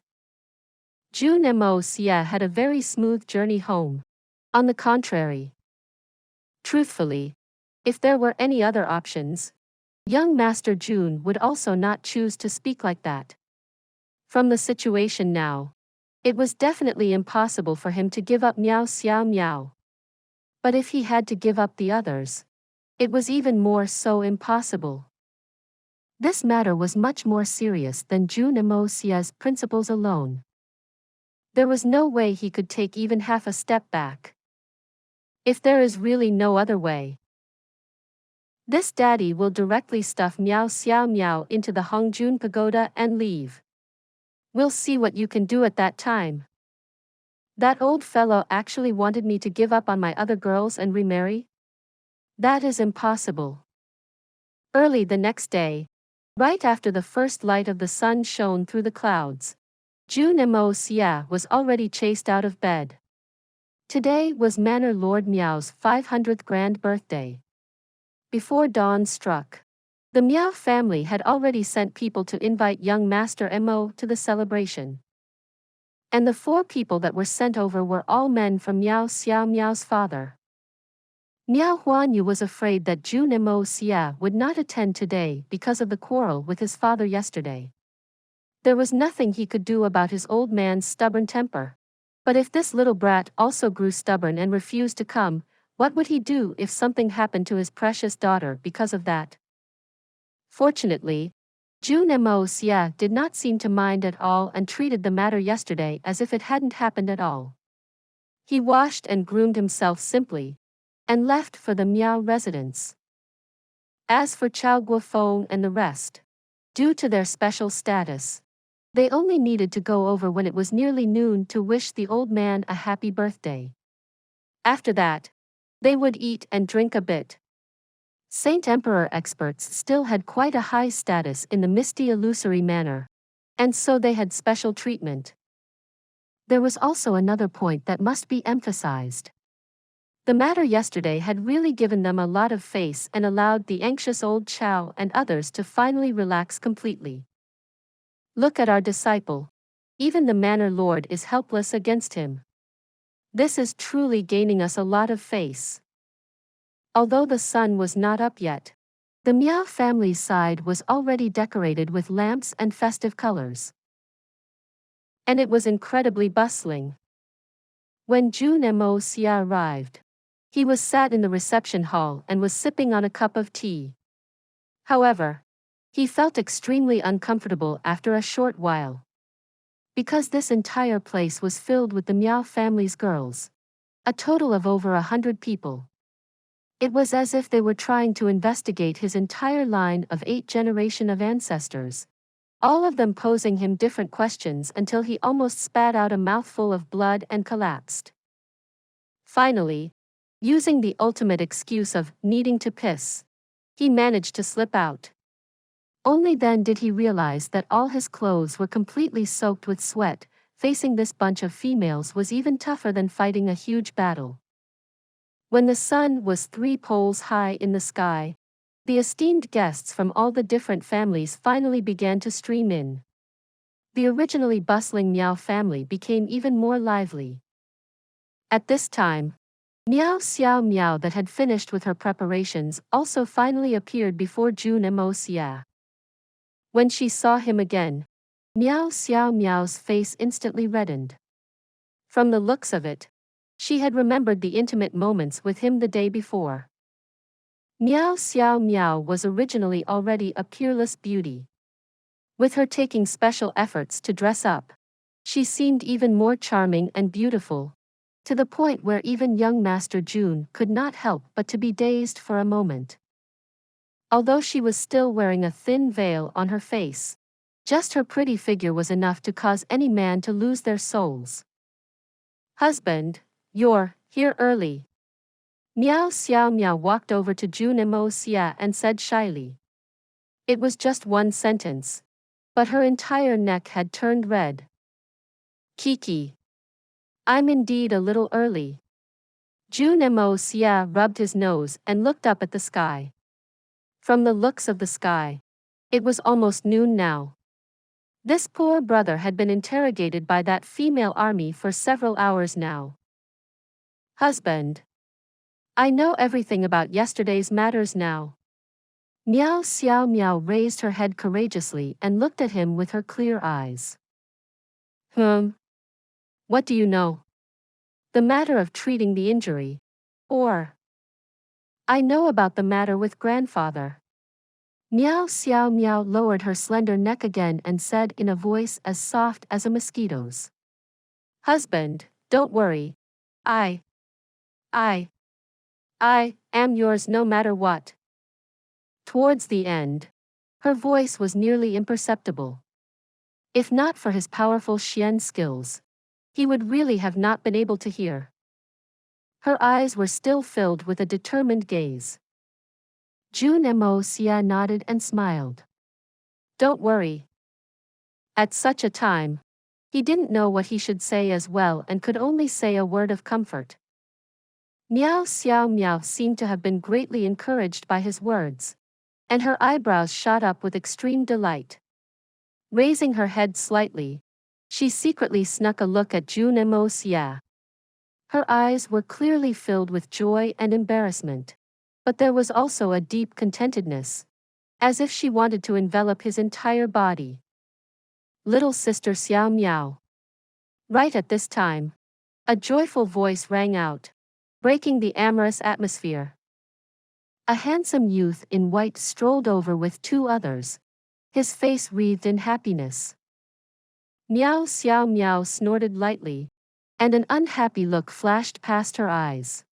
Jun Moxie had a very smooth journey home. On the contrary. Truthfully, if there were any other options, young Master Jun would also not choose to speak like that. From the situation now, it was definitely impossible for him to give up Miao Xiao Miao. But if he had to give up the others, it was even more so impossible. This matter was much more serious than Jun Moxie's principles alone. There was no way he could take even half a step back. If there is really no other way, this daddy will directly stuff Miao Xiao Miao into the Hongjun pagoda and leave. We'll see what you can do at that time. That old fellow actually wanted me to give up on my other girls and remarry? That is impossible. Early the next day, right after the first light of the sun shone through the clouds, Jun Moxie was already chased out of bed. Today was Manor Lord Miao's 500th grand birthday. Before dawn struck, the Miao family had already sent people to invite young Master Mo to the celebration. And the 4 people that were sent over were all men from Miao Xiao Miao's father. Miao Huanyu was afraid that Jun Moxie would not attend today because of the quarrel with his father yesterday. There was nothing he could do about his old man's stubborn temper. But if this little brat also grew stubborn and refused to come, what would he do if something happened to his precious daughter because of that? Fortunately, Jun Moxie did not seem to mind at all and treated the matter yesterday as if it hadn't happened at all. He washed and groomed himself simply, and left for the Miao residence. As for Chao Guofeng and the rest, due to their special status, they only needed to go over when it was nearly noon to wish the old man a happy birthday. After that, they would eat and drink a bit. Saint Emperor experts still had quite a high status in the misty illusory manor, and so they had special treatment. There was also another point that must be emphasized. The matter yesterday had really given them a lot of face and allowed the anxious old Chao and others to finally relax completely. Look at our disciple. Even the manor lord is helpless against him. This is truly gaining us a lot of face. Although the sun was not up yet, the Miao family's side was already decorated with lamps and festive colors. And it was incredibly bustling. When Jun Moxie arrived, he was sat in the reception hall and was sipping on a cup of tea. However, he felt extremely uncomfortable after a short while. Because this entire place was filled with the Miao family's girls, a total of over 100 people. It was as if they were trying to investigate his entire line of 8 generations of ancestors, all of them posing him different questions until he almost spat out a mouthful of blood and collapsed. Finally, using the ultimate excuse of needing to piss, he managed to slip out. Only then did he realize that all his clothes were completely soaked with sweat. Facing this bunch of females was even tougher than fighting a huge battle. When the sun was 3 poles high in the sky, the esteemed guests from all the different families finally began to stream in. The originally bustling Miao family became even more lively. At this time, Miao Xiao Miao, that had finished with her preparations, also finally appeared before Jun Moxie. When she saw him again, Miao Xiao Miao's face instantly reddened. From the looks of it, she had remembered the intimate moments with him the day before. Miao Xiao Miao was originally already a peerless beauty. With her taking special efforts to dress up, she seemed even more charming and beautiful, to the point where even young Master Jun could not help but to be dazed for a moment. Although she was still wearing a thin veil on her face, just her pretty figure was enough to cause any man to lose their souls. "Husband, you're here early." Miao Xiao Miao walked over to Jun Moxie and said shyly. It was just one sentence, but her entire neck had turned red. "Kiki. I'm indeed a little early." Jun Moxie rubbed his nose and looked up at the sky. From the looks of the sky, it was almost noon now. This poor brother had been interrogated by that female army for several hours now. "Husband. I know everything about yesterday's matters now." Miao Xiao Miao raised her head courageously and looked at him with her clear eyes. What do you know? The matter of treating the injury. Or? I know about the matter with grandfather." Miao Xiao Miao lowered her slender neck again and said in a voice as soft as a mosquito's. "Husband, don't worry. I am yours no matter what." Towards the end, her voice was nearly imperceptible. If not for his powerful Xian skills, he would really have not been able to hear. Her eyes were still filled with a determined gaze. Jun Moxie nodded and smiled. "Don't worry." At such a time, he didn't know what he should say as well and could only say a word of comfort. Miao Xiao Miao seemed to have been greatly encouraged by his words, and her eyebrows shot up with extreme delight. Raising her head slightly, she secretly snuck a look at Jun Moxie. Her eyes were clearly filled with joy and embarrassment, but there was also a deep contentedness, as if she wanted to envelop his entire body. "Little sister Xiao Miao." Right at this time, a joyful voice rang out, breaking the amorous atmosphere. A handsome youth in white strolled over with 2 others, his face wreathed in happiness. Miao Xiao Miao snorted lightly, and an unhappy look flashed past her eyes.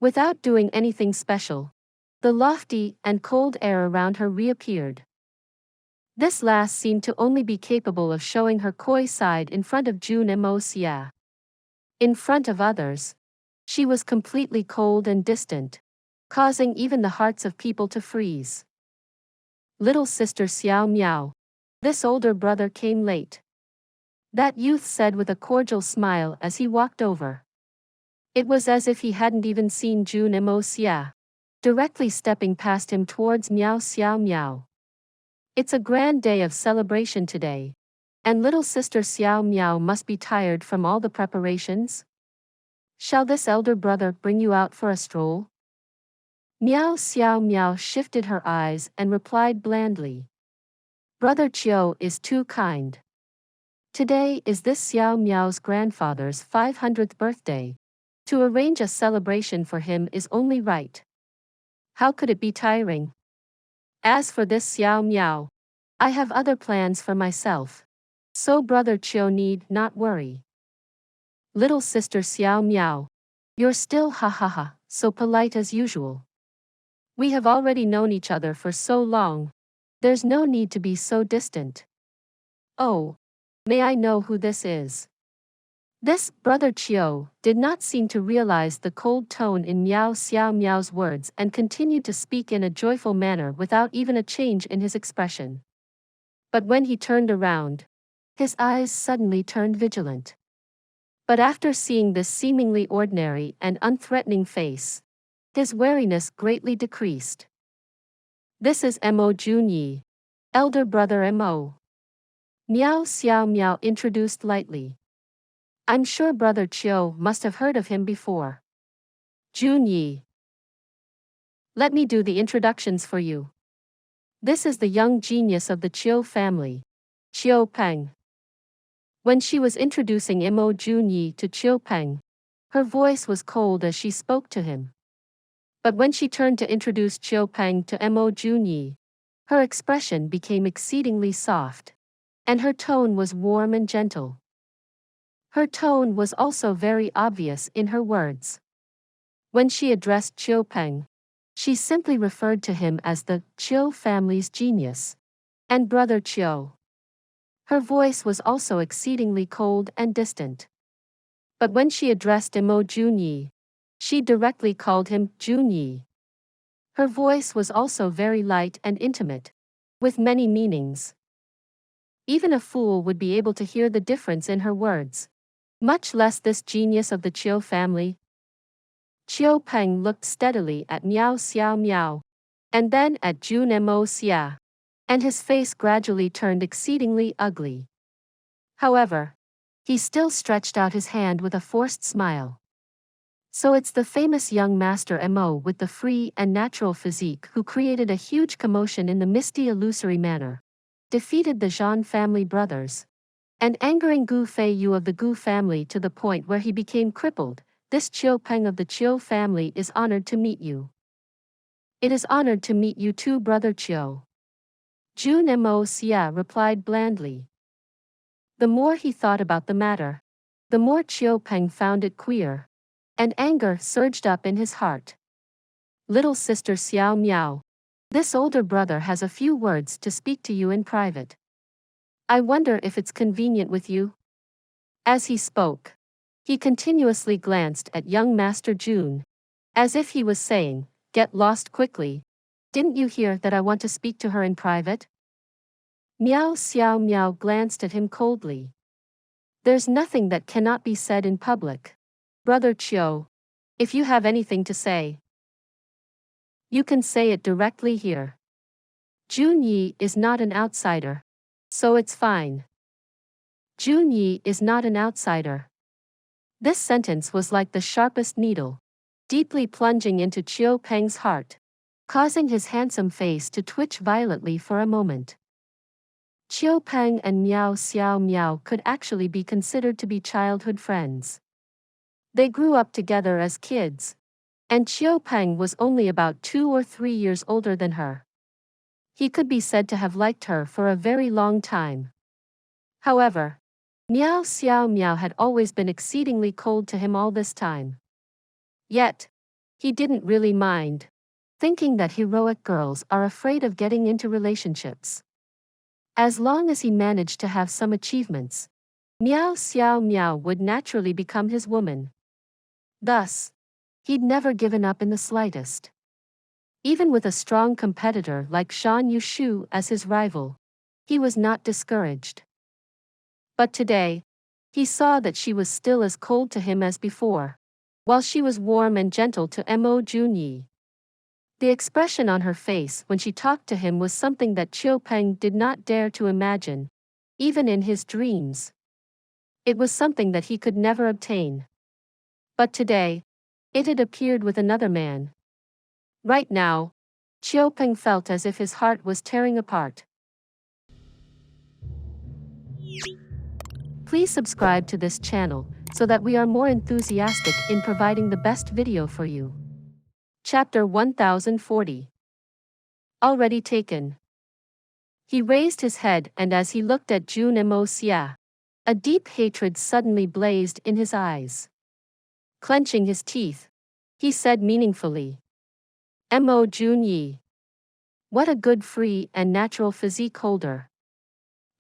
Without doing anything special, the lofty and cold air around her reappeared. This last seemed to only be capable of showing her coy side in front of Jun Moxie. In front of others, she was completely cold and distant, causing even the hearts of people to freeze. "Little sister Xiao Miao. This older brother came late," that youth said with a cordial smile as he walked over. It was as if he hadn't even seen Jun Moxie, directly stepping past him towards Miao Xiao Miao. "It's a grand day of celebration today, and little sister Xiao Miao must be tired from all the preparations. Shall this elder brother bring you out for a stroll?" Miao Xiao Miao shifted her eyes and replied blandly. "Brother Chiu is too kind. Today is this Xiao Miao's grandfather's 500th birthday. To arrange a celebration for him is only right. How could it be tiring? As for this Xiao Miao, I have other plans for myself, so brother Chiu need not worry." "Little sister Xiao Miao, you're still so polite as usual. We have already known each other for so long, there's no need to be so distant." Oh, may I know who this is? This brother Qiu did not seem to realize the cold tone in Miao Xiao Miao's words and continued to speak in a joyful manner without even a change in his expression. But when he turned around, his eyes suddenly turned vigilant. But after seeing this seemingly ordinary and unthreatening face, his wariness greatly decreased. This is Mo Jun Xie, elder brother Mo. Miao Xiao Miao introduced lightly. I'm sure brother Qiu must have heard of him before. Jun Xie. Let me do the introductions for you. This is the young genius of the Qiu family, Qiu Peng. When she was introducing Mo Jun Xie to Qiu Peng, her voice was cold as she spoke to him. But when she turned to introduce Qiu Peng to Mo Jun Xie, her expression became exceedingly soft, and her tone was warm and gentle. Her tone was also very obvious in her words. When she addressed Qiu Peng, she simply referred to him as the Qiu family's genius and brother Qiu. Her voice was also exceedingly cold and distant. But when she addressed Mo Jun Xie, she directly called him Jun Xie. Her voice was also very light and intimate, with many meanings. Even a fool would be able to hear the difference in her words, much less this genius of the Qiu family. Qiu Peng looked steadily at Miao Xiao Miao, and then at Jun Moxie, and his face gradually turned exceedingly ugly. However, he still stretched out his hand with a forced smile. So it's the famous young master Mo with the free and natural physique who created a huge commotion in the misty illusory manner, defeated the Zhan family brothers, and angering Gu Fei Yu of the Gu family to the point where he became crippled. This Qiu Peng of the Qiu family is honored to meet you. It is honored to meet you too, brother Qiu. Jun Moxie replied blandly. The more he thought about the matter, the more Qiu Peng found it queer, and anger surged up in his heart. Little sister Xiao Miao, this older brother has a few words to speak to you in private. I wonder if it's convenient with you? As he spoke, he continuously glanced at young Master Jun, as if he was saying, "Get lost quickly. Didn't you hear that I want to speak to her in private?" Miao Xiao Miao glanced at him coldly. There's nothing that cannot be said in public, brother Qiu. If you have anything to say, you can say it directly here. Jun Xie is not an outsider, so it's fine. Jun Xie is not an outsider. This sentence was like the sharpest needle, deeply plunging into Qiu Peng's heart, causing his handsome face to twitch violently for a moment. Qiu Peng and Miao Xiao Miao could actually be considered to be childhood friends. They grew up together as kids, and Qiu Peng was only about 2 or 3 years older than her. He could be said to have liked her for a very long time. However, Miao Xiao Miao had always been exceedingly cold to him all this time. Yet, he didn't really mind, thinking that heroic girls are afraid of getting into relationships. As long as he managed to have some achievements, Miao Xiao Miao would naturally become his woman. Thus, he'd never given up in the slightest. Even with a strong competitor like Shan Yushu as his rival, he was not discouraged. But today, he saw that she was still as cold to him as before, while she was warm and gentle to Mo Jun Xie. The expression on her face when she talked to him was something that Qiu Peng did not dare to imagine, even in his dreams. It was something that he could never obtain. But today, it had appeared with another man. Right now, Qiu Peng felt as if his heart was tearing apart. Please subscribe to this channel so that we are more enthusiastic in providing the best video for you. Chapter 1040. Already taken. He raised his head, and as he looked at Jun Moxie, a deep hatred suddenly blazed in his eyes. Clenching his teeth, he said meaningfully, Mo Jun Xie. What a good free and natural physique holder.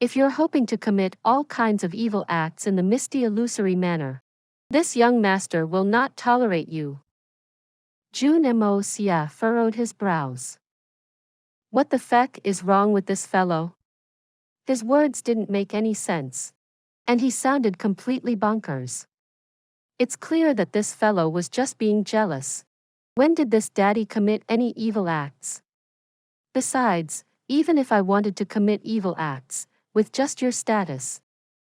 If you're hoping to commit all kinds of evil acts in the misty illusory manner, this young master will not tolerate you. Jun Moxie furrowed his brows. What the feck is wrong with this fellow? His words didn't make any sense. And he sounded completely bonkers. It's clear that this fellow was just being jealous. When did this daddy commit any evil acts? Besides, even if I wanted to commit evil acts, with just your status,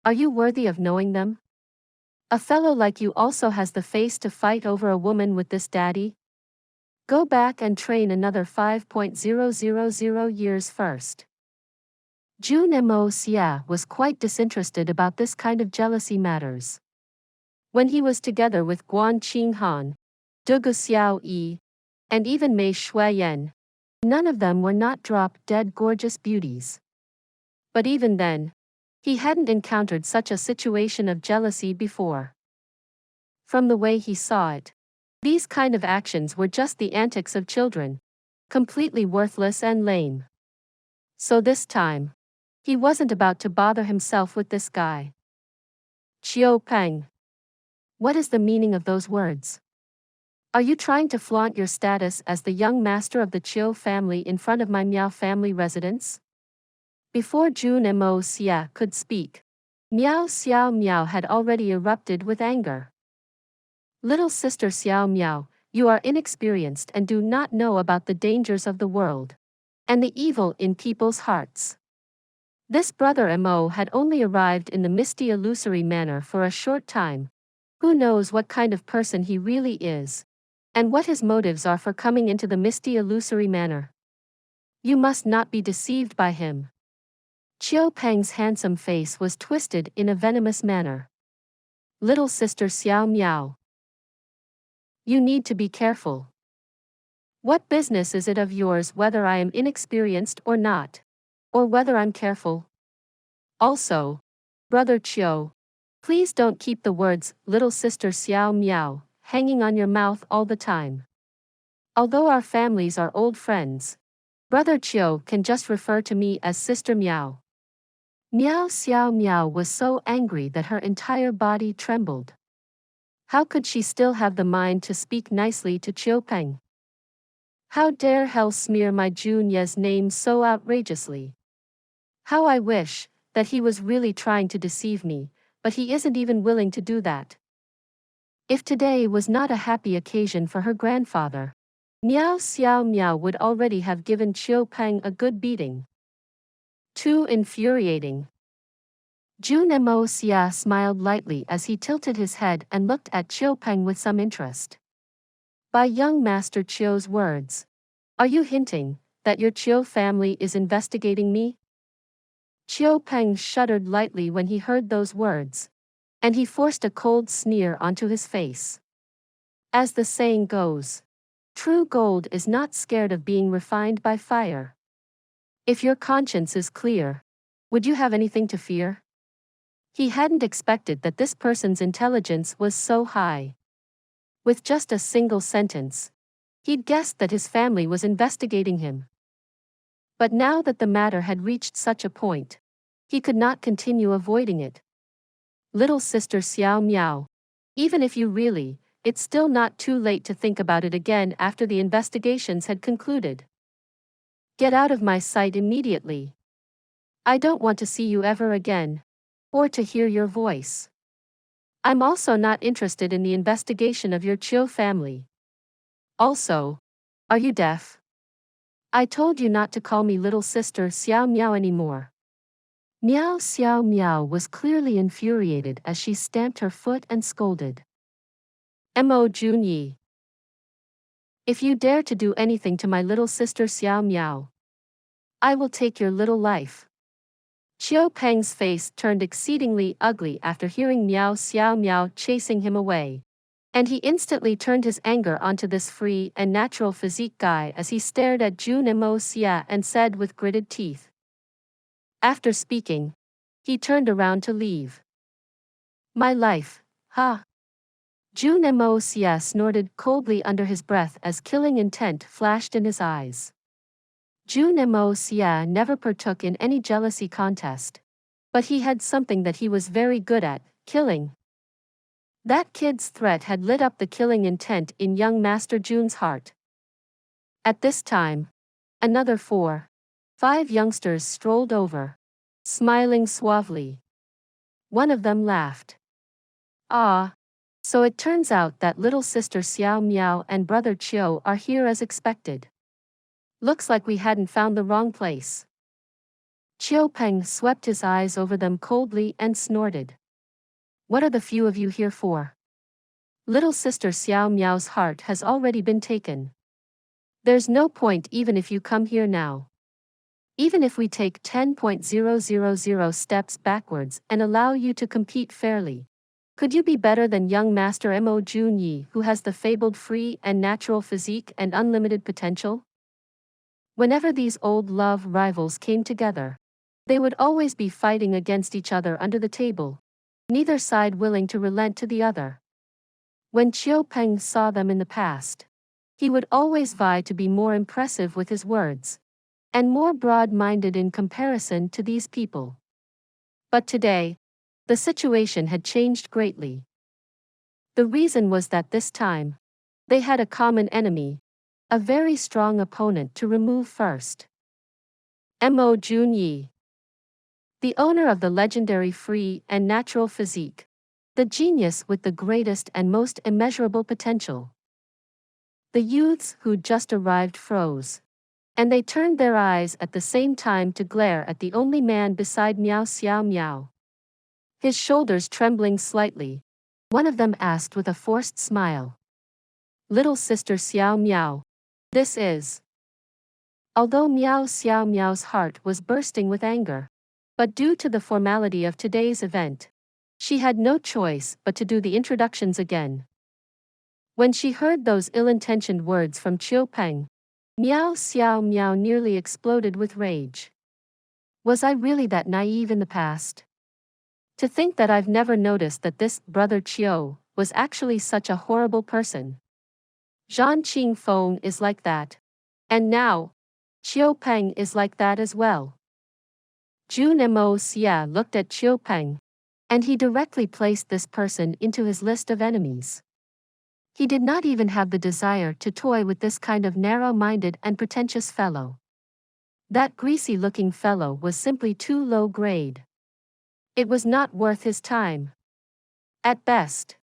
are you worthy of knowing them? A fellow like you also has the face to fight over a woman with this daddy? Go back and train another 5,000 years first. Jun Moxie was quite disinterested about this kind of jealousy matters. When he was together with Guan Qinghan, Dugu Xiao Yi, and even Mei Shuiyan, none of them were not drop-dead gorgeous beauties. But even then, he hadn't encountered such a situation of jealousy before. From the way he saw it, these kind of actions were just the antics of children, completely worthless and lame. So this time, he wasn't about to bother himself with this guy. Qiu Peng. What is the meaning of those words? Are you trying to flaunt your status as the young master of the Qiu family in front of my Miao family residence? Before Jun Moxie could speak, Miao had already erupted with anger. Little sister Xiao Miao, you are inexperienced and do not know about the dangers of the world, and the evil in people's hearts. This brother Mo had only arrived in the misty illusory manner for a short time. Who knows what kind of person he really is, and what his motives are for coming into the misty illusory manner. You must not be deceived by him. Qiu Peng's handsome face was twisted in a venomous manner. Little sister Xiao Miao. You need to be careful. What business is it of yours whether I am inexperienced or not? Or whether I'm careful? Also, Brother Qiu, please don't keep the words, little sister Xiao Miao, hanging on your mouth all the time. Although our families are old friends, Brother Qiu can just refer to me as Sister Miao. Xiao Miao was so angry that her entire body trembled. How could she still have the mind to speak nicely to Qiu Peng? How dare hell smear my Jun Xie's name so outrageously? How I wish that he was really trying to deceive me, but he isn't even willing to do that. If today was not a happy occasion for her grandfather, Xiao Miao would already have given Qiu Peng a good beating. Too infuriating. Jun Moxie smiled lightly as he tilted his head and looked at Qiu Peng with some interest. By young Master Qiu's words, are you hinting that your Qiu family is investigating me? Qiu Peng shuddered lightly when he heard those words, and he forced a cold sneer onto his face. As the saying goes, true gold is not scared of being refined by fire. If your conscience is clear, would you have anything to fear? He hadn't expected that this person's intelligence was so high. With just a single sentence, he'd guessed that his family was investigating him. But now that the matter had reached such a point, he could not continue avoiding it. Little sister Xiao Miao, even if you really, it's still not too late to think about it again after the investigations had concluded. Get out of my sight immediately. I don't want to see you ever again, or to hear your voice. I'm also not interested in the investigation of your Qiu family. Also, are you deaf? I told you not to call me little sister Xiao Miao anymore. Xiao Miao was clearly infuriated as she stamped her foot and scolded. Mo Jun Yi. If you dare to do anything to my little sister Xiao Miao, I will take your little life. Qiu Peng's face turned exceedingly ugly after hearing Xiao Miao chasing him away, and he instantly turned his anger onto this free and natural physique guy as he stared at Jun Moxie and said with gritted teeth. After speaking, he turned around to leave. My life, ha! Jun Moxie snorted coldly under his breath as killing intent flashed in his eyes. Jun Moxie never partook in any jealousy contest, But he had something that he was very good at, killing. That kid's threat had lit up the killing intent in young Master Jun's heart. At this time, another 5 youngsters strolled over, smiling suavely. One of them laughed. Ah, so it turns out that little sister Xiao Miao and brother Qiu are here as expected. Looks like we hadn't found the wrong place. Qiu Peng swept his eyes over them coldly and snorted. What are the few of you here for? Little sister Xiao Miao's heart has already been taken. There's no point even if you come here now. Even if we take 10,000 steps backwards and allow you to compete fairly, could you be better than young Master Mo Jun Xie, who has the fabled free and natural physique and unlimited potential? Whenever these old love rivals came together, they would always be fighting against each other under the table, neither side willing to relent to the other. When Qiu Peng saw them in the past, he would always vie to be more impressive with his words, and more broad-minded in comparison to these people. But today, the situation had changed greatly. The reason was that this time, they had a common enemy, a very strong opponent to remove first. Mo Jun Xie, the owner of the legendary free and natural physique, the genius with the greatest and most immeasurable potential. The youths who'd just arrived froze, and they turned their eyes at the same time to glare at the only man beside Miao Xiao Miao. His shoulders trembling slightly, one of them asked with a forced smile. Little sister Xiao Miao, this is. Although Miao Xiao Miao's heart was bursting with anger, but due to the formality of today's event, she had no choice but to do the introductions again. When she heard those ill-intentioned words from Qiu Peng, Miao Xiao Miao nearly exploded with rage. Was I really that naive in the past? To think that I've never noticed that this brother Qiu was actually such a horrible person. Zhan Qing Feng is like that. And now, Qiu Peng is like that as well. Jun Moxie looked at Qiu Peng, and he directly placed this person into his list of enemies. He did not even have the desire to toy with this kind of narrow-minded and pretentious fellow. That greasy-looking fellow was simply too low grade. It was not worth his time. At best,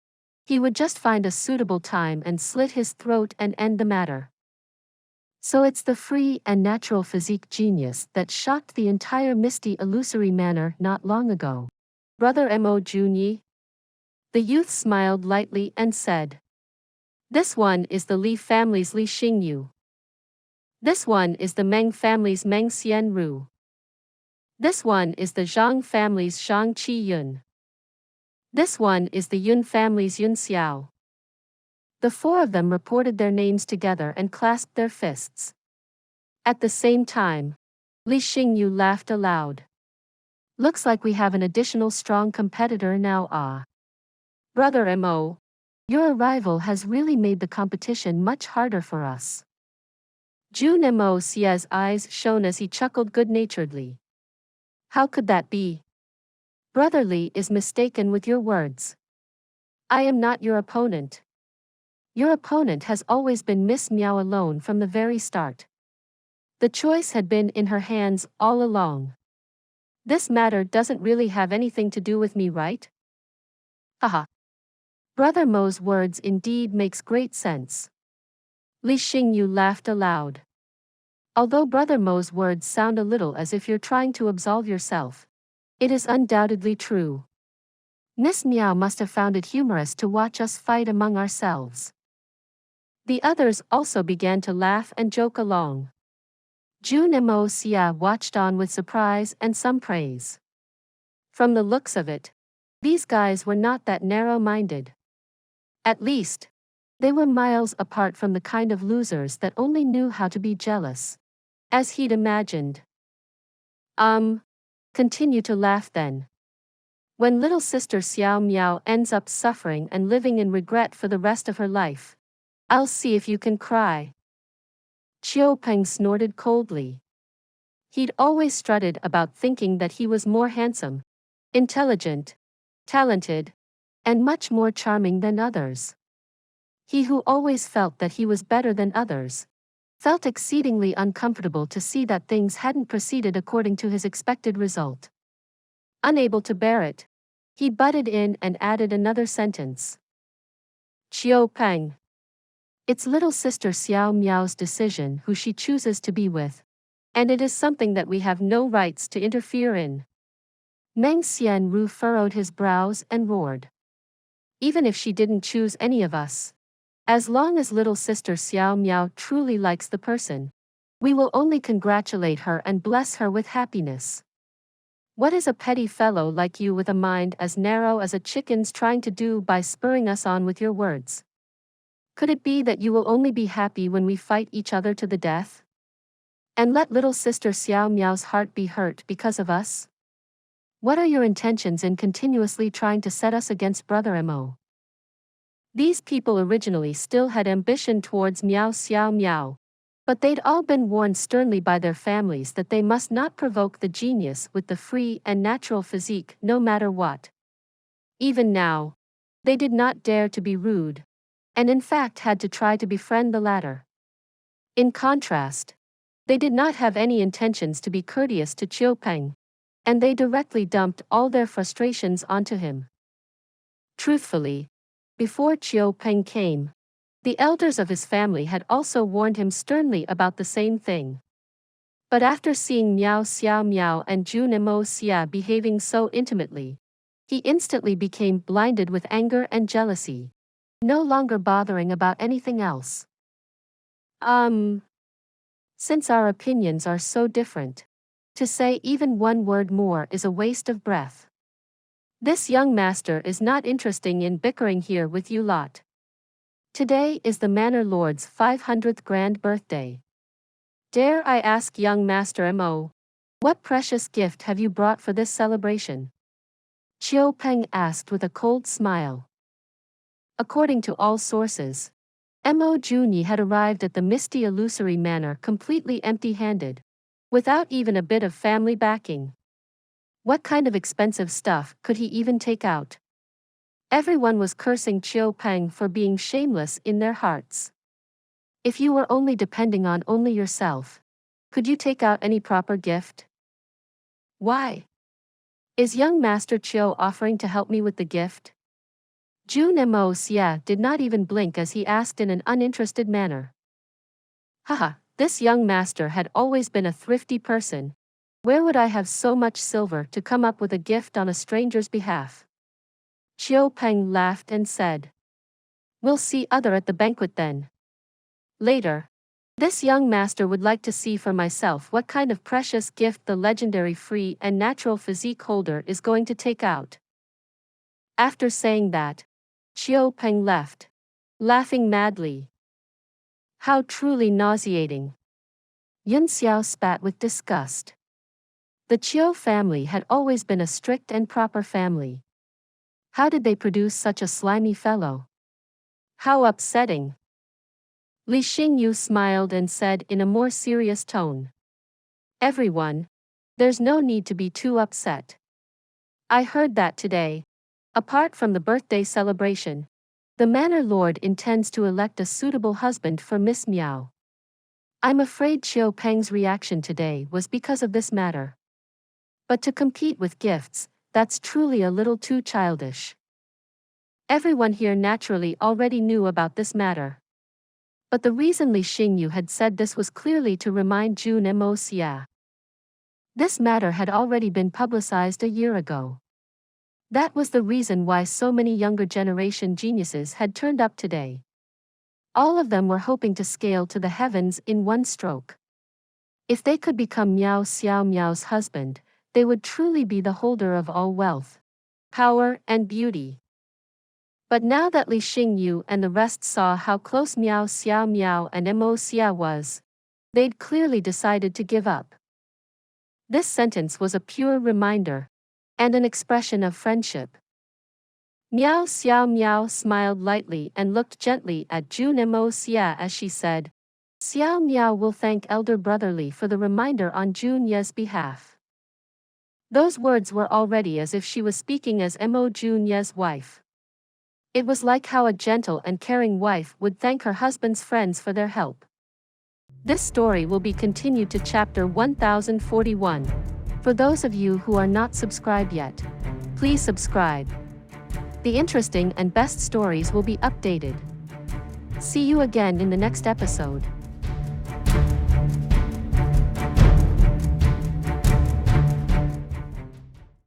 he would just find a suitable time and slit his throat and end the matter. So it's the free and natural physique genius that shocked the entire misty illusory manor not long ago. Brother Mo Jun Xie? The youth smiled lightly and said. This one is the Li family's Li Xingyu. This one is the Meng family's Meng Xianru. This one is the Zhang family's Zhang Qiyun. This one is the Yun family's Yun Xiao. The 4 of them reported their names together and clasped their fists. At the same time, Li Xingyu laughed aloud. Looks like we have an additional strong competitor now. Brother Mo, your arrival has really made the competition much harder for us. Jun Moxie's eyes shone as he chuckled good-naturedly. How could that be? Brother Li is mistaken with your words. I am not your opponent. Your opponent has always been Miss Miao alone from the very start. The choice had been in her hands all along. This matter doesn't really have anything to do with me, right? Haha. Brother Mo's words indeed makes great sense. Li Xingyu laughed aloud. Although Brother Mo's words sound a little as if you're trying to absolve yourself, it is undoubtedly true. Miss Miao must have found it humorous to watch us fight among ourselves. The others also began to laugh and joke along. Jun Moxie watched on with surprise and some praise. From the looks of it, these guys were not that narrow-minded. At least, they were miles apart from the kind of losers that only knew how to be jealous, as he'd imagined. Continue to laugh then. When little sister Xiao Miao ends up suffering and living in regret for the rest of her life, I'll see if you can cry. Qiu Peng snorted coldly. He'd always strutted about thinking that he was more handsome, intelligent, talented, and much more charming than others. He who always felt that he was better than others, felt exceedingly uncomfortable to see that things hadn't proceeded according to his expected result. Unable to bear it, he butted in and added another sentence. Qiu Peng. It's little sister Xiao Miao's decision who she chooses to be with, and it is something that we have no rights to interfere in. Meng Xianru furrowed his brows and roared. Even if she didn't choose any of us, as long as little sister Xiao Miao truly likes the person, we will only congratulate her and bless her with happiness. What is a petty fellow like you with a mind as narrow as a chicken's trying to do by spurring us on with your words? Could it be that you will only be happy when we fight each other to the death? And let little sister Xiao Miao's heart be hurt because of us? What are your intentions in continuously trying to set us against Brother Mo? These people originally still had ambition towards Miao Xiao Miao, but they'd all been warned sternly by their families that they must not provoke the genius with the free and natural physique no matter what. Even now, they did not dare to be rude, and in fact had to try to befriend the latter. In contrast, they did not have any intentions to be courteous to Qiu Peng, and they directly dumped all their frustrations onto him. Truthfully, before Qiu Peng came, the elders of his family had also warned him sternly about the same thing. But after seeing Miao Xiao Miao and Jun Moxie behaving so intimately, he instantly became blinded with anger and jealousy, no longer bothering about anything else. Since our opinions are so different, to say even one word more is a waste of breath. This young master is not interested in bickering here with you lot. Today is the Manor Lord's 500th grand birthday. Dare I ask young Master Mo, what precious gift have you brought for this celebration? Qiu Peng asked with a cold smile. According to all sources, Mo Junyi had arrived at the misty illusory manor completely empty-handed, without even a bit of family backing. What kind of expensive stuff could he even take out? Everyone was cursing Qiu Peng for being shameless in their hearts. If you were only depending on only yourself, could you take out any proper gift? Why? Is young Master Qiu offering to help me with the gift? Jun Moxie did not even blink as he asked in an uninterested manner. Haha, this young master had always been a thrifty person. Where would I have so much silver to come up with a gift on a stranger's behalf? Qiu Peng laughed and said. We'll see other at the banquet then. Later, this young master would like to see for myself what kind of precious gift the legendary free and natural physique holder is going to take out. After saying that, Qiu Peng left, laughing madly. How truly nauseating. Yun Xiao spat with disgust. The Qiu family had always been a strict and proper family. How did they produce such a slimy fellow? How upsetting. Li Xingyu smiled and said in a more serious tone. Everyone, there's no need to be too upset. I heard that today, apart from the birthday celebration, the Manor Lord intends to elect a suitable husband for Miss Miao. I'm afraid Qiu Peng's reaction today was because of this matter. But to compete with gifts, that's truly a little too childish. Everyone here naturally already knew about this matter. But the reason Li Xingyu had said this was clearly to remind Jun Moxie. This matter had already been publicized a year ago. That was the reason why so many younger generation geniuses had turned up today. All of them were hoping to scale to the heavens in one stroke. If they could become Miao Xiao Miao's husband, they would truly be the holder of all wealth, power, and beauty. But now that Li Xingyu and the rest saw how close Miao Xiao Miao and Moxie was, they'd clearly decided to give up. This sentence was a pure reminder, and an expression of friendship. Miao Xiao Miao smiled lightly and looked gently at Jun Moxie as she said, Xiao Miao will thank elder brotherly for the reminder on Jun Ye's behalf. Those words were already as if she was speaking as Mo Jun Xie's wife. It was like how a gentle and caring wife would thank her husband's friends for their help. This story will be continued to chapter 1041. For those of you who are not subscribed yet, please subscribe. The interesting and best stories will be updated. See you again in the next episode.